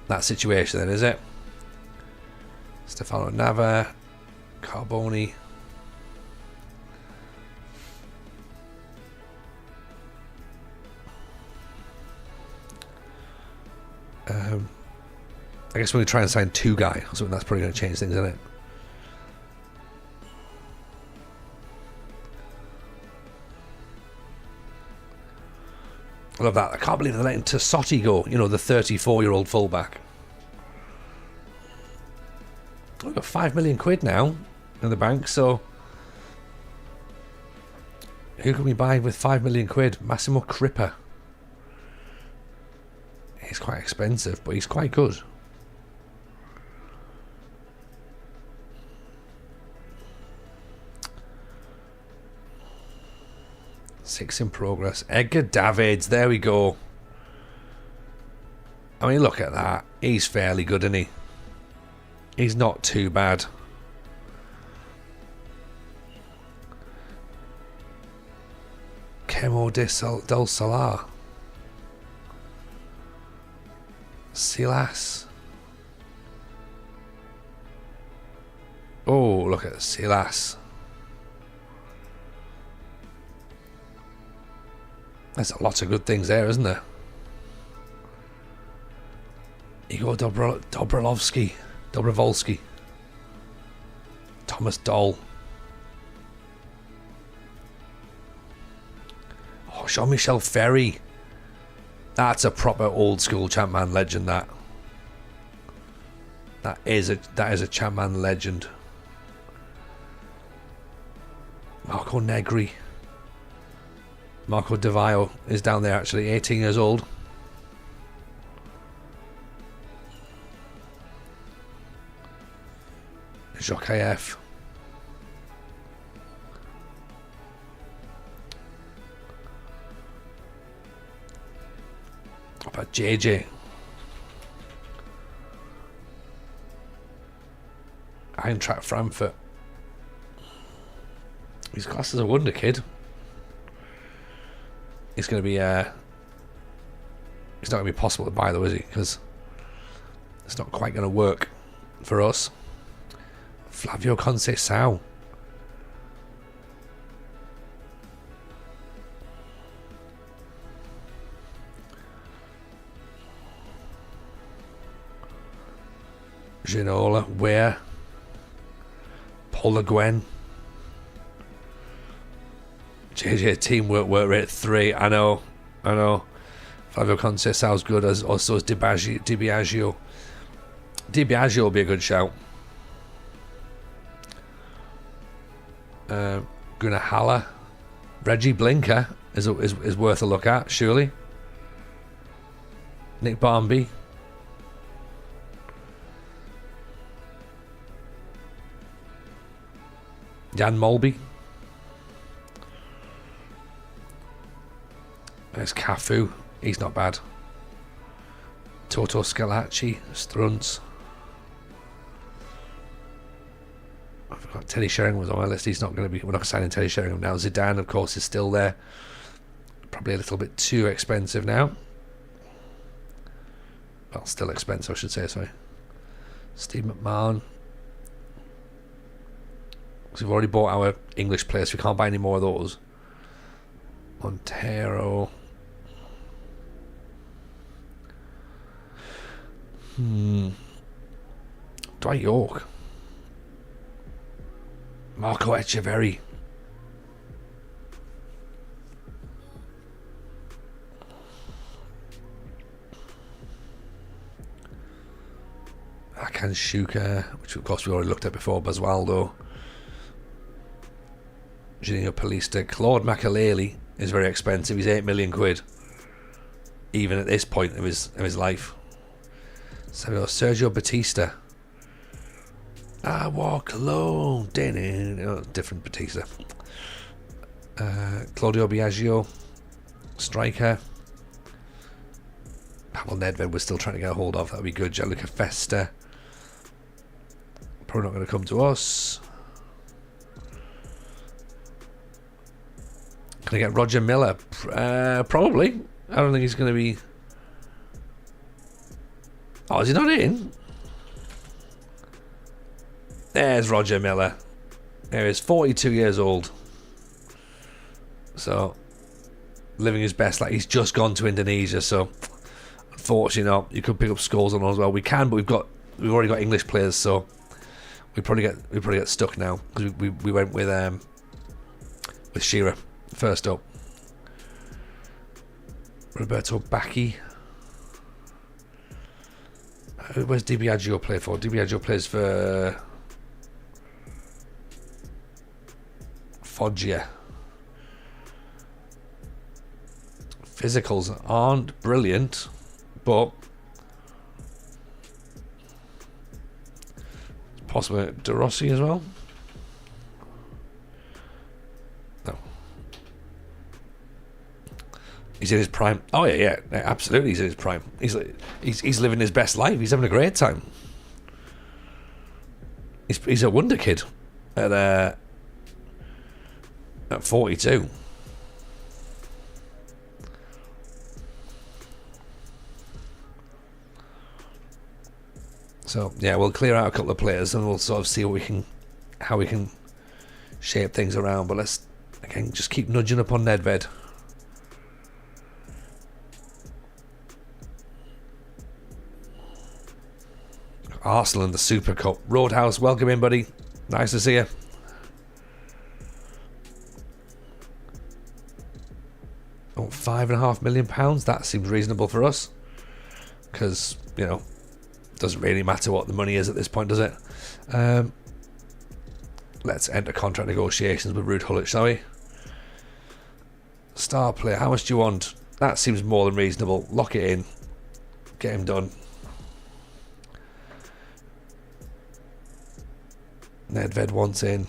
that situation then, is it? Stefano Nava, Carboni. I guess we're going to try and sign 2 guys, so that's probably going to change things, isn't it? I love that. I can't believe they're letting Tassotti go, you know, the 34-year-old fullback. We've got 5 million quid now in the bank, so who can we buy with 5 million quid? Massimo Crippa. He's quite expensive, but he's quite good. Six in progress. Edgar Davids, there we go. I mean, look at that. He's fairly good, isn't he? He's not too bad. Kemo del Salar. Silas. Oh, look at Silas. There's a lot of good things there, isn't there? Igor Dobrovolsky. Thomas Doll. Jean-Michel Ferry. That's a proper old school Champman legend. That is a Champman legend. Marco Negri. Marco Di Vaio is down there actually, 18 years old. Jacques F. What about JJ? Eintracht Frankfurt. He's classed as a wonder kid. It's going to be it's not going to be possible to buy though, is it? Because it's not quite going to work for us. Flavio Conceição. Ginola, Ware, Paul Le Guen. JJ teamwork work rate 3. I know. Flavio Conceição's good, as also as Di Biagio. Di Biagio will be a good shout. Gunnar Haller, Reggie Blinker is worth a look at, surely. Nick Barmby. Jan Molby. There's Cafu. He's not bad. Toto Scalacci. Strunz. I forgot Teddy Sheringham was on my list. He's not going to be. We're not signing Teddy Sheringham now. Zidane, of course, is still there. Probably a little bit too expensive now. Well, still expensive, I should say. Sorry. Steve McMahon. Because we've already bought our English players. We can't buy any more of those. Montero. Dwight York. Marco Echeverri. Akan Shuka, which of course we already looked at before. Basualdo. Juninho Paulista. Claude Makaleli is very expensive. He's 8 million quid. Even at this point of his life. So we got Sergio Batista. I walk alone. Different Batista. Claudio Biagio. Striker. Pavel Nedved we're still trying to get a hold of. That would be good. Gianluca Festa. Probably not going to come to us. Can I get Roger Miller? Probably. I don't think he's going to be... Oh, is he not in? There's Roger Miller. There he is, 42 years old. So, living his best life. He's just gone to Indonesia, so unfortunately not. You could pick up scores on as well. We can, but we've already got English players, so we probably get stuck now because we went with Shearer first up. Roberto Bacchi. Where's Di Biagio play for? Di Biagio plays for Foggia. Physicals aren't brilliant, but possibly De Rossi as well. No. He's in his prime. Oh yeah, absolutely. He's in his prime. He's living his best life. He's having a great time. He's a wonder kid at 42. So yeah, we'll clear out a couple of players and we'll sort of see how we can shape things around. But let's again just keep nudging up on Nedved. Arsenal in the Super Cup. Roadhouse, welcome in, buddy. Nice to see you. Oh, £5.5 million. That seems reasonable for us. Because, doesn't really matter what the money is at this point, does it? Let's enter contract negotiations with Ruud Gullit, shall we? Star player, how much do you want? That seems more than reasonable. Lock it in. Get him done. Nedved wants in.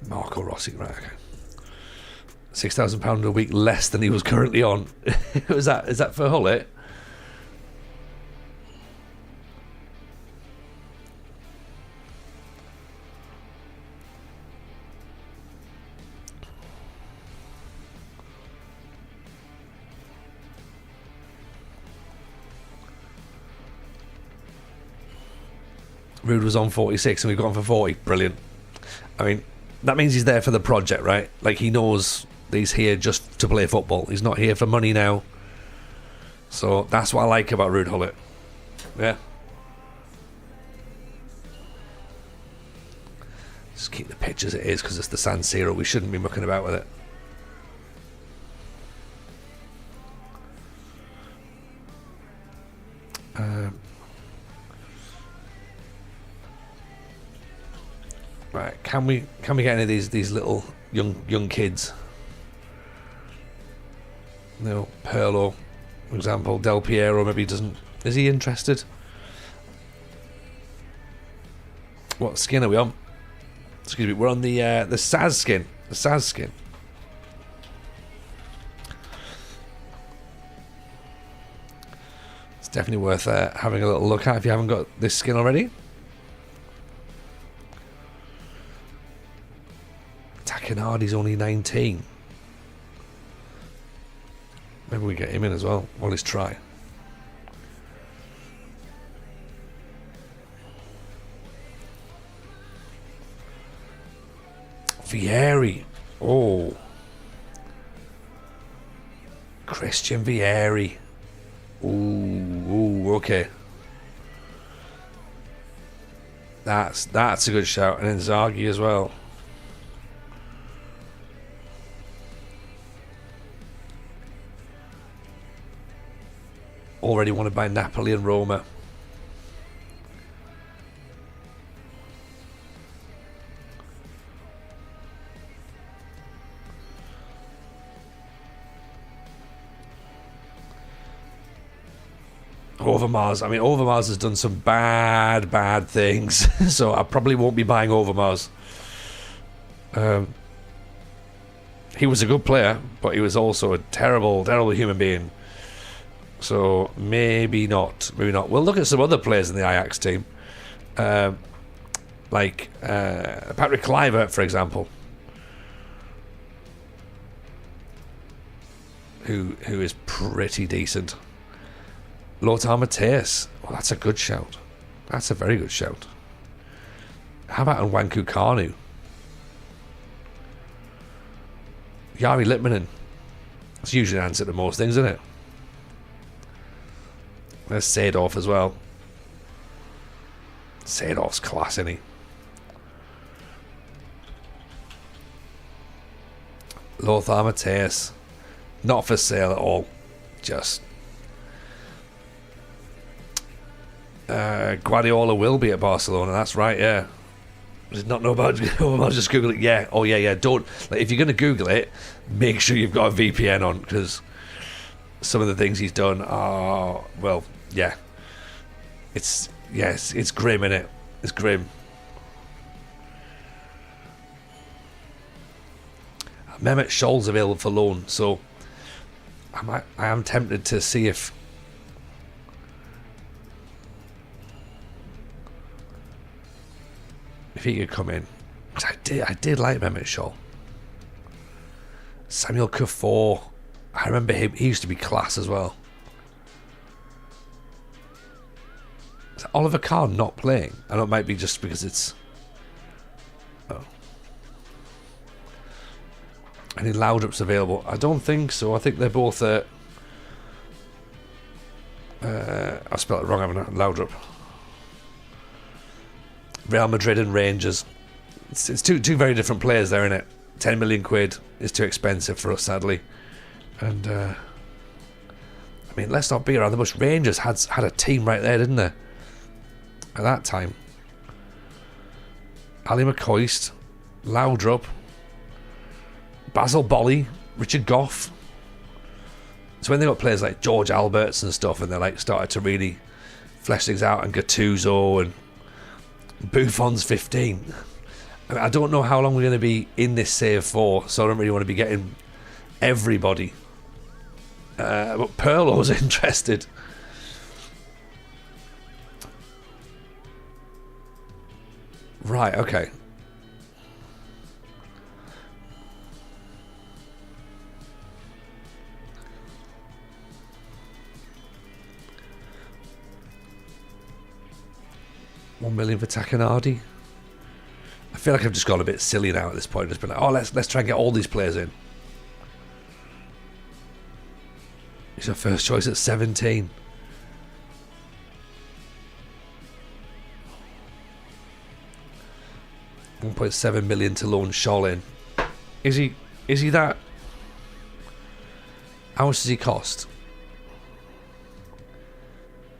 Marco Rossi, right, okay. £6,000 a week less than he was currently on. Is that for Gullit? Ruud was on 46 and we've gone for 40. Brilliant. I mean, that means he's there for the project, right? Like, he knows that he's here just to play football. He's not here for money now. So that's what I like about Ruud Gullit. Yeah. Just keep the pitch as it is because it's the San Siro. We shouldn't be mucking about with it. Right, can we get any of these little young kids? Perlo, for example, Del Piero maybe doesn't. Is he interested? What skin are we on? Excuse me, we're on the Saz skin. The Saz skin. It's definitely worth having a little look at if you haven't got this skin already. Takenardi's only 19. Maybe we get him in as well. Well, let's try. Vieri. Oh. Christian Vieri. Ooh, okay. That's a good shout. And Inzaghi as well. Already wanted by Napoli and Roma. Overmars. I mean, Overmars has done some bad things, so I probably won't be buying Overmars. He was a good player, but he was also a terrible human being. So maybe not. We'll look at some other players in the Ajax team, like Patrick Kluivert, for example, who is pretty decent. Lothar Matthäus. Well, that's a good shout. That's a very good shout. How about Nwankwo Kanu? Jari Litmanen. That's usually an answer to most things, isn't it? There's Seedorf as well. Seedorf's class, isn't he? Lothar Matthäus. Not for sale at all. Just Guardiola will be at Barcelona. That's right, yeah. Did not know about I'll just Google it. Yeah. Oh, yeah. Don't, like, if you're going to Google it, make sure you've got a VPN on, because some of the things he's done are, well, yeah. It's grim, innit? It's grim. Mehmet Scholl's available for loan, so I am tempted to see if he could come in. I did like Mehmet Scholl. Samuel Kuffour. I remember him. He used to be class as well. Is Oliver Kahn not playing? I know it might be just because it's... Oh. Any Laudrups available? I don't think so. I think they're both I spelled it wrong, haven't I? Laudrup. Real Madrid and Rangers. It's two very different players there, isn't it? 10 million quid is too expensive for us, sadly. And I mean, let's not be around the bush. Rangers had a team right there, didn't they? At that time. Ali McCoist, Laudrup, Basil Bolly, Richard Gough. So when they got players like George Alberts and stuff, and they like started to really flesh things out, and Gattuso and Buffon's 15. I mean, I don't know how long we're going to be in this save for, so I don't really want to be getting everybody. But Perlo's interested. Right, okay. $1 million for Takanardi. I feel like I've just gone a bit silly now at this point. Just been like, oh, let's try and get all these players in. He's our first choice at 17. $1.7 million to loan Scholl in. Is he that? How much does he cost?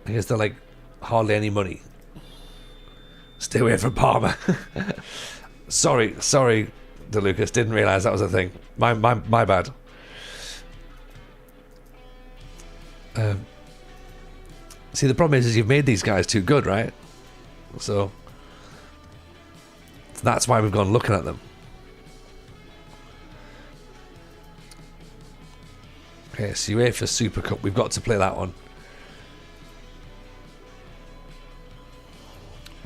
I guess they're like hardly any money. Stay away from Parma. sorry, De Lucas. Didn't realise that was a thing. My bad. See, the problem is you've made these guys too good, right? So that's why we've gone looking at them. Okay, so UEFA Super Cup. We've got to play that one.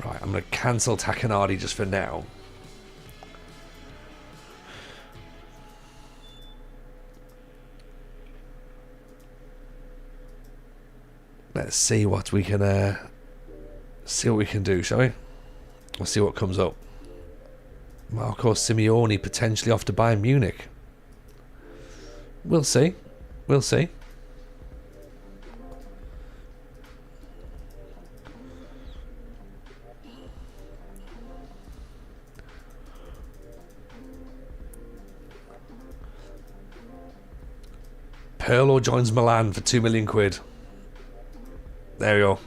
Right, I'm going to cancel Takanardi just for now. Let's see what we can do, shall we? We'll see what comes up. Marco Simeone potentially off to Bayern Munich. We'll see. We'll see. Pirlo joins Milan for 2 million quid. There we go.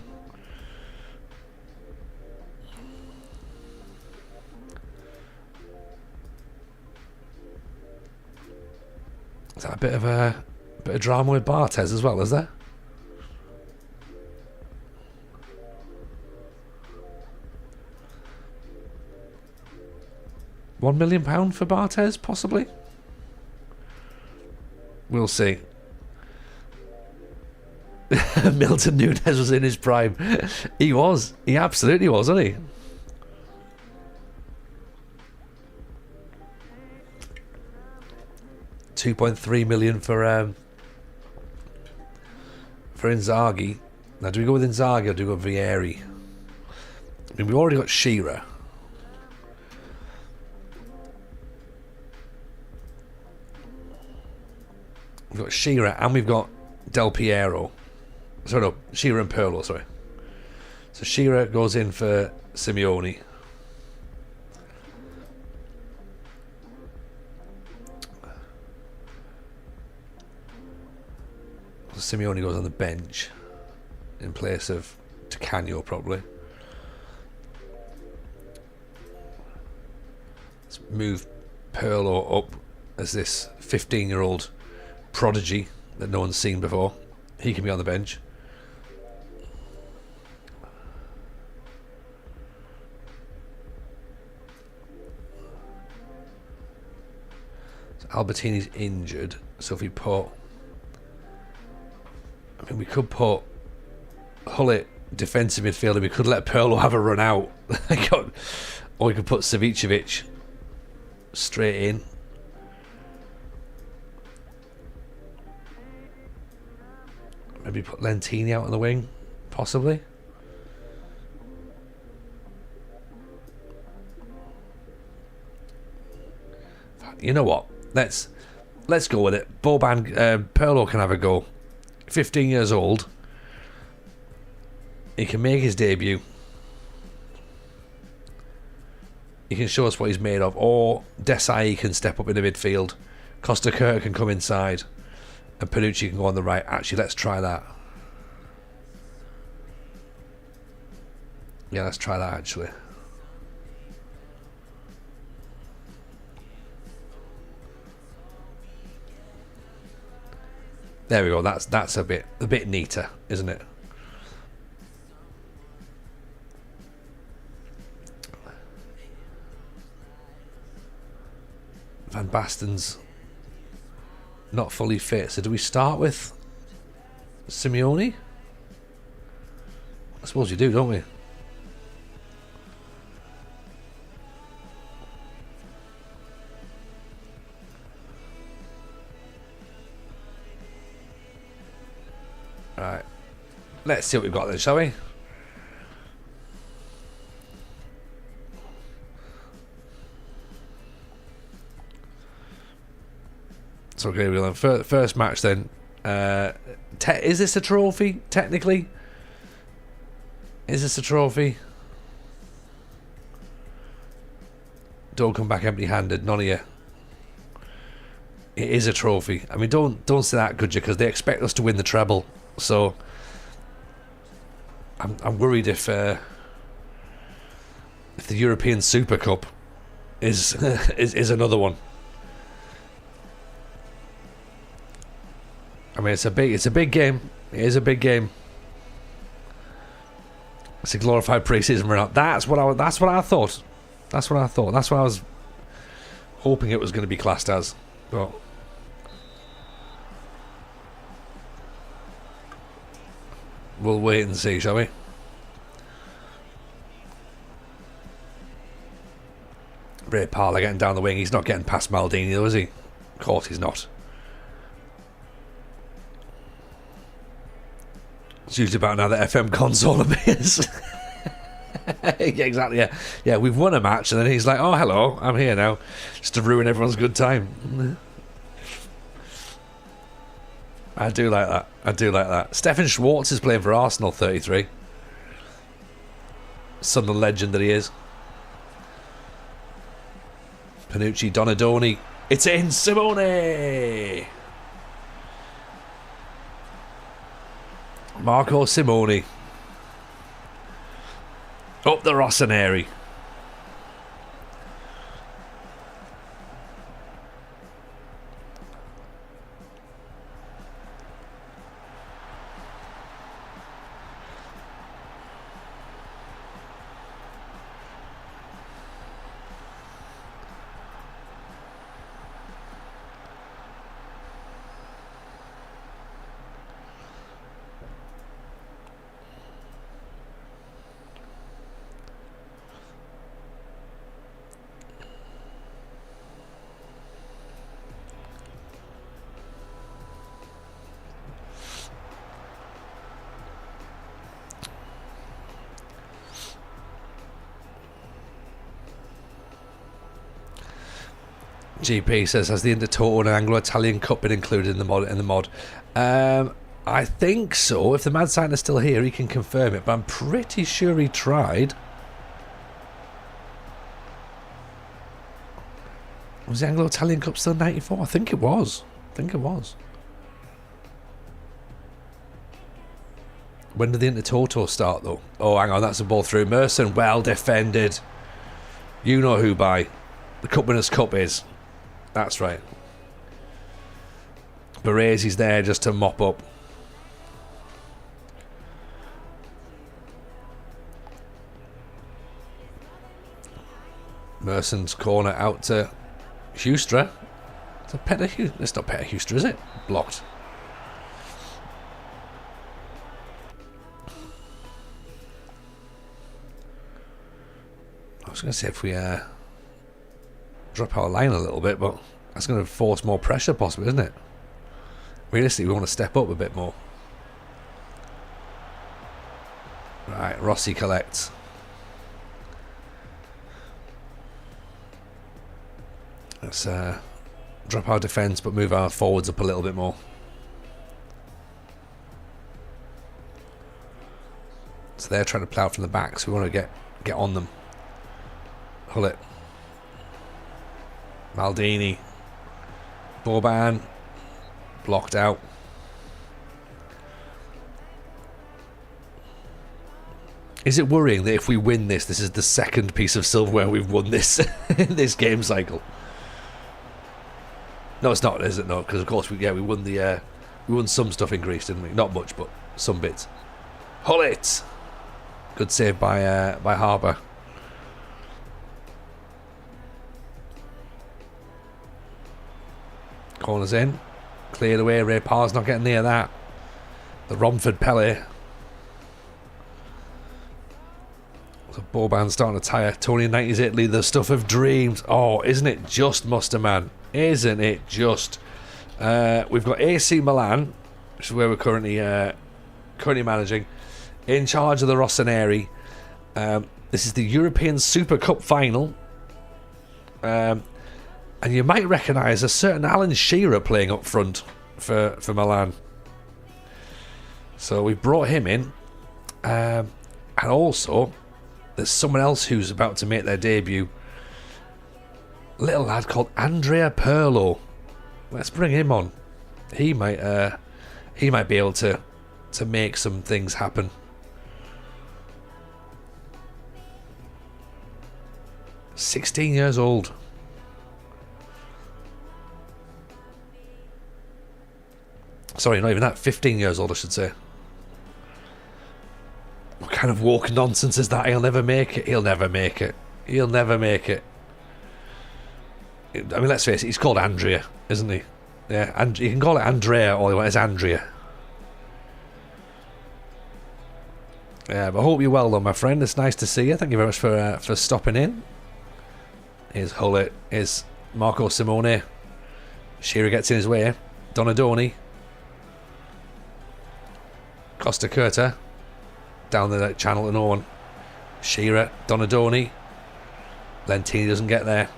Is that a bit of drama with Barthez as well, is there? £1 million for Barthez, possibly? We'll see. Milton Nunes was in his prime. He was. He absolutely was, wasn't he? $2.3 million for Inzaghi. Now, do we go with Inzaghi or do we go with Vieri? I mean, we've already got Shearer. We've got Shearer and we've got Del Piero. Sorry, no, Shearer and Pirlo, sorry. So Shearer goes in for Simeone. So Simeone goes on the bench in place of Tacano, probably. Let's move Pirlo up as this 15-year-old prodigy that no one's seen before. He can be on the bench. So Albertini's injured, so if we put, I mean, we could put Hullet defensive midfielder. We could let Pirlo have a run out, or we could put Savicevic straight in. Maybe put Lentini out on the wing, possibly. You know what? Let's let's go with it. Boban Perlo can have a go. 15 years old. He can make his debut. He can show us what he's made of. Or Desai can step up in the midfield. Costa Curta can come inside. And Panucci can go on the right. Actually, let's try that. Yeah, let's try that actually. There we go. That's a bit neater, isn't it? Van Basten's not fully fit. So do we start with Simeone? I suppose you do, don't we? Right. Let's see what we've got then, shall we? So okay, we'll have first match then. Is this a trophy? Technically, is this a trophy? Don't come back empty-handed, none of you. It is a trophy. I mean, don't say that, could you? Because they expect us to win the treble. So I'm worried if the European Super Cup is is another one. I mean, it's a big game. It is a big game. It's a glorified pre-season run-out. That's what I thought. That's what I was hoping it was going to be classed as. But we'll wait and see, shall we? Ray Parlour getting down the wing. He's not getting past Maldini, though, is he? Of course he's not. It's usually about now that FM console appears. Yeah, exactly. Yeah. We've won a match, and then he's like, "Oh, hello, I'm here now," just to ruin everyone's good time. I do like that. Stefan Schwartz is playing for Arsenal, 33. Sunderland legend that he is. Panucci, Donadoni. It's in, Simone. Marco Simone. Up the Rossoneri. GP says, has the Intertoto and Anglo-Italian Cup been included in the mod? I think so. If the Mad Scientist is still here, he can confirm it, but I'm pretty sure he tried. Was the Anglo-Italian Cup still 94? I think it was. When did the Intertoto start, though? Oh, hang on, that's a ball through. Merson, well defended. You know who by. The Cup Winners' Cup is. That's right. Baresi's there just to mop up. Merson's corner out to Hustra. It's not Peter Hustra, is it? Blocked. I was going to say if we drop our line a little bit, but that's going to force more pressure possibly, isn't it? Realistically, we want to step up a bit more. Right, Rossi collects. Let's Drop our defence, but move our forwards up a little bit more. So they're trying to plough from the back, so we want to get on them. Hullet. Maldini. Boban. Blocked out. Is it worrying that if we win this is the second piece of silverware we've won this this game cycle? No, it's not, is it? No, because of course we won some stuff in Greece, didn't we? Not much, but some bits. Hullet. Good save by Harbour. Corners in. Cleared away. Ray Parr's not getting near that. The Romford Pele. So Boban's starting to tire. Tony 90s Italy, the stuff of dreams. Oh, isn't it just, Muster Man? Isn't it just? We've got AC Milan, which is where we're currently managing, in charge of the Rossoneri. This is the European Super Cup final. And you might recognise a certain Alan Shearer playing up front for Milan. So we've brought him in. And also, there's someone else who's about to make their debut. Little lad called Andrea Pirlo. Let's bring him on. He might be able to make some things happen. "16 years old. Sorry, not even that. 15 years old, I should say. What kind of walk nonsense is that? He'll never make it. He'll never make it. He'll never make it. I mean, let's face it, he's called Andrea, isn't he? Yeah, and you can call it Andrea all you want. It's Andrea. Yeah, but I hope you're well, though, my friend. It's nice to see you. Thank you very much for stopping in. Here's Hullet. Here's Marco Simone. Shearer gets in his way. Donadoni. Costa Curta. Down the channel to no one. Shearer. Donadoni. Lentini doesn't get there.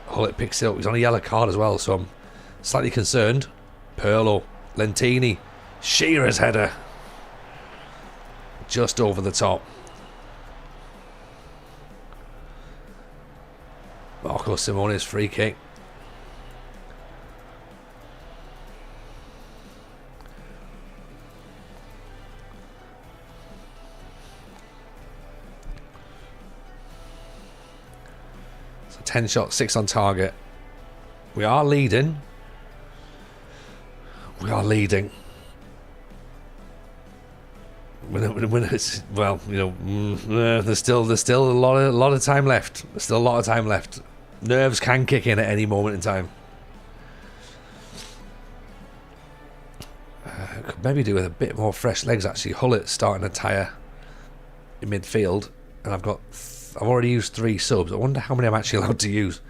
Hullet picks it up. He's on a yellow card as well, so I'm slightly concerned. Pirlo. Lentini. Shearer's header. Just over the top. Marco Simone's free kick. So 10 shots, 6 on target. We are leading. Well, it's, well, you know, there's still a lot of time left. There's still a lot of time left. Nerves can kick in at any moment in time. Could maybe do with a bit more fresh legs actually. Hullet starting to tire in midfield, and I've already used 3 subs. I wonder how many I'm actually allowed to use.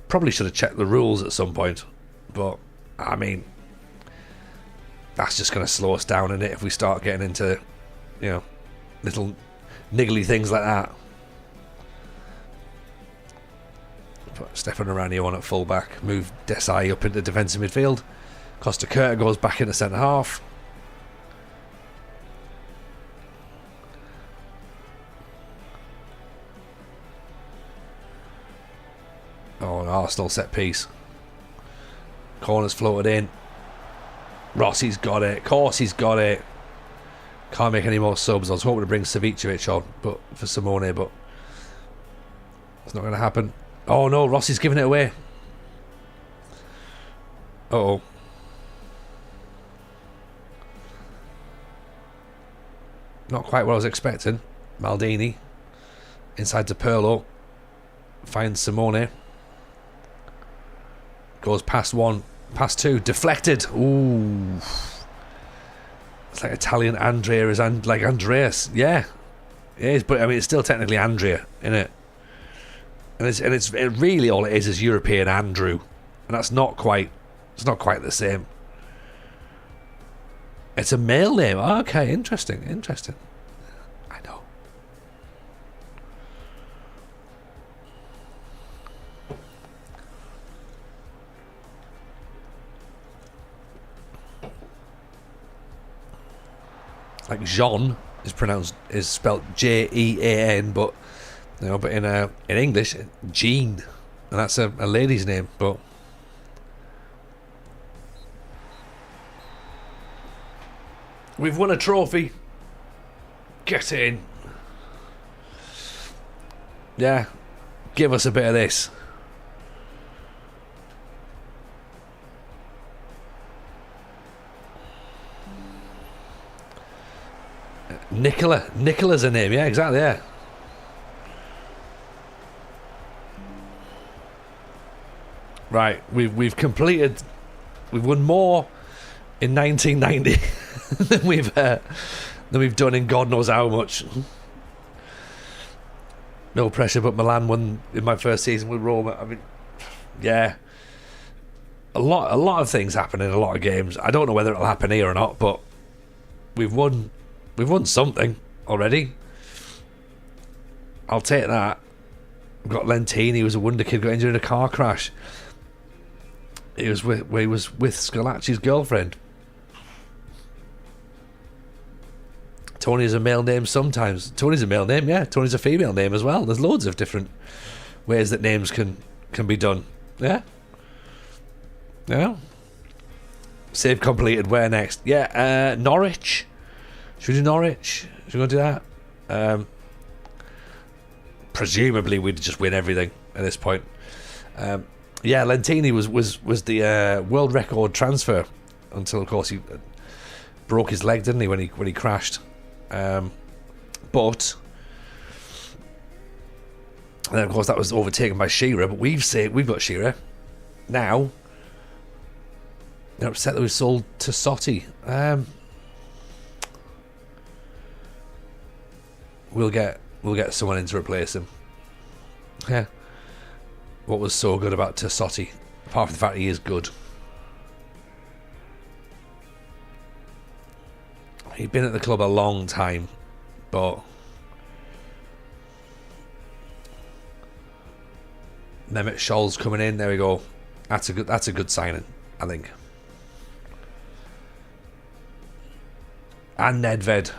Probably should have checked the rules at some point, but I mean, that's just going to slow us down, innit, if we start getting into, you know, little niggly things like that. Put Stefan Aranio on at full back. Move Desai up into defensive midfield. Costa Curta goes back into centre half. Oh, an Arsenal set piece. Corner's floated in. Rossi's got it. Of course he's got it. Can't make any more subs. I was hoping to bring Savicevic on for Simone, but it's not going to happen. Oh no, Rossi's giving it away. Uh-oh. Not quite what I was expecting. Maldini. Inside to Pirlo. Finds Simone. Goes past 1. Past 2. Deflected. Ooh. It's like Italian Andrea is like Andreas. Yeah. It is, but I mean, it's still technically Andrea, isn't it? And it's really all it is European Andrew, and that's not quite. It's not quite the same. It's a male name. Okay, interesting. I know. like Jean is spelled Jean, but but in English, Jean, and that's a lady's name. But we've won a trophy. Get in. Yeah, give us a bit of this. Nicola's a name, yeah, exactly, yeah. Right, we've won more in 1990 than we've done in God knows how much. No pressure, but Milan won in my first season with Roma. I mean, yeah, a lot of things happen in a lot of games. I don't know whether it'll happen here or not, but we've won something already. I'll take that. We've got Lentini, who was a wonder kid, got injured in a car crash. He was with Scolacci's girlfriend. Tony's a male name sometimes. Tony's a male name, yeah. Tony's a female name as well. There's loads of different ways that names can be done. Yeah. Yeah. Save completed. Where next? Yeah, Norwich. Should we do Norwich? Should we go do that? Presumably we'd just win everything at this point. Yeah, Lentini was the world record transfer until, of course, he broke his leg, didn't he, when he crashed. But then, of course, that was overtaken by Shearer. But we've got Shearer now. They're upset that we sold to Sotti. We'll get someone in to replace him. Yeah. What was so good about Tassotti, apart from the fact he is good? He'd been at the club a long time, but Mehmet Scholl's coming in. There we go. That's a good signing, I think. And Nedved.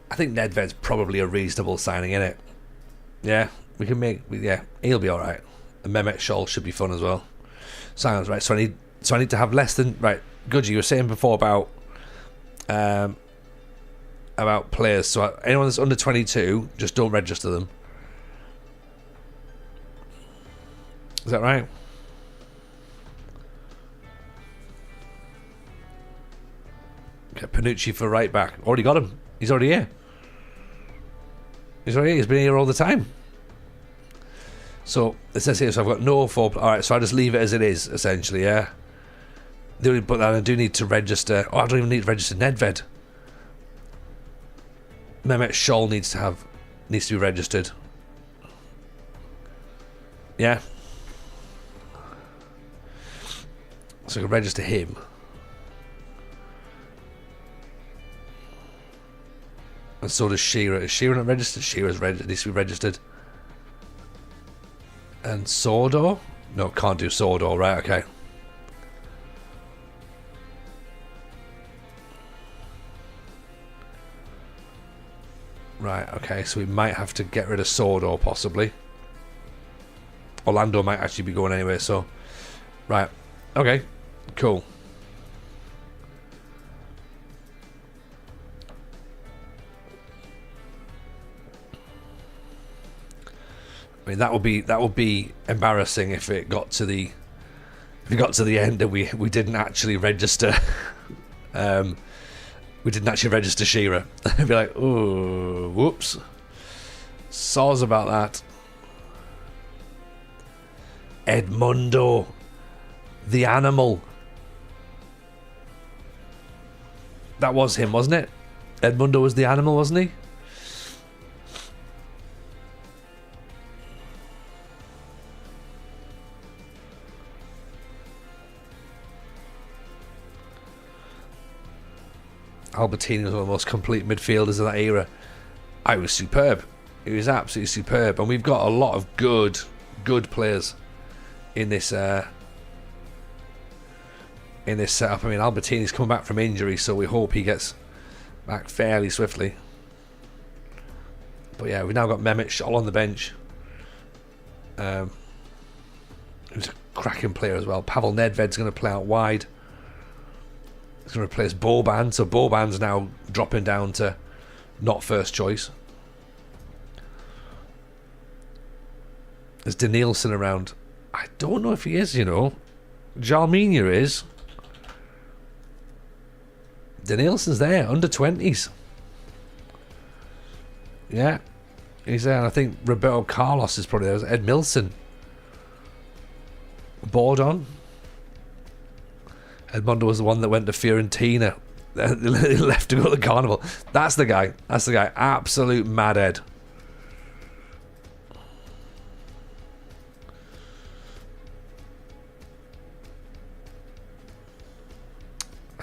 I think Nedved's probably a reasonable signing, innit? Yeah, we can make. Yeah, he'll be all right. And Mehmet Scholl should be fun as well. Sounds right. So I need to have less than right. Good, you were saying before about players. So anyone that's under 22, just don't register them. Is that right? Get Panucci for right back. Already got him. He's already here. He's been here all the time. So it says here, so I've got no four. All right, so I just leave it as it is, essentially. Yeah. But I do need to register. Oh, I don't even need to register Nedved. Mehmet Scholl needs to be registered. Yeah. So I can register him. And so does Shearer. Is Shearer not registered? Shearer's needs to be registered. And Sordo? No, can't do Sordo. Right, okay. Right, okay. So we might have to get rid of Sordo, possibly. Orlando might actually be going anyway, so... Right. Okay. Cool. I mean, that would be embarrassing if it got to the end and we didn't actually register. We didn't actually register Shearer. I'd be like, oh, whoops. Soz about that. Edmundo, the animal. That was him, wasn't it? Edmundo was the animal, wasn't he? Albertini was one of the most complete midfielders of that era. I was superb. He was absolutely superb, and we've got a lot of good players in this setup. I mean, Albertini's come back from injury, so we hope he gets back fairly swiftly. But yeah, we've now got Mehmet Scholl on the bench, who's a cracking player as well. Pavel Nedved's going to play out wide. He's going to replace Boban, so Boban's now dropping down to not first choice. There's Danielson around. I don't know if he is, you know. Jalminia is. Danielson's there, under 20s. Yeah, he's there. And I think Roberto Carlos is probably there. Ed Milson. Bordon. Edmondo was the one that went to Fiorentina. He left to go to the Carnival. That's the guy. That's the guy. Absolute mad Ed.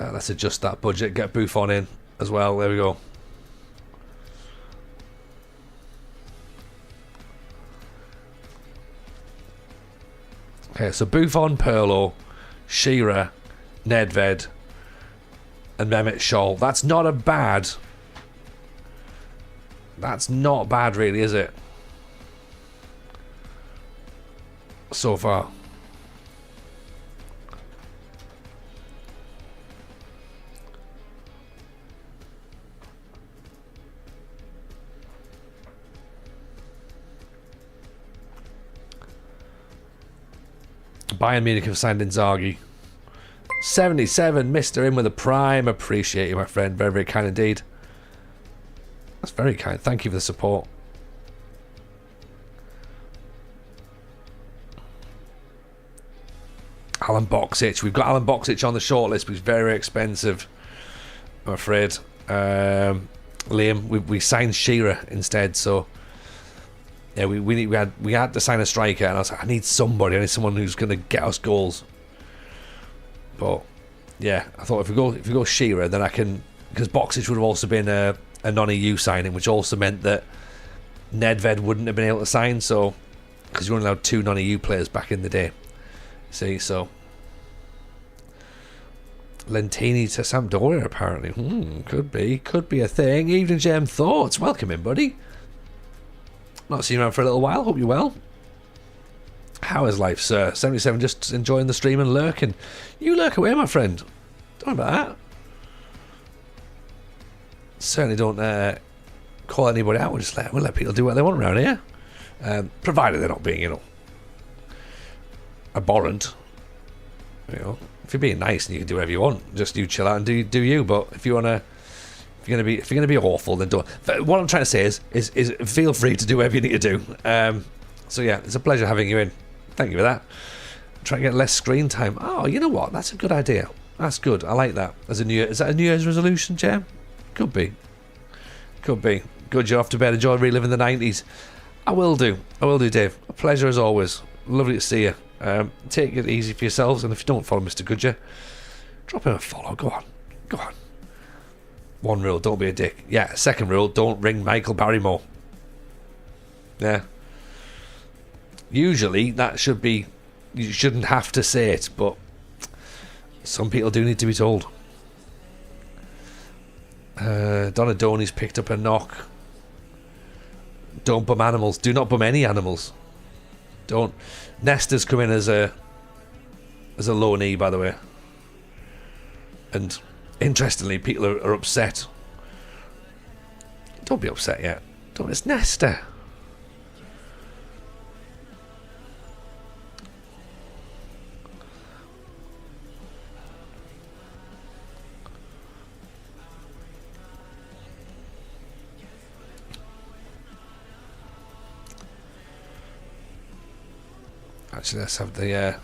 Let's adjust that budget. Get Buffon in as well. There we go. Okay, so Buffon, Pirlo, Shearer, Nedved, and Mehmet Scholl. That's not a bad. That's not bad, really, is it? So far. Bayern Munich have signed Inzaghi. 77, Mr. In with a prime. Appreciate you, my friend. Very, very kind indeed. That's very kind. Thank you for the support. Alan Boxic. We've got Alan Boxic on the shortlist, but he's very, very expensive, I'm afraid. Liam, we signed Shearer instead, so yeah, we had to sign a striker, and I was like, I need someone who's going to get us goals. But yeah, I thought if we go Shearer, then I can, because Boxic would have also been a non-EU signing, which also meant that Nedved wouldn't have been able to sign. So because you only allowed 2 non-EU players back in the day. See, so Lentini to Sampdoria apparently. Could be a thing. Evening Gem Thoughts. Welcome in, buddy. Not seen you around for a little while. Hope you're well. How is life, sir? 77 just enjoying the stream and lurking. You lurk away, my friend. Don't worry about that. Certainly don't call anybody out. We'll let people do what they want around here. Provided they're not being, abhorrent. If you're being nice and you can do whatever you want, just you chill out and do you. But if you're gonna be awful, then don't. What I'm trying to say is feel free to do whatever you need to do. So yeah, it's a pleasure having you in. Thank you for that. Try and get less screen time. Oh, you know what? That's a good idea. That's good. I like that. Is that a New Year's resolution, Jam? Could be. Good. You're off to bed. Enjoy reliving the 90s. I will do, Dave. A pleasure as always. Lovely to see you. Take it easy for yourselves, and if you don't follow Mr. Goodyear, drop him a follow. Go on. One rule, don't be a dick. Yeah, second rule, don't ring Michael Barrymore. Yeah. Usually, that should be... You shouldn't have to say it, but some people do need to be told. Donadoni's picked up a knock. Don't bum animals. Do not bum any animals. Don't. Nesta's come in as a low knee, by the way. And interestingly, people are upset. Don't be upset yet. It's Nesta. Actually, let's have the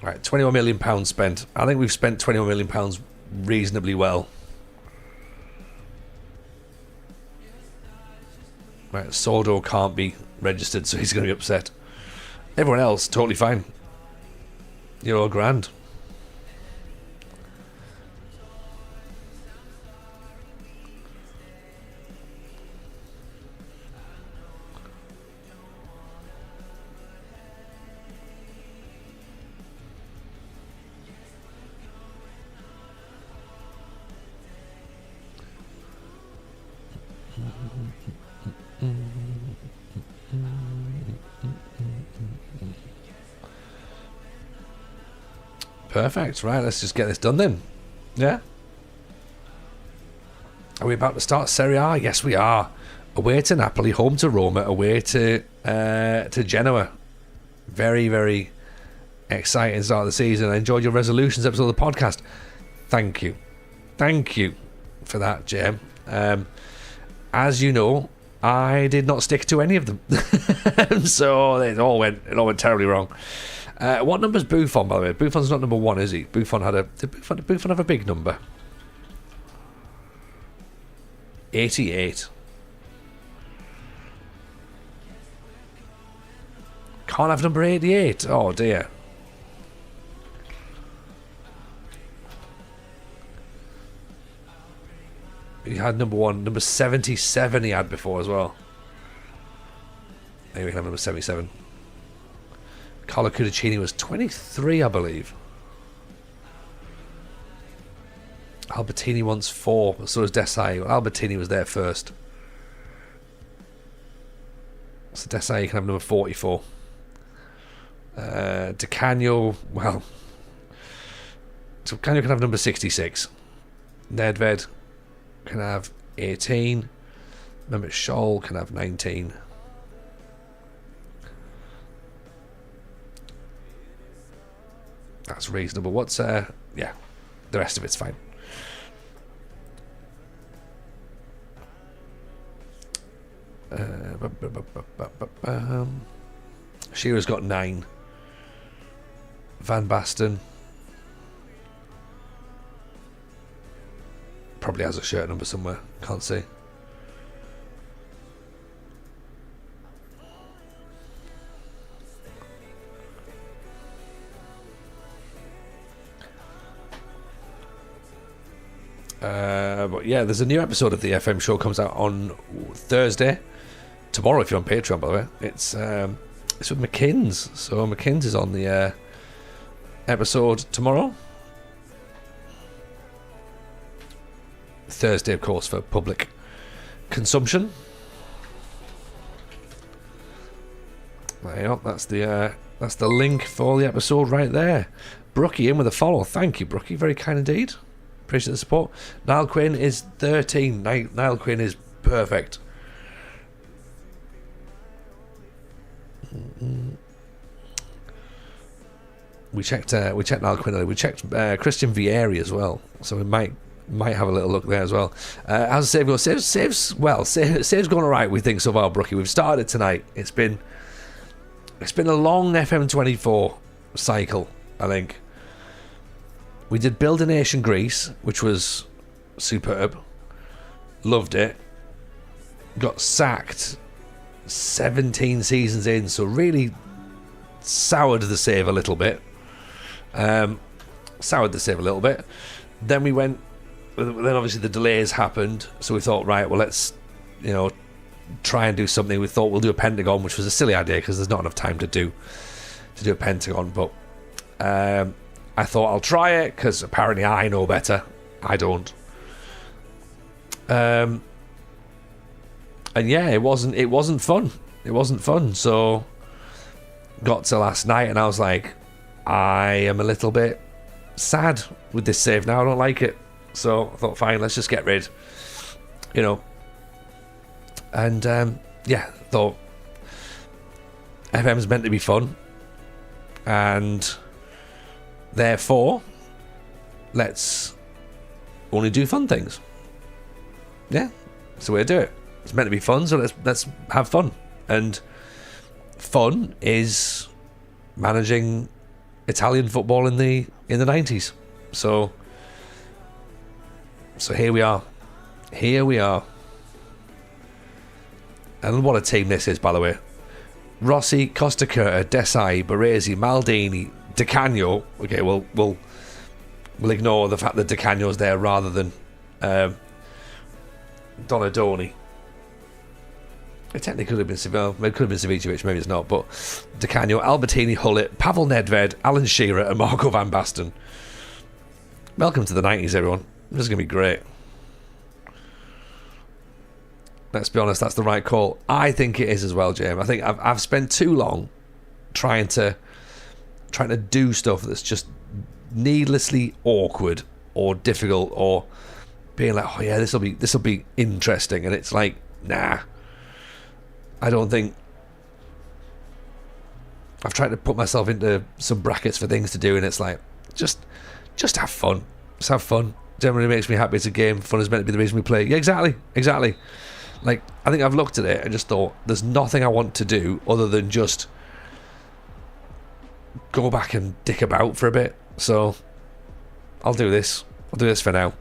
right, £21 million spent. I think we've spent £21 million reasonably well. Right, Sordo can't be registered, so he's going to be upset. Everyone else, totally fine. You're all grand. Perfect. Right, let's just get this done then. Yeah? Are we about to start Serie A? Yes, we are. Away to Napoli, home to Roma, away to Genoa. Very, very exciting start of the season. I enjoyed your resolutions episode of the podcast. Thank you. Thank you for that, Jim. As you know, I did not stick to any of them. So it all went terribly wrong. What number's Buffon, by the way? Buffon's not number 1, is he? Did Buffon have a big number? 88. Can't have number 88. Oh dear. He had number 1. Number 77 he had before as well. Maybe we can have number 77. Carlo Cudicini was 23, I believe. Albertini wants 4, but so does Desai. Albertini was there first. So Desai can have number 44. De Canio, well, so Canio can have number 66. Nedved can have 18. Mehmet Scholl can have 19. That's reasonable. What's yeah, the rest of it's fine. Shearer's got 9. Van Basten probably has a shirt number somewhere. Can't see. But yeah, there's a new episode of the FM show comes out on Thursday. Tomorrow, if you're on Patreon, by the way. It's with McKinn's. So McKinn's is on the episode tomorrow. Thursday, of course, for public consumption. There you go. That's the link for the episode right there. Brookie in with a follow. Thank you, Brookie. Very kind indeed. Appreciate the support. Niall Quinn is 13. Niall Quinn is perfect. We checked Niall Quinn earlier. We checked Christian Vieri as well. So we might have a little look there as well. How's the save go? Save's going alright, we think, so far, Brookie. We've started tonight. It's been a long FM24 cycle, I think. We did Build a Nation Greece, which was superb. Loved it. Got sacked 17 seasons in, so really soured the save a little bit. Then we went. Then obviously the delays happened, so we thought, right, well, let's try and do something. We thought we'll do a Pentagon, which was a silly idea because there's not enough time to do a Pentagon, but I thought I'll try it because apparently I know better. I don't. And yeah, it wasn't fun. It wasn't fun. So got to last night and I was like, I am a little bit sad with this save now. I don't like it. So I thought, fine, let's just get rid. And thought FM's meant to be fun, and therefore let's only do fun things. Yeah, that's the way to do it. It's meant to be fun, so let's have fun. And fun is managing Italian football in the 90s. So here we are. And what a team this is, by the way. Rossi, Costa Curta, Desai, Baresi, Maldini, Di Canio. Okay, we'll ignore the fact that Di Canio's there rather than Donadoni. It technically could have been Savicevic, maybe it's not, but Di Canio, Albertini, Hullet, Pavel Nedved, Alan Shearer, and Marco van Basten. Welcome to the 90s, everyone. This is going to be great. Let's be honest, that's the right call. I think it is as well, James. I think I've spent too long trying to do stuff that's just needlessly awkward or difficult, or being like, oh yeah, this will be interesting, and it's like, nah. I don't think I've tried to put myself into some brackets for things to do, and it's like, just have fun. Just have fun. Generally makes me happy. It's a game. Fun is meant to be the reason we play. Yeah, exactly. Like, I think I've looked at it and just thought, there's nothing I want to do other than just go back and dick about for a bit. So I'll do this. I'll do this for now.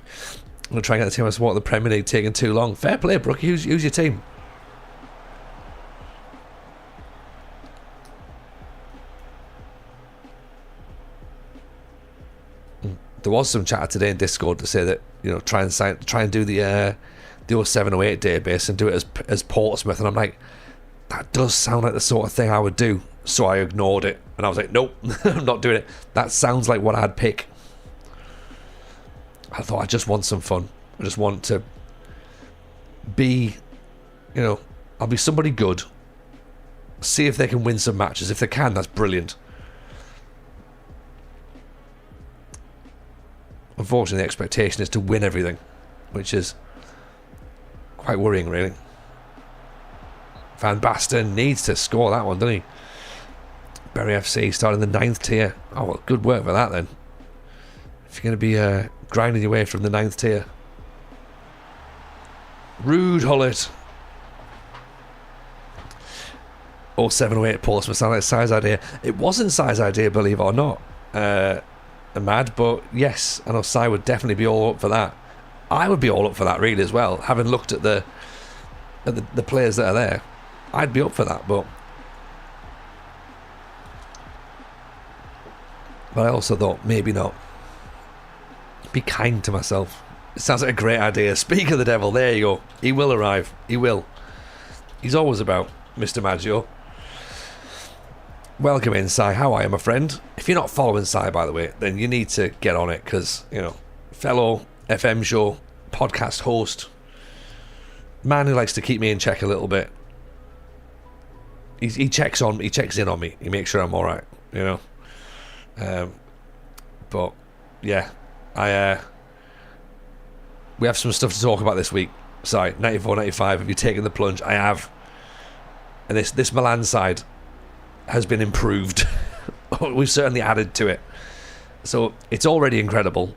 I'm going to try and get the team I support in the Premier League taking too long. Fair play, Brookie. Who's your team? There was some chatter today in Discord to say that, you know, try and do the 0708 database and do it as Portsmouth, and I'm like, that does sound like the sort of thing I would do. So I ignored it, and I was like, nope, I'm not doing it. That sounds like what I'd pick. I thought I just want some fun. I just want to be, you know, I'll be somebody good. See if they can win some matches. If they can, that's brilliant. Unfortunately, the expectation is to win everything, which is quite worrying, really. Van Basten needs to score that one, doesn't he? Bury FC starting the 9th tier. Oh, well, good work for that then. If you're going to be grinding your way from the 9th tier. Rude Hullet. 0708 Portsmouth sound like Si's idea. It wasn't Si's idea, believe it or not. Mad, but yes, I know Si would definitely be all up for that. I would be all up for that really as well. Having looked at the players that are there, I'd be up for that, but I also thought maybe not. Be kind to myself. It sounds like a great idea. Speak of the devil, there you go. He will arrive. He will. He's always about, Mr. Maggio. Welcome in, Si. How are you, my friend? If you're not following Si, by the way, then you need to get on it, because, you know, fellow FM show, podcast host, man who likes to keep me in check a little bit. He checks in on me. He makes sure I'm alright, you know. But yeah, we have some stuff to talk about this week. Si, 94-95, have you taken the plunge? I have. And this Milan side has been improved. We've certainly added to it. So it's already incredible.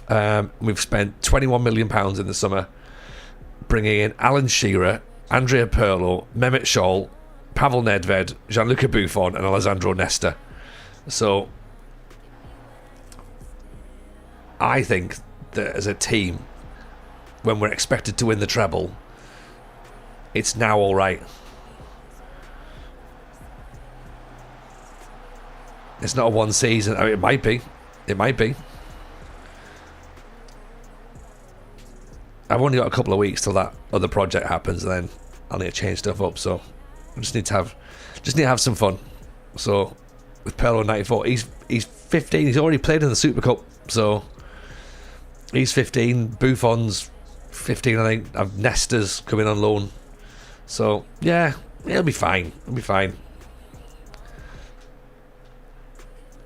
We've spent £21 million in the summer, bringing in Alan Shearer, Andrea Pirlo, Mehmet Scholl, Pavel Nedved, Gianluca Buffon, and Alessandro Nesta. So I think that as a team, when we're expected to win the treble, it's now all right. It's not a one season. I mean, it might be. It might be. I've only got a couple of weeks till that other project happens, and then I'll need to change stuff up. So I just need to have some fun. So with Pirlo 94, he's 15. He's already played in the Super Cup, so he's 15. Buffon's 15, I think. Nesta's coming on loan. So yeah, it'll be fine. It'll be fine.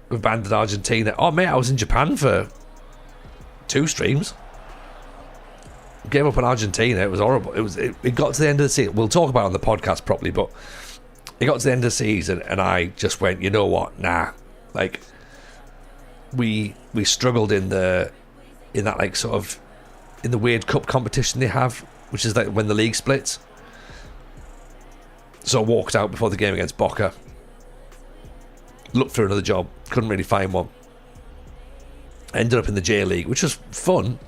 We've abandoned Argentina. Oh mate, I was in Japan for 2 streams. Gave up on Argentina. It was horrible. It got to the end of the season. We'll talk about it on the podcast properly, but it got to the end of the season, and I just went, you know what? Nah. Like, we struggled in that like sort of in the weird cup competition they have, which is like when the league splits. So I walked out before the game against Boca. Looked for another job, couldn't really find one. Ended up in the J League, which was fun. You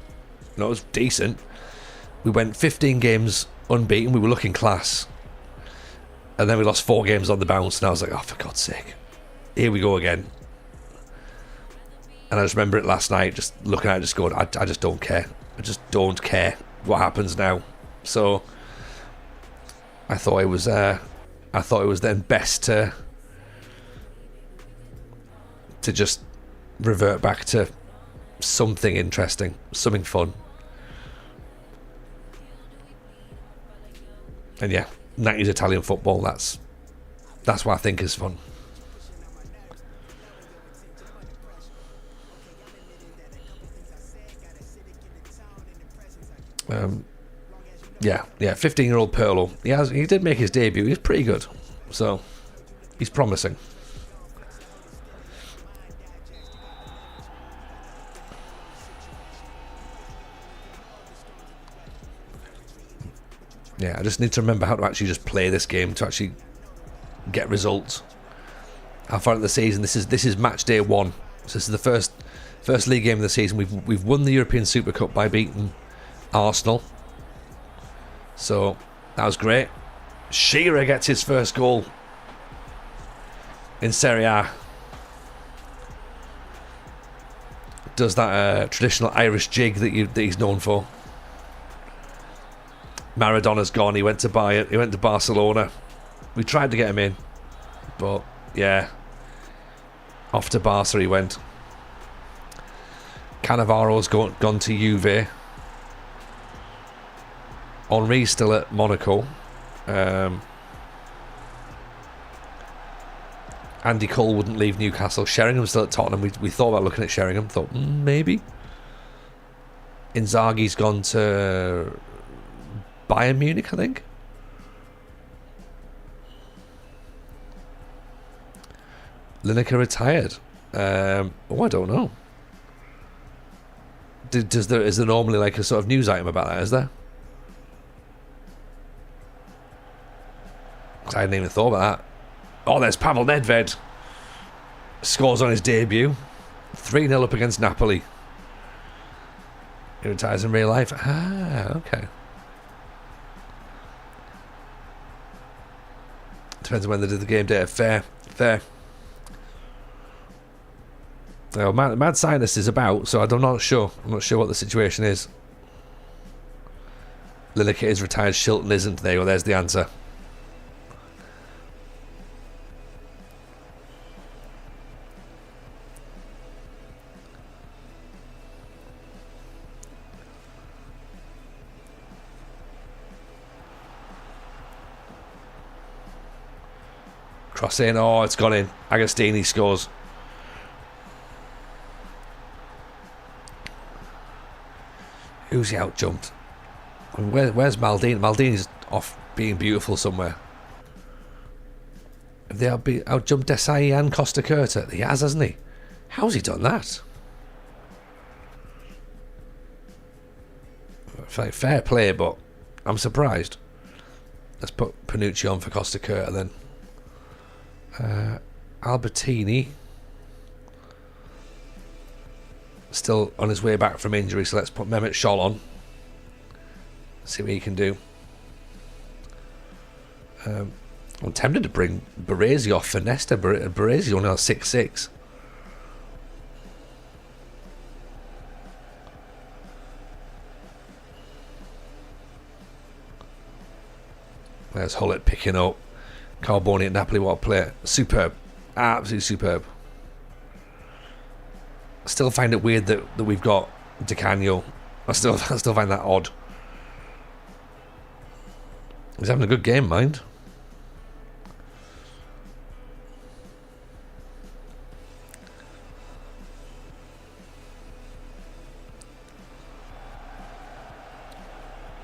know, it was decent. We went 15 games unbeaten. We were looking class. And then we lost 4 games on the bounce, and I was like, oh, for God's sake. Here we go again. And I just remember it last night, just looking at it, just going, I just don't care. I just don't care what happens now. So I thought it was then best to just revert back to something interesting, something fun. And yeah, 90s Italian football, that's what I think is fun. Yeah, 15-year-old Pirlo. He did make his debut. He's pretty good, so he's promising. Yeah, I just need to remember how to actually just play this game to actually get results. How far into the season? This is match day 1. So this is the first league game of the season. We've won the European Super Cup by beating Arsenal. So that was great. Shearer gets his first goal in Serie A. Does that traditional Irish jig that he's known for. Maradona's gone. He went to Barcelona. We tried to get him in, but yeah, off to Barca he went. Cannavaro's gone to Juve. Henry's still at Monaco. Andy Cole wouldn't leave Newcastle. Sheringham's still at Tottenham. We thought about looking at Sheringham. Thought maybe. Inzaghi's gone to Bayern Munich, I think. Lineker retired. I don't know. Is there normally like a sort of news item about that? Is there? I hadn't even thought about that. Oh, there's Pavel Nedved. Scores on his debut. 3-0 up against Napoli. He retires in real life. Ah, okay. Depends on when they did the game day. Fair. Oh, Mad Scientist is about, so I'm not sure. I'm not sure what the situation is. Lineker is retired. Shilton isn't. There you go. There's the answer. Cross in. Oh, it's gone in. Agostini scores. Who's he out jumped? I mean, where's Maldini? Maldini's off being beautiful somewhere. Have they out jumped Desai and Costa Curta? He has, hasn't he? How's he done that? Fair play, but I'm surprised. Let's put Panucci on for Costa Curta then. Albertini still on his way back from injury, so let's put Mehmet Scholl on. See what he can do. I'm tempted to bring Baresi off for Nesta. Baresi only on 6'6". There's Hullet picking up. Carboni at Napoli, what a player. Superb. Absolutely superb. I still find it weird that we've got Di Canio. I still find that odd. He's having a good game, mind.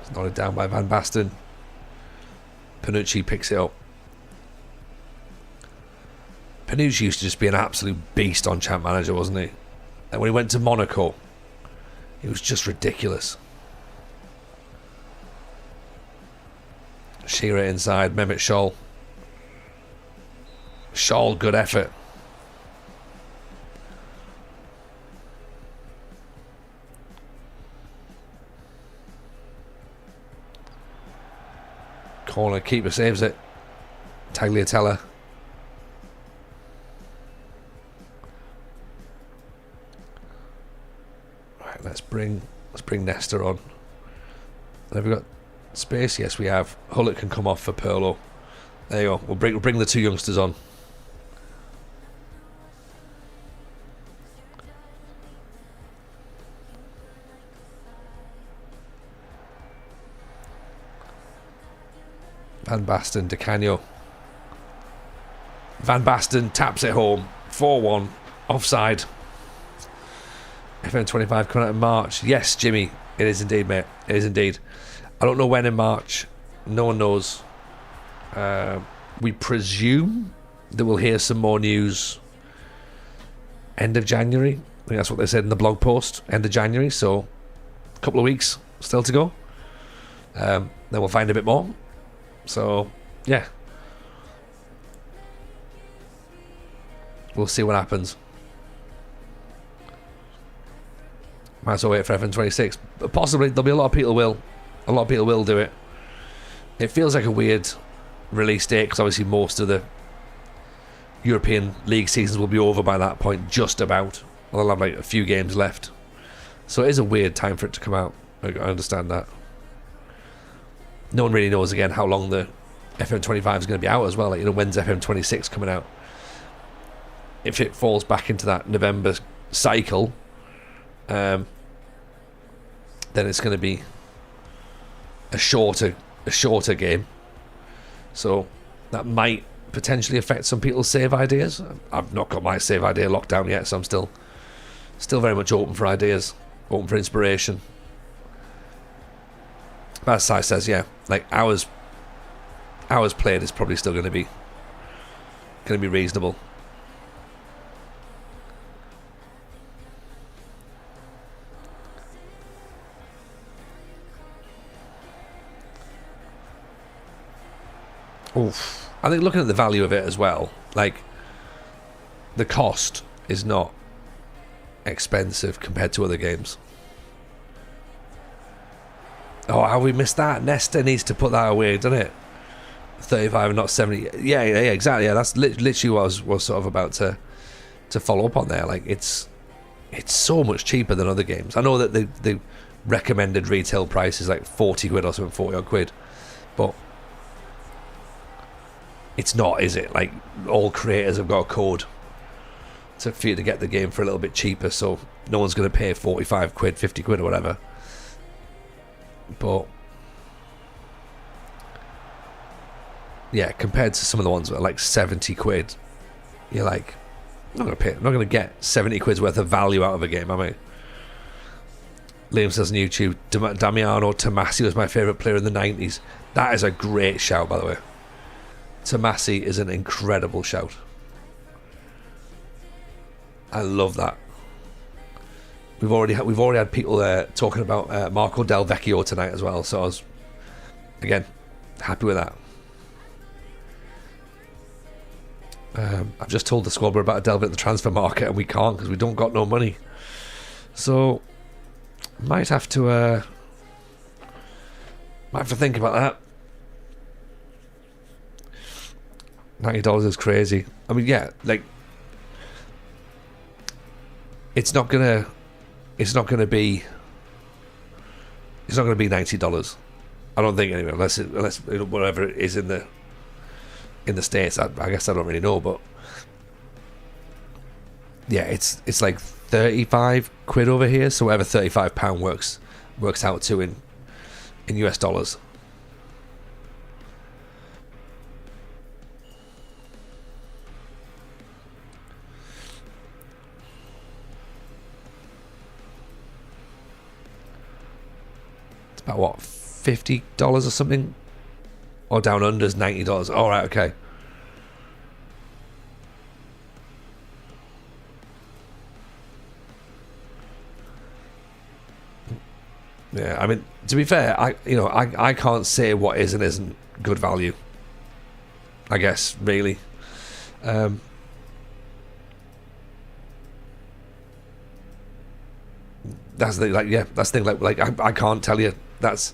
It's nodded down by Van Basten. Panucci picks it up. Panucci used to just be an absolute beast on Champ Manager, wasn't he? And when he went to Monaco, he was just ridiculous. Shearer inside, Mehmet Scholl. Scholl, good effort. Corner, keeper saves it. Tagliatella. Right, let's bring Nesta on. Have we got space? Yes, we have. Hullet can come off for Pirlo. There you go. We'll bring the two youngsters on. Van Basten, Di Canio. Van Basten taps it home. 4-1. Offside. FM25 coming out in March. Yes, Jimmy. It is indeed, mate. It is indeed. I don't know when in March. No one knows. We presume that we'll hear some more news end of January. I think that's what they said in the blog post. End of January. So a couple of weeks still to go. Then we'll find a bit more. So, yeah. We'll see what happens. Might as well wait for FN26. But possibly, there'll be a lot of people will do it. It feels like a weird release date, because obviously most of the European League seasons will be over by that point, just about. They'll have like a few games left. So it is a weird time for it to come out. I understand that. No one really knows, again, how long the FM25 is going to be out as well. Like, you know, when's FM26 coming out? If it falls back into that November cycle, then it's going to be a shorter game. So that might potentially affect some people's save ideas. I've not got my save idea locked down yet, so I'm still very much open for ideas, open for inspiration. As Sai says, yeah, like hours played is probably still going to be reasonable. Oof. I think looking at the value of it as well, like the cost is not expensive compared to other games. Oh, how we missed that. Nesta needs to put that away, doesn't it? 35 and not 70. Yeah, exactly. Yeah, that's literally what I was sort of about to follow up on there. Like, it's so much cheaper than other games. I know that the recommended retail price is like 40 quid or something, 40 odd quid. But it's not, is it? Like, all creators have got a code for you to get the game for a little bit cheaper, so no one's going to pay 45 quid, 50 quid or whatever. But yeah, compared to some of the ones that are like 70 quid, you're like, I'm not going to get 70 quid's worth of value out of a game, am I? Liam says on YouTube, Damiano Tomasi was my favourite player in the 90s. That is a great shout, by the way. Tomasi is an incredible shout. I love that. We've already had people talking about Marco Del Vecchio tonight as well, so I was, again, happy with that. I've just told the squad we're about to delve into the transfer market, and we can't because we don't got no money. So might have to think about that. $90 is crazy. I mean, yeah, like it's not gonna be $90. I don't think, anyway, unless whatever it is in the States. I guess I don't really know, but yeah, it's like 35 quid over here, so whatever £35 works out to in US dollars. It's about what, $50 or something, or down under is $90. All right, okay. Yeah, I mean, to be fair, I can't say what is and isn't good value, I guess, really. That's the thing, that's the thing, like I can't tell you that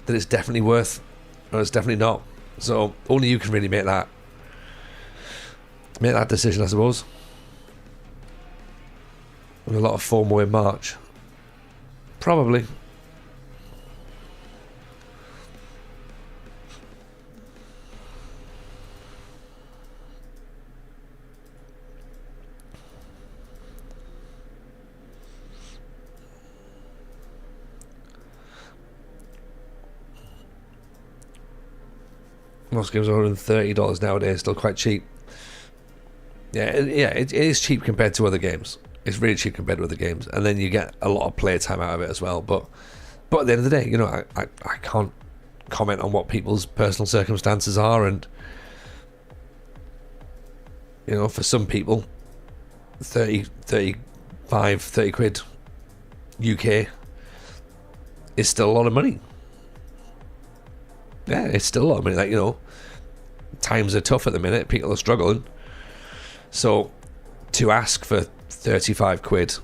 it's definitely worth, or it's definitely not. So only you can really make that decision, I suppose. With a lot of FOMO in March. Probably. Most games are $130 nowadays, still quite cheap. It is cheap compared to other games. It's really cheap compared to other games, and then you get a lot of play time out of it as well. But at the end of the day, you know, I can't comment on what people's personal circumstances are, and you know, for some people, 30, 35, 30 quid UK is still a lot of money. Yeah, it's still a lot of money. Like, you know, times are tough at the minute. People are struggling. So to ask for 35 quid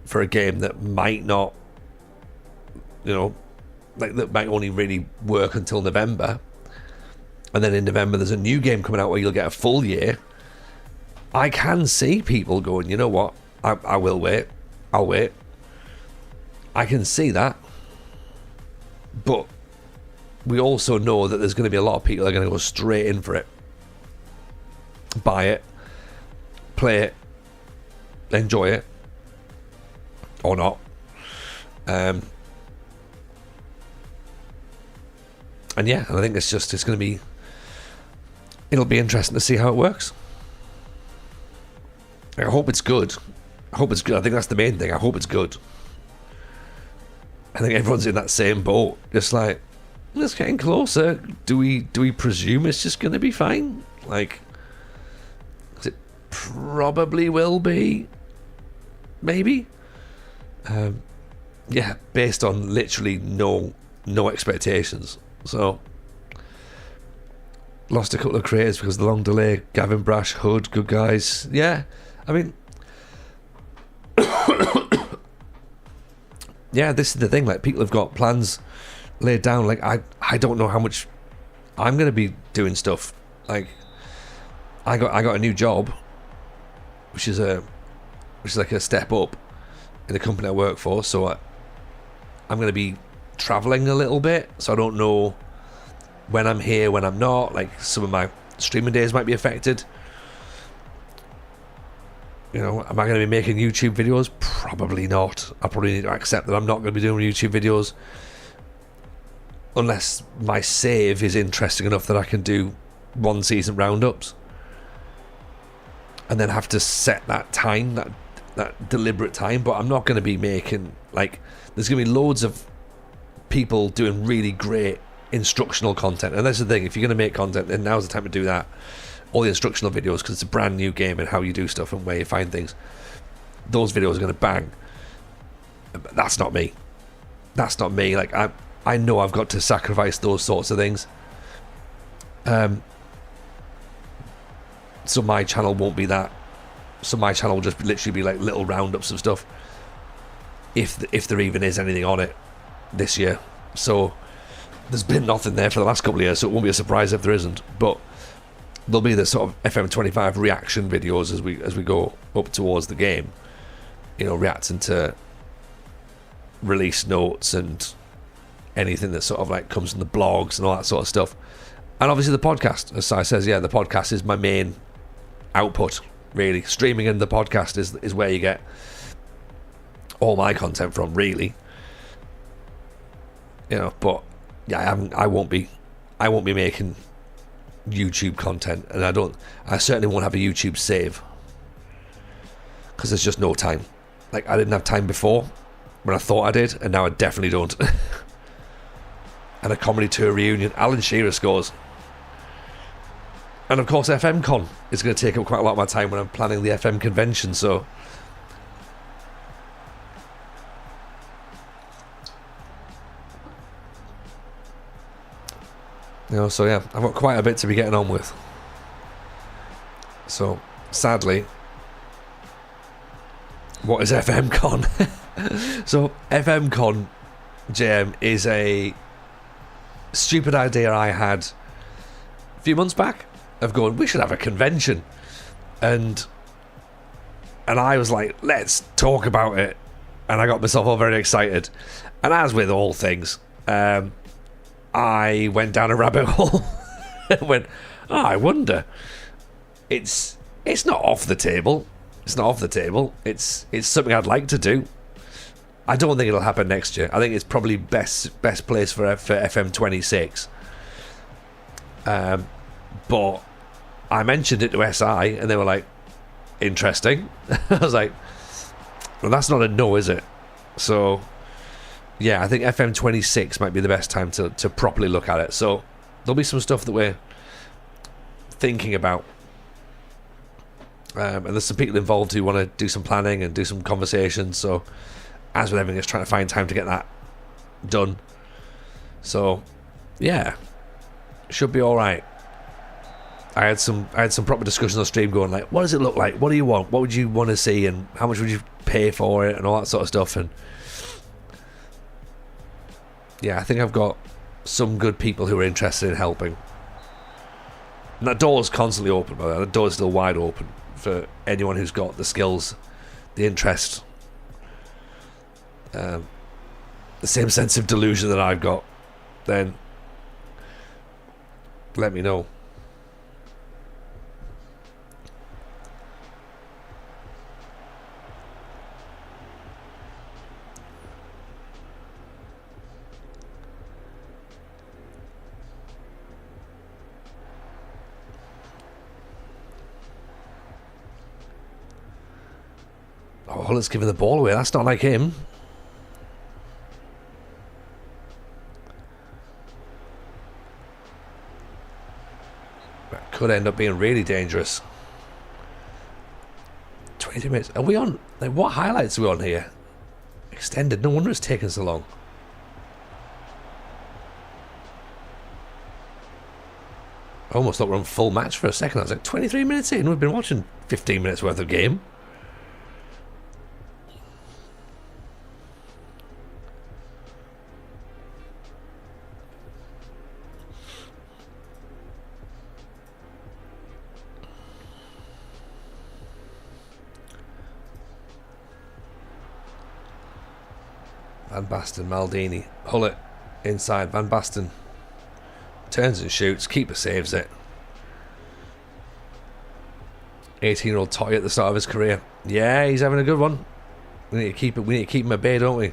for a game that might not, you know, like that might only really work until November, and then in November there's a new game coming out where you'll get a full year, I can see people going, you know what, I will wait. I'll wait. I can see that. But we also know that there's going to be a lot of people that are going to go straight in for it. Buy it. Play it. Enjoy it. Or not. And yeah, I think it's going to be, it'll be interesting to see how it works. I hope it's good. I think that's the main thing. I hope it's good. I think everyone's in that same boat. Just like, it's getting closer. Do we presume it's just going to be fine? Like, 'cause it probably will be. Maybe. Yeah, based on literally no expectations. So, lost a couple of creators because of the long delay. Gavin Brash, Hood, good guys. Yeah, I mean, yeah, this is the thing. Like, people have got plans laid down. Like, I don't know how much I'm going to be doing stuff. Like, I got a new job, which is like a step up in the company I work for. So I'm going to be traveling a little bit. So I don't know when I'm here, when I'm not. Like, some of my streaming days might be affected. You know, am I going to be making YouTube videos? Probably not. I probably need to accept that I'm not going to be doing YouTube videos unless my save is interesting enough that I can do one season roundups and then have to set that time, that deliberate time. But I'm not going to be making, like, there's going to be loads of people doing really great instructional content, and that's the thing. If you're going to make content, then now's the time to do that. All the instructional videos, because it's a brand new game and how you do stuff and where you find things. Those videos are going to bang. But that's not me. That's not me. Like, I know I've got to sacrifice those sorts of things. So my channel won't be that. So my channel will just literally be like little roundups of stuff, if there even is anything on it this year. So there's been nothing there for the last couple of years, so it won't be a surprise if there isn't. But there'll be the sort of FM25 reaction videos as we go up towards the game. You know, reacting to release notes and anything that sort of like comes from the blogs and all that sort of stuff. And obviously the podcast, as Si says, yeah, the podcast is my main output, really. Streaming and the podcast is where you get all my content from, really. You know, but yeah, I won't be making YouTube content, and I certainly won't have a YouTube save, because there's just no time. Like, I didn't have time before when I thought I did, and now I definitely don't. And a comedy tour reunion, Alan Shearer scores, and of course FM Con is going to take up quite a lot of my time when I'm planning the FM convention. So you know, so yeah, I've got quite a bit to be getting on with. So, sadly, what is FM Con? So, FM Con, JM, is a stupid idea I had few months back of going, we should have a convention. And I was like, let's talk about it. And I got myself all very excited. And as with all things, I went down a rabbit hole and went, oh, I wonder. It's not off the table. It's not off the table. It's something I'd like to do. I don't think it'll happen next year. I think it's probably best place for FM26. But I mentioned it to SI and they were like, interesting. I was like, well, that's not a no, is it? So yeah, I think FM26 might be the best time to properly look at it. So there'll be some stuff that we're thinking about. And there's some people involved who want to do some planning and do some conversations. So as with everything, it's trying to find time to get that done. So yeah, should be all right. I had some proper discussions on stream going like, what does it look like? What do you want? What would you want to see? And how much would you pay for it? And all that sort of stuff. And yeah, I think I've got some good people who are interested in helping. And that door's constantly open, by the way. That door's still wide open for anyone who's got the skills, the interest, the same sense of delusion that I've got. Then let me know. Oh, let's give him the ball away. That's not like him. That could end up being really dangerous. 20 minutes. Are we on? Like, what highlights are we on here? Extended. No wonder it's taken so long. I almost thought we were on full match for a second. I was like, 23 minutes in. We've been watching 15 minutes worth of game. Van Basten, Maldini, Hullet inside. Van Basten turns and shoots. Keeper saves it. 18-year-old Totti at the start of his career. Yeah, he's having a good one. We need to keep it. We need to keep him at bay, don't we?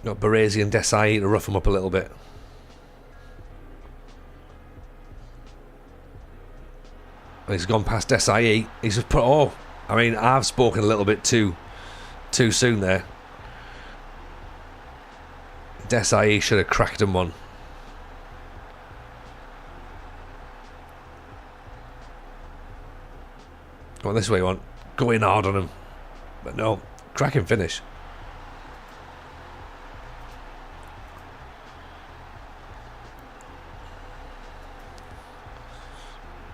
Got Baresi and Desai to rough him up a little bit. And he's gone past Desai. He's just put. Oh, I mean, I've spoken a little bit too soon there. Desai should have cracked him one. Go on this way, one. Go in hard on him. But no, cracking finish.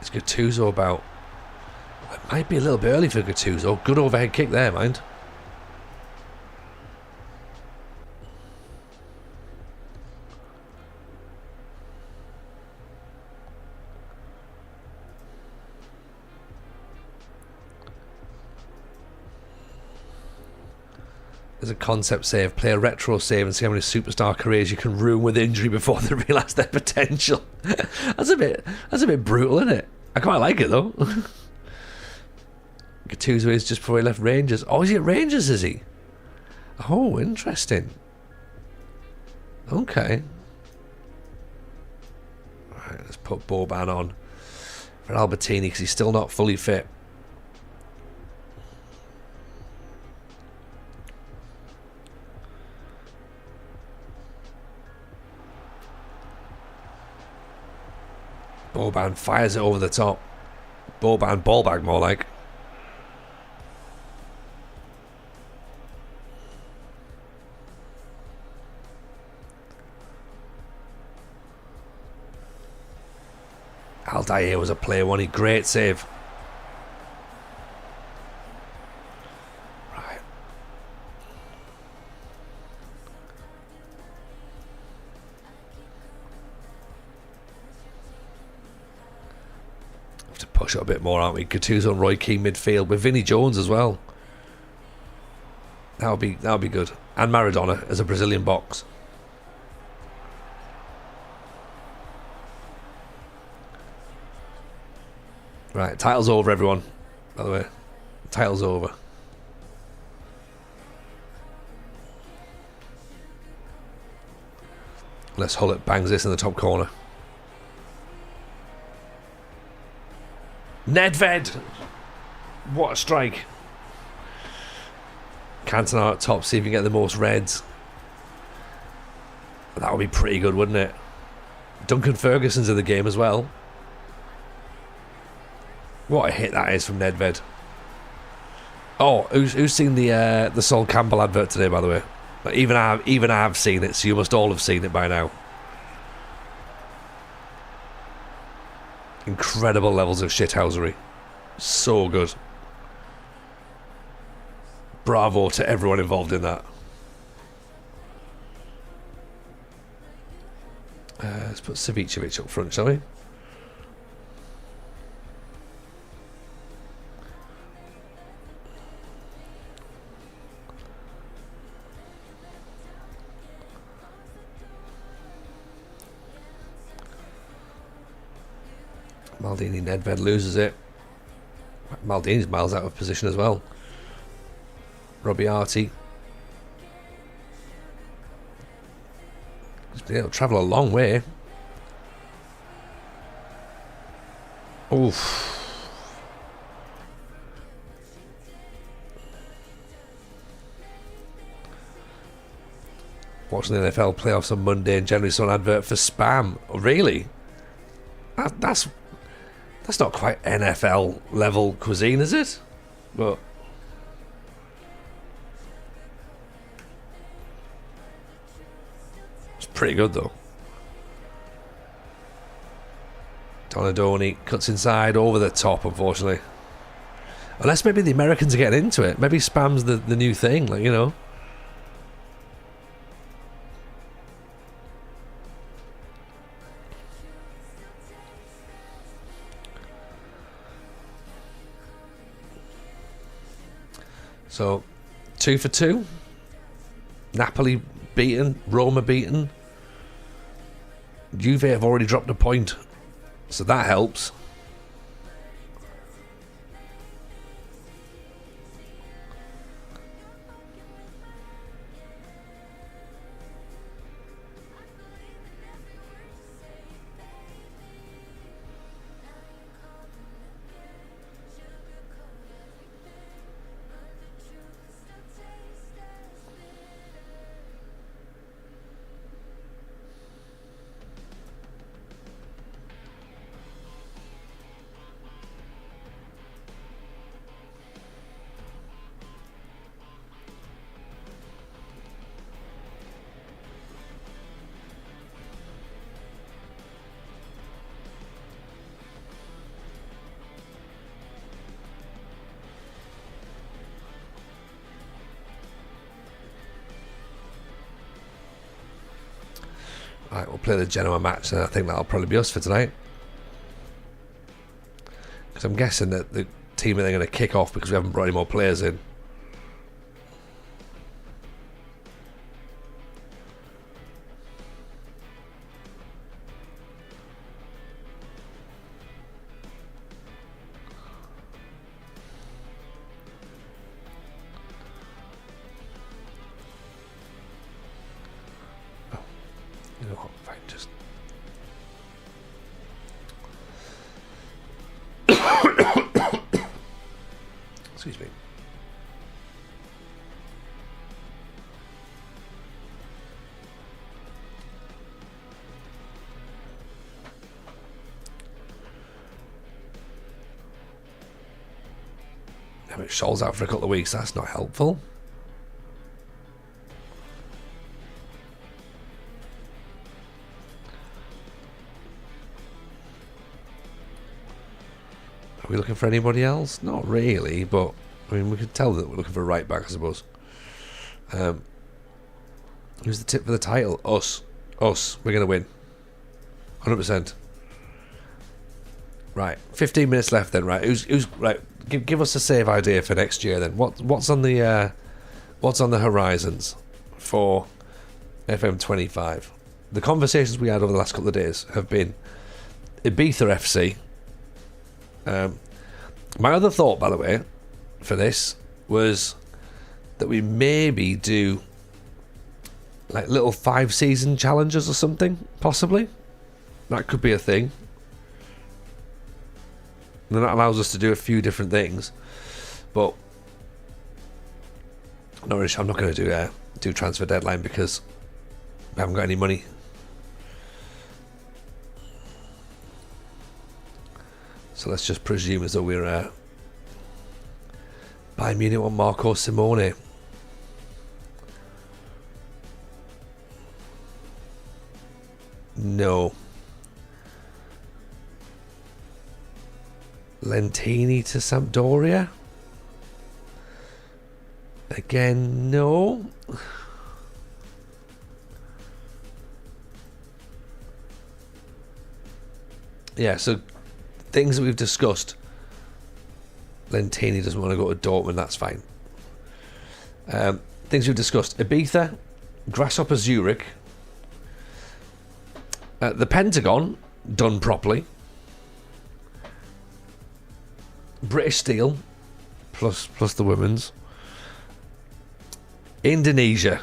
It's Gattuso about. It might be a little bit early for Gattuso. Good overhead kick there, mind. There's a concept save, play a retro save and see how many superstar careers you can ruin with injury before they realise their potential. That's a bit brutal, isn't it? I quite like it though. Gattuso is just before he left Rangers. Oh, is he at Rangers, is he? Oh, interesting. Okay. Right, let's put Boban on for Albertini because he's still not fully fit. Boban fires it over the top. Boban ball bag more like. Aldair was a player one. He great save. Right. Have to push it a bit more, aren't we? Gattuso and Roy Keane midfield with Vinnie Jones as well. That would be good. And Maradona as a Brazilian box. Right, title's over, everyone. By the way, title's over. Unless Hullet bangs this in the top corner. Nedved! What a strike. Cantona at top, see if you can get the most reds. That would be pretty good, wouldn't it? Duncan Ferguson's in the game as well. What a hit that is from Nedved. Oh, who's seen the Sol Campbell advert today, by the way? Even I've seen it, so you must all have seen it by now. Incredible levels of shithousery. So good. Bravo to everyone involved in that. Let's put Savicevic up front, shall we? Maldini, Nedved loses it. Maldini's miles out of position as well. Robiati. He'll travel a long way. Oof. Watching the NFL playoffs on Monday and generally saw an advert for spam. Really? That's not quite NFL level cuisine, is it? But it's pretty good though. Donadoni cuts inside over the top, unfortunately. Unless maybe the Americans are getting into it. Maybe spam's the new thing, like, you know. So, 2 for 2. Napoli beaten, Roma beaten. Juve have already dropped a point, so that helps. Right, we'll play the Genoa match, and I think that'll probably be us for tonight. Because I'm guessing that the team are going to kick off because we haven't brought any more players in. You know what, fine, just... Excuse me. Yeah, but Scholl's out for a couple of weeks, that's not helpful. Are we looking for anybody else? Not really, but I mean, we could tell that we're looking for a right back, I suppose. Who's the tip for the title? Us. We're going to win. 100%. Right, 15 minutes left then. Right, who's right? Give us a save idea for next year then. What's on the horizons for FM25? The conversations we had over the last couple of days have been Ibiza FC. My other thought, by the way, for this was that we maybe do like little 5-season challenges or something, possibly. That could be a thing. And that allows us to do a few different things. But I'm not going to do transfer deadline because I haven't got any money. So let's just presume as though we're Bayern Munich on Marco Simone. No. Lentini to Sampdoria? Again, no. Yeah, so things that we've discussed. Lentini doesn't want to go to Dortmund, that's fine. Things we've discussed. Ibiza, Grasshopper Zurich, the Pentagon, done properly. British Steel, plus the women's. Indonesia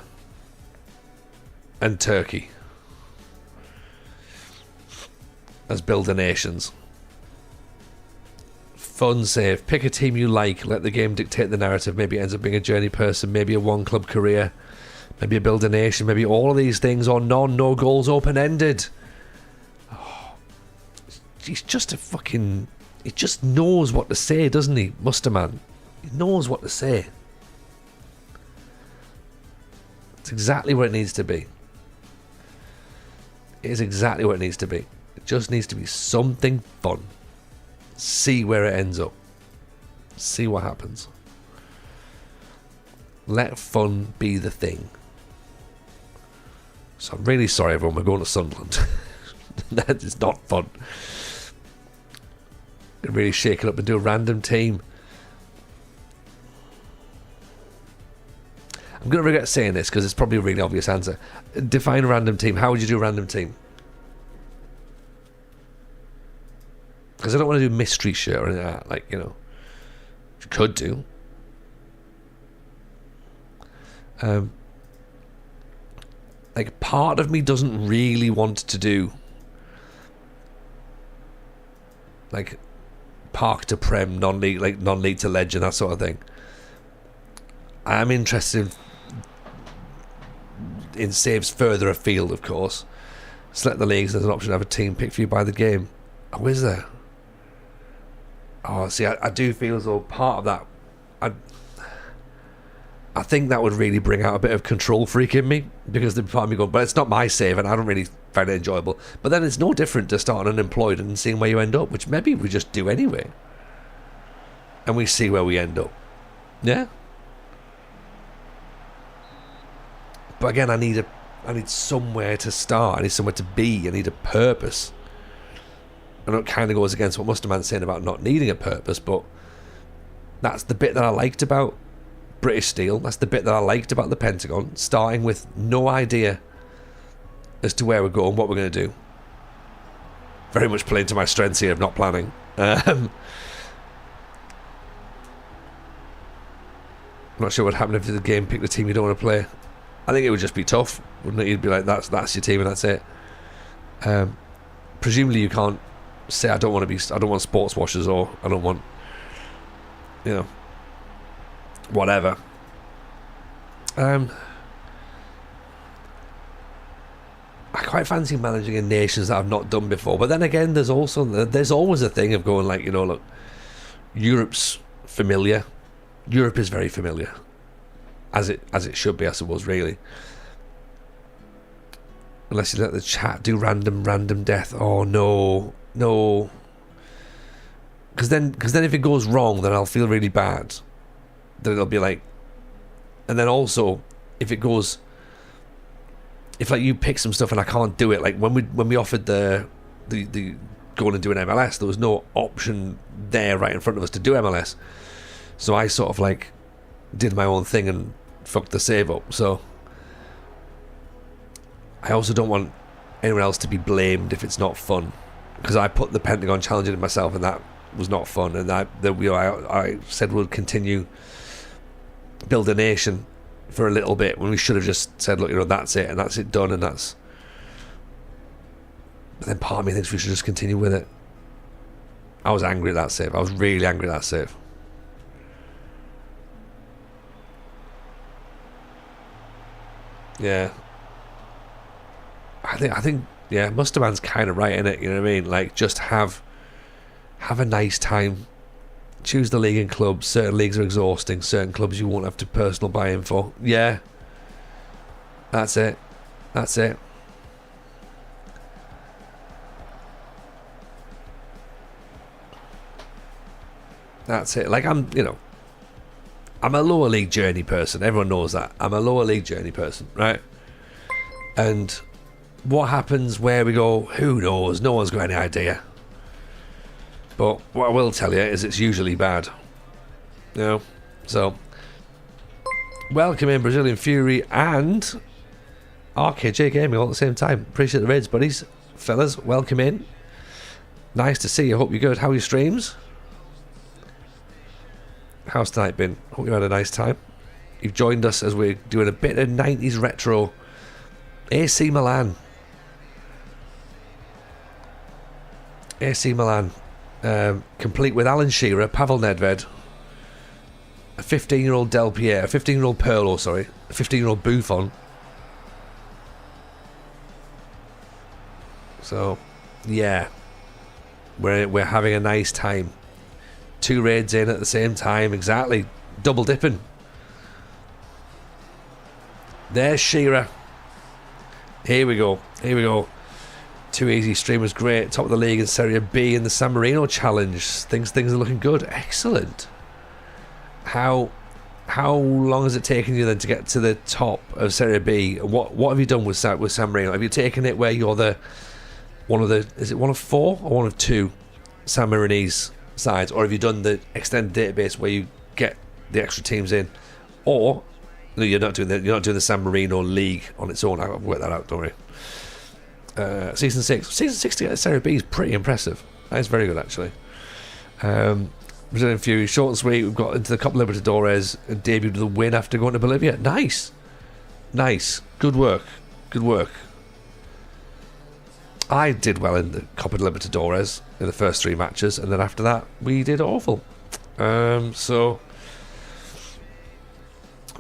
and Turkey as builder nations. Fun save. Pick a team you like. Let the game dictate the narrative. Maybe it ends up being a journey person. Maybe a one-club career. Maybe a builder nation. Maybe all of these things or none. No goals open-ended. Oh, he's just a fucking... He just knows what to say, doesn't he, Musterman? He knows what to say. It's exactly what it needs to be. It is exactly what it needs to be. It just needs to be something fun. See where it ends up. See what happens. Let fun be the thing. So I'm really sorry, everyone. We're going to Sunderland. That is not fun. Really shake it up and do a random team. I'm going to regret saying this because it's probably a really obvious answer. Define a random team. How would you do a random team? Because I don't want to do mystery shit or anything like that. Like, you could do. Like, part of me doesn't really want to do like Park to Prem, non-league to Legend, that sort of thing. I'm interested in saves further afield, of course. Select the leagues. There's an option to have a team picked for you by the game. Oh, is there? Oh, see, I do feel as though part of that, I think that would really bring out a bit of control freak in me, because the part of me going, but it's not my save and I don't really find it enjoyable. But then it's no different to starting unemployed and seeing where you end up, which maybe we just do anyway. And we see where we end up. Yeah? But again, I need somewhere to start. I need somewhere to be. I need a purpose. And it kind of goes against what Musterman's saying about not needing a purpose, but that's the bit that I liked about British Steel. That's the bit that I liked about the Pentagon, starting with no idea as to where we're going, what we're going to do. Very much playing to my strengths here of not planning. I'm not sure what happened if the game picked the team you don't want to play. I think it would just be tough, wouldn't it? You'd be like, that's your team and that's it. Presumably you can't say I don't want sports washers, or I don't want, whatever. I quite fancy managing in nations that I've not done before, but then again, there's always a thing of going like, look, Europe's familiar. Europe is very familiar, as it should be, I suppose, really. Unless you let the chat do random death. Oh no. Because then if it goes wrong, then I'll feel really bad. Then it'll be like, and then also if like you pick some stuff and I can't do it, like when we offered the going and doing MLS. There was no option there right in front of us to do MLS. So I sort of like did my own thing and fucked the save up. So I also don't want anyone else to be blamed if it's not fun, because I put the Pentagon challenge in myself and that was not fun. And I said we'll continue build a nation for a little bit when we should have just said, look, that's it and that's it done and that's. But then part of me thinks we should just continue with it. I was angry at that save. I was really angry at that save. Yeah. I think yeah, Musterman's kind of right in it, you know what I mean? Like, just have a nice time. Choose the league and clubs. Certain leagues are exhausting. Certain clubs you won't have to personal buy-in for. Yeah. That's it. That's it. That's it. Like, I'm a lower league journey person. Everyone knows that. I'm a lower league journey person, right? And what happens where we go, who knows? No one's got any idea. But what I will tell you is it's usually bad. You know? So, welcome in Brazilian Fury and RKJ Gaming all at the same time. Appreciate the raids, buddies. Fellas, welcome in. Nice to see you. Hope you're good. How are your streams? How's tonight been? Hope you had a nice time. You've joined us as we're doing a bit of 90s retro. AC Milan. AC Milan. Complete with Alan Shearer, Pavel Nedved, a 15-year-old Del Piero, a 15-year-old Pirlo, sorry, a 15-year-old Buffon. So, yeah. We're having a nice time. 2 raids in at the same time, exactly. Double dipping. There's Shearer. Here we go. Here we go. 2 easy streamers, great. Top of the league in Serie B in the San Marino challenge. Things are looking good. Excellent. How long has it taken you then to get to the top of Serie B? What have you done with San Marino? Have you taken it where you're is it one of 4 or one of 2 San Marinese sides, or have you done the extended database where you get the extra teams in, or no, you're not doing the San Marino league on its own? I've worked that out, don't worry. Season 6 to get Serie B is pretty impressive. That is very good, actually. Brazilian Fury, short and sweet. We've got into the Copa Libertadores and debuted with a win after going to Bolivia. Nice. Good work. I did well in the Copa Libertadores in the first 3 matches, and then after that we did awful. So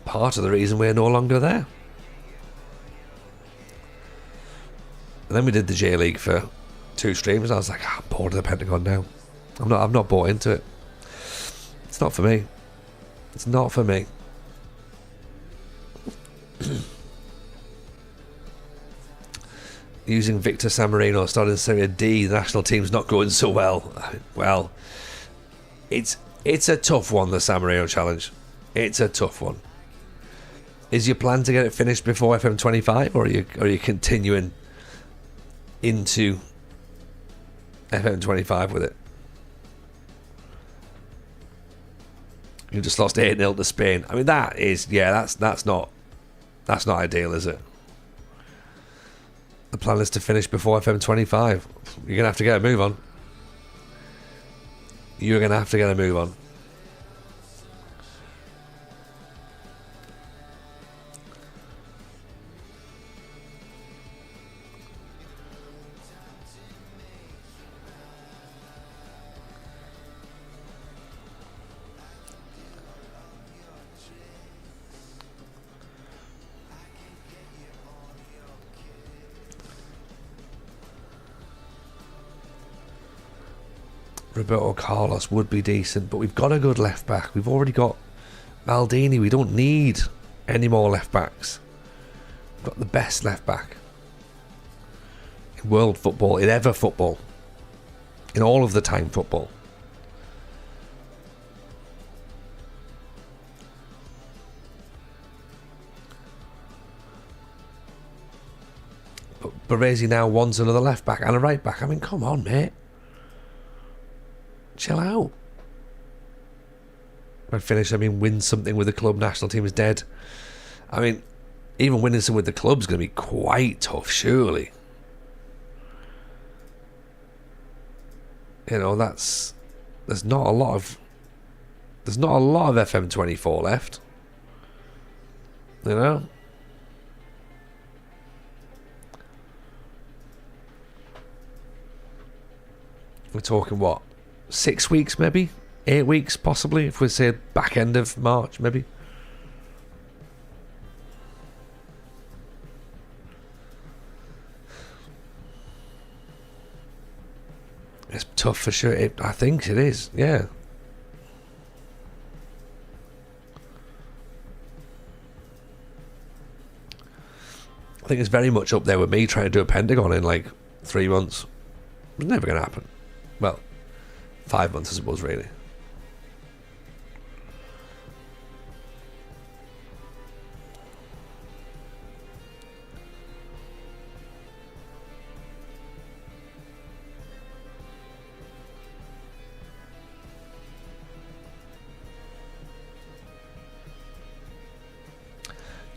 part of the reason we're no longer there. And then we did the J League for 2 streams, and I was like, I'm bored of the Pentagon now. I'm not bought into it. It's not for me. It's not for me. Using Victor San Marino starting in Serie D, the national team's not going so well. Well, it's a tough one, the San Marino challenge. It's a tough one. Is your plan to get it finished before FM25, or are you continuing into FM25 with it? You just lost 8-0 to Spain. I mean, that's not ideal, is it? The plan is to finish before FM25. You're gonna have to get a move on. You're gonna have to get a move on. Roberto Carlos would be decent, but we've got a good left back. We've already got Maldini. We don't need any more left backs. We've got the best left back in world football, in ever football, in all of the time football. But Baresi now wants another left back and a right back. I mean, come on, mate. Chill out. By finish, I mean win something with the club. National team is dead. I mean, even winning some with the club is going to be quite tough, surely. You know, there's not a lot of FM24 left. You know? We're talking what? 6 weeks maybe? 8 weeks possibly, if we say back end of March maybe. It's tough for sure. I think it is, yeah. I think it's very much up there with me trying to do a Pentagon in like 3 months. It's never going to happen. Well, 5 months I suppose, really.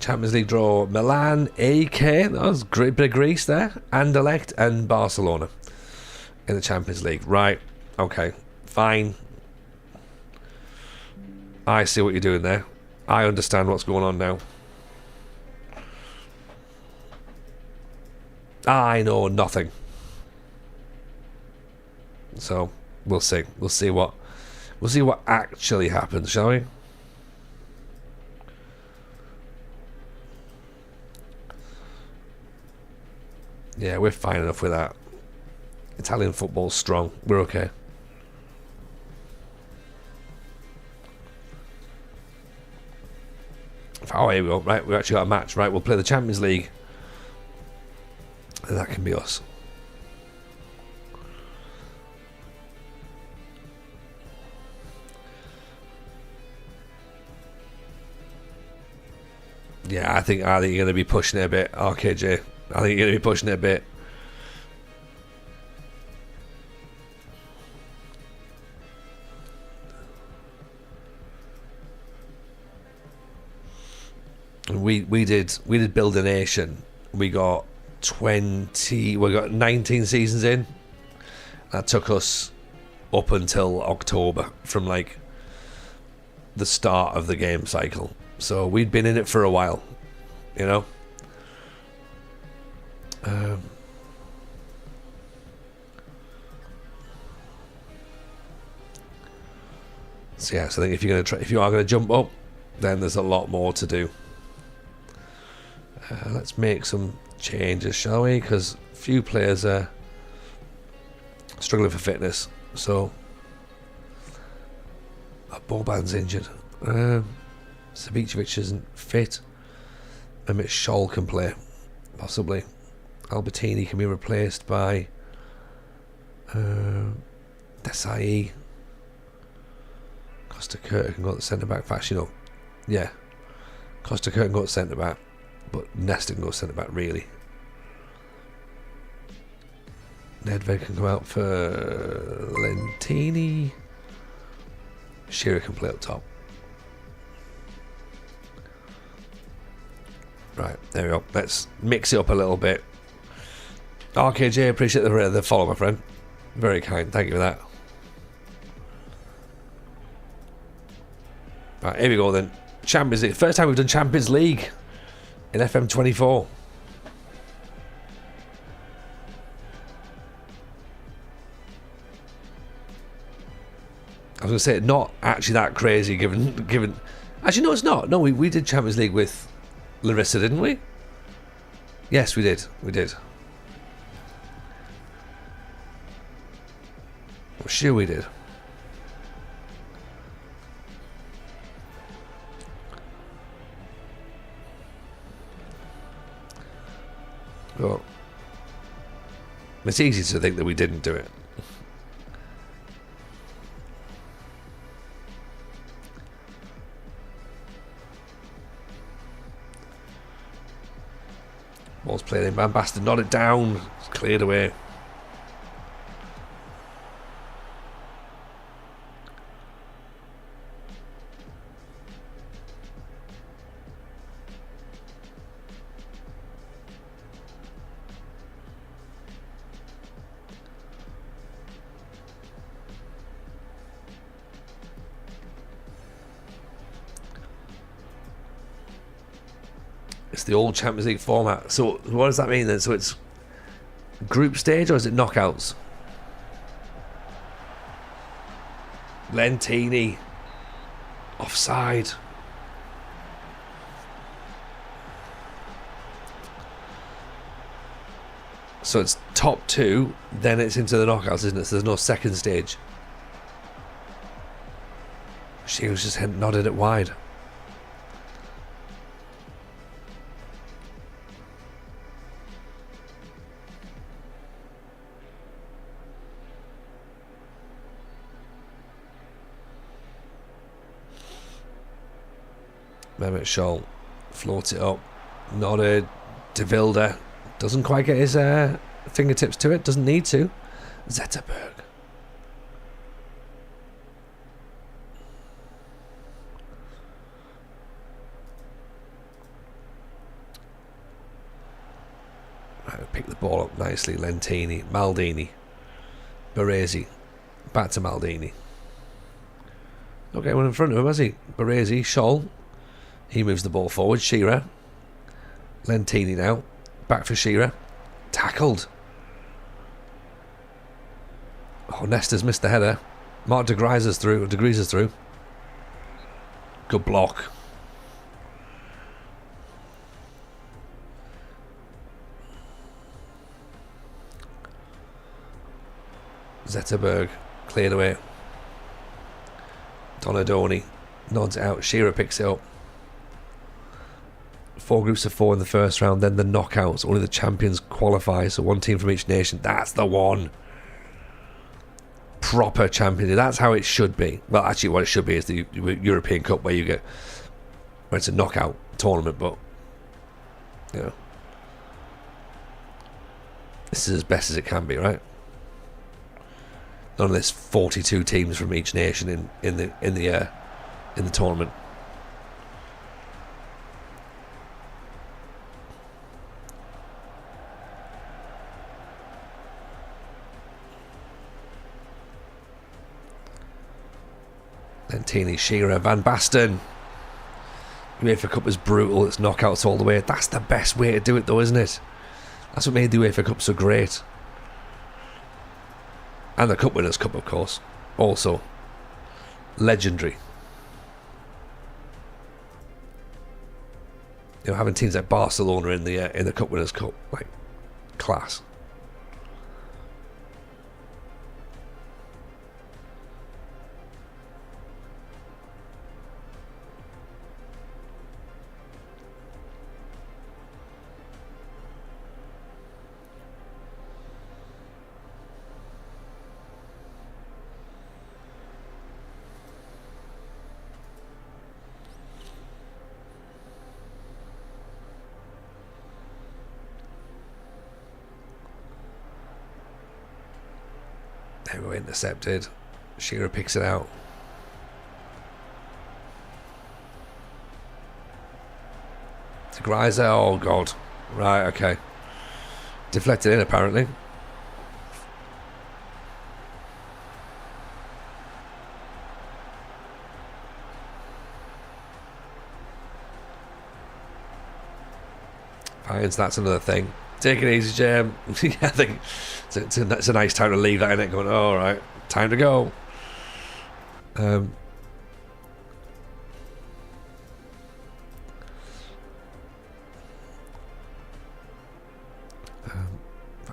Champions League draw Milan, AK, that was a great bit of Greece there, Anderlecht and Barcelona in the Champions League. Right, okay, fine. I see what you're doing there. I understand what's going on now. I know nothing. So we'll see. We'll see what actually happens, shall we? Yeah, we're fine enough with that. Italian football's strong. We're okay. Oh, here we go. Right, we've actually got a match. Right, we'll play the Champions League. And that can be us. Yeah, I think you're going to be pushing it a bit, RKJ. I think you're going to be pushing it a bit. We did build a nation. We got 19 seasons in. That took us up until October from like the start of the game cycle. So we'd been in it for a while, you know. So yeah, so I think if you are going to jump up, then there's a lot more to do. Let's make some changes, shall we? Because a few players are struggling for fitness. So Boban's injured. Savicevic isn't fit. Mehmet Scholl can play, possibly. Albertini can be replaced by Desai. Costa Curta can go at the centre back. Fact, you know, yeah, Costa Curta can go at centre back, but Nesta can go centre back. Really, Nedved can come out for Lentini. Shearer can play up top. Right, there we go. Let's mix it up a little bit. RKJ, appreciate the follow, my friend. Very kind. Thank you for that. Right, here we go then. Champions League. First time we've done Champions League in FM24. I was going to say, not actually that crazy given. Actually, no, it's not. No, we did Champions League with Larissa, didn't we? Yes, we did. We did. I'm sure we did. Well, it's easy to think that we didn't do it. Ball's played in. Van Basten nodded down. It's cleared away. It's the old Champions League format. So what does that mean then? So it's group stage or is it knockouts? Lentini. Offside. So it's top two, then it's into the knockouts, isn't it? So there's no second stage. She was just nodded it wide. Mehmet Scholl floats it up. Nodded. De Vilde doesn't quite get his fingertips to it. Doesn't need to. Zetterberg. Right, pick the ball up nicely. Lentini. Maldini. Baresi. Back to Maldini. Not getting one in front of him, has he? Baresi. Scholl. He moves the ball forward. Shearer. Lentini now. Back for Shearer. Tackled. Oh, Nesta's missed the header. Mark de Grijzer's through. De Grijzer's through. Good block. Zetterberg cleared away. Donadoni nods out. Shearer picks it up. 4 groups of 4 in the first round, then the knockouts. Only the champions qualify, so 1 team from each nation. That's the one. Proper champion. That's how it should be. Well, actually, what it should be is the European Cup, where it's a knockout tournament, but you know, this is as best as it can be, right? None of this 42 teams from each nation in the tournament. Lentini, Shearer, Van Basten. UEFA Cup is brutal. It's knockouts all the way. That's the best way to do it, though, isn't it? That's what made the UEFA Cup so great. And the Cup Winners' Cup, of course, also legendary. You know, having teams like Barcelona in the Cup Winners' Cup, like, class. They were intercepted. Shearer picks it out. De Grijzer, oh god. Right, okay. Deflected in, apparently. Fine, that's another thing. Take it easy, Jam. Yeah, I think it's a nice time to leave that in it, going, oh, all right, time to go.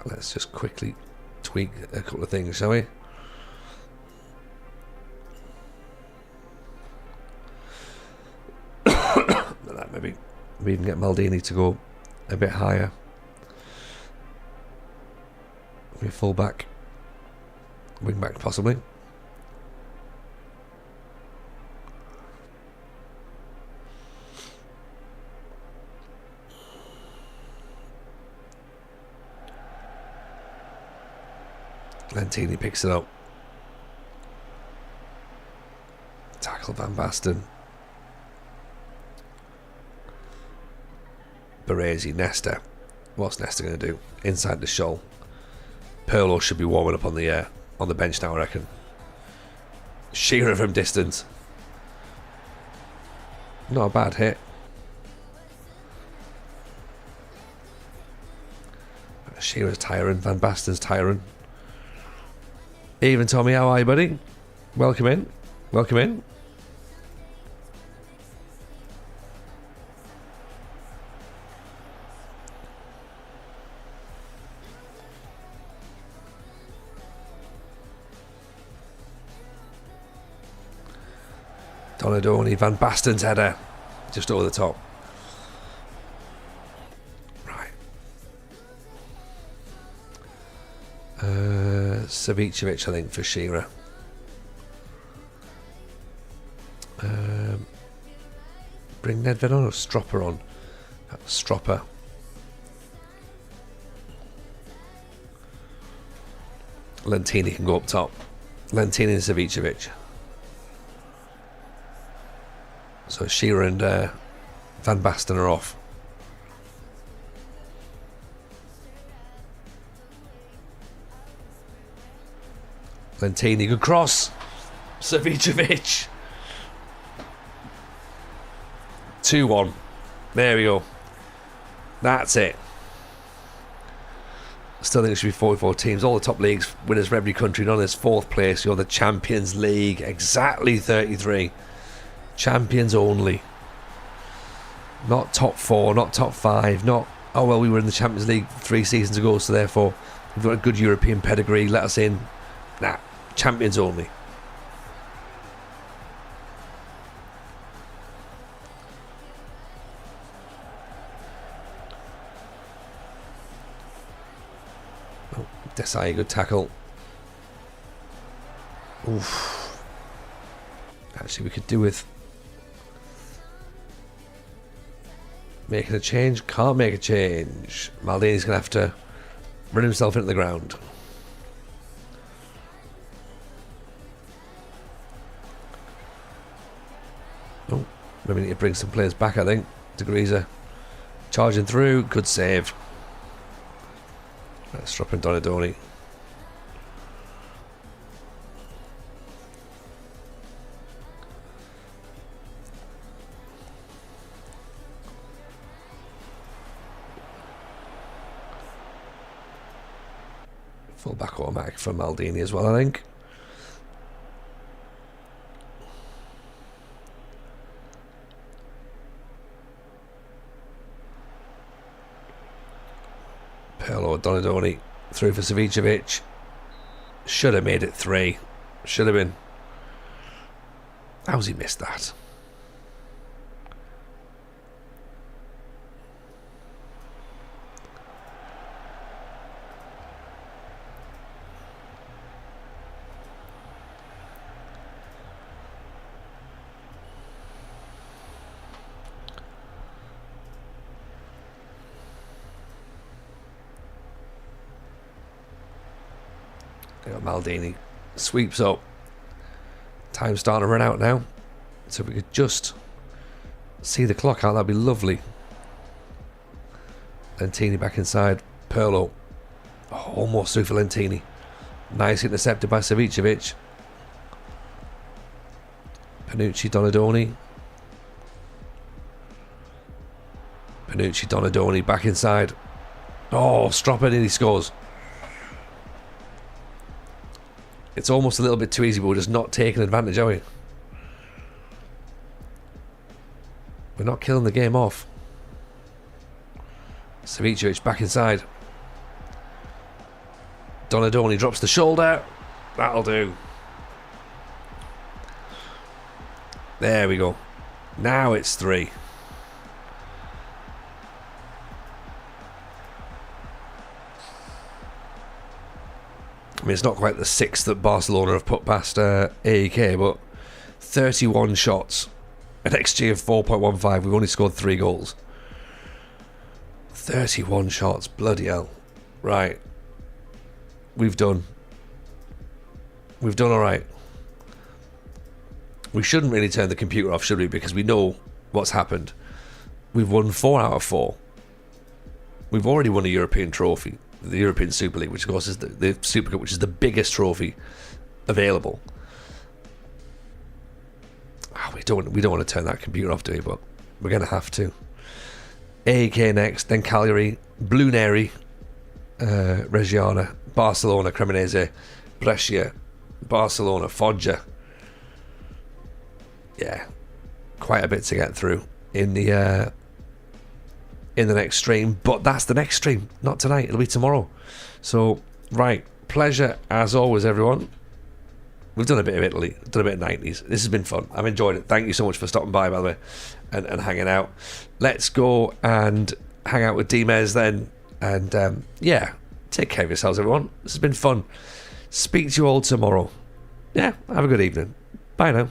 Let's just quickly tweak a couple of things, shall we? Maybe we even get Maldini to go a bit higher. Maybe full back, wing back possibly. Lentini picks it up. Tackle Van Basten. Baresi, Nesta. What's Nesta going to do? Inside the Scholl. Pirlo should be warming up on the bench now, I reckon. Shearer from distance. Not a bad hit. Shearer's tiring. Van Basten's tiring. Even Tommy, how are you, buddy? Welcome in. Welcome in. Donadoni, Van Basten's header. Just over the top. Right. Savicevic, I think, for Shearer. Bring Nedved on or Stropper on? Stropper. Lentini can go up top. Lentini and Savicevic. So Shearer and Van Basten are off. Lentini, good cross. Savicevic. 2-1. There we go. That's it. Still think it should be 44 teams. All the top leagues, winners for every country. None is fourth place. You're the Champions League. Exactly 33. Champions only. Not top 4, not top 5, not, oh well, we were in the Champions League 3 seasons ago, so therefore we've got a good European pedigree, let us in. Nah, champions only. Oh, Desai, good tackle. Oof. Actually, we could do with making a change. Can't make a change. Maldini's going to have to run himself into the ground. Oh, maybe we need to bring some players back, I think. De Grisa charging through. Good save. Let's drop in Donadoni. Full back automatic for Maldini as well, I think. Pirlo, Donadoni through for Savicevic. Should have made it 3. Should have been. How's he missed that? Maldini sweeps up. Time's starting to run out now. So if we could just see the clock out, that'd be lovely. Lentini back inside. Pirlo. Oh, almost through for Lentini. Nice intercepted by Savicevic. Panucci, Donadoni. Panucci, Donadoni back inside. Oh, Stropper nearly scores. It's almost a little bit too easy, but we're just not taking advantage, are we? We're not killing the game off. Savicevic back inside. Donadoni drops the shoulder. That'll do. There we go. Now it's 3. I mean, it's not quite the 6 that Barcelona have put past AEK, but 31 shots, an XG of 4.15. We've only scored 3 goals. 31 shots, bloody hell. Right. We've done alright. We shouldn't really turn the computer off, should we? Because we know what's happened. We've won 4 out of 4. We've already won a European trophy. The European Super League, which of course is the Super Cup, which is the biggest trophy available. Oh, we don't want to turn that computer off, do we? But we're going to have to. AEK next, then Cagliari, Blue Neri, Reggiana, Barcelona, Cremonese, Brescia, Barcelona, Foggia. Yeah, quite a bit to get through in the next stream, but that's the next stream, not tonight. It'll be tomorrow. So, right, pleasure as always, everyone. We've done a bit of Italy, done a bit of 90s. This has been fun. I've enjoyed it. Thank you so much for stopping by the way, and hanging out. Let's go and hang out with D-Mez then. And yeah, take care of yourselves, everyone. This has been fun. Speak to you all tomorrow. Yeah, have a good evening. Bye now.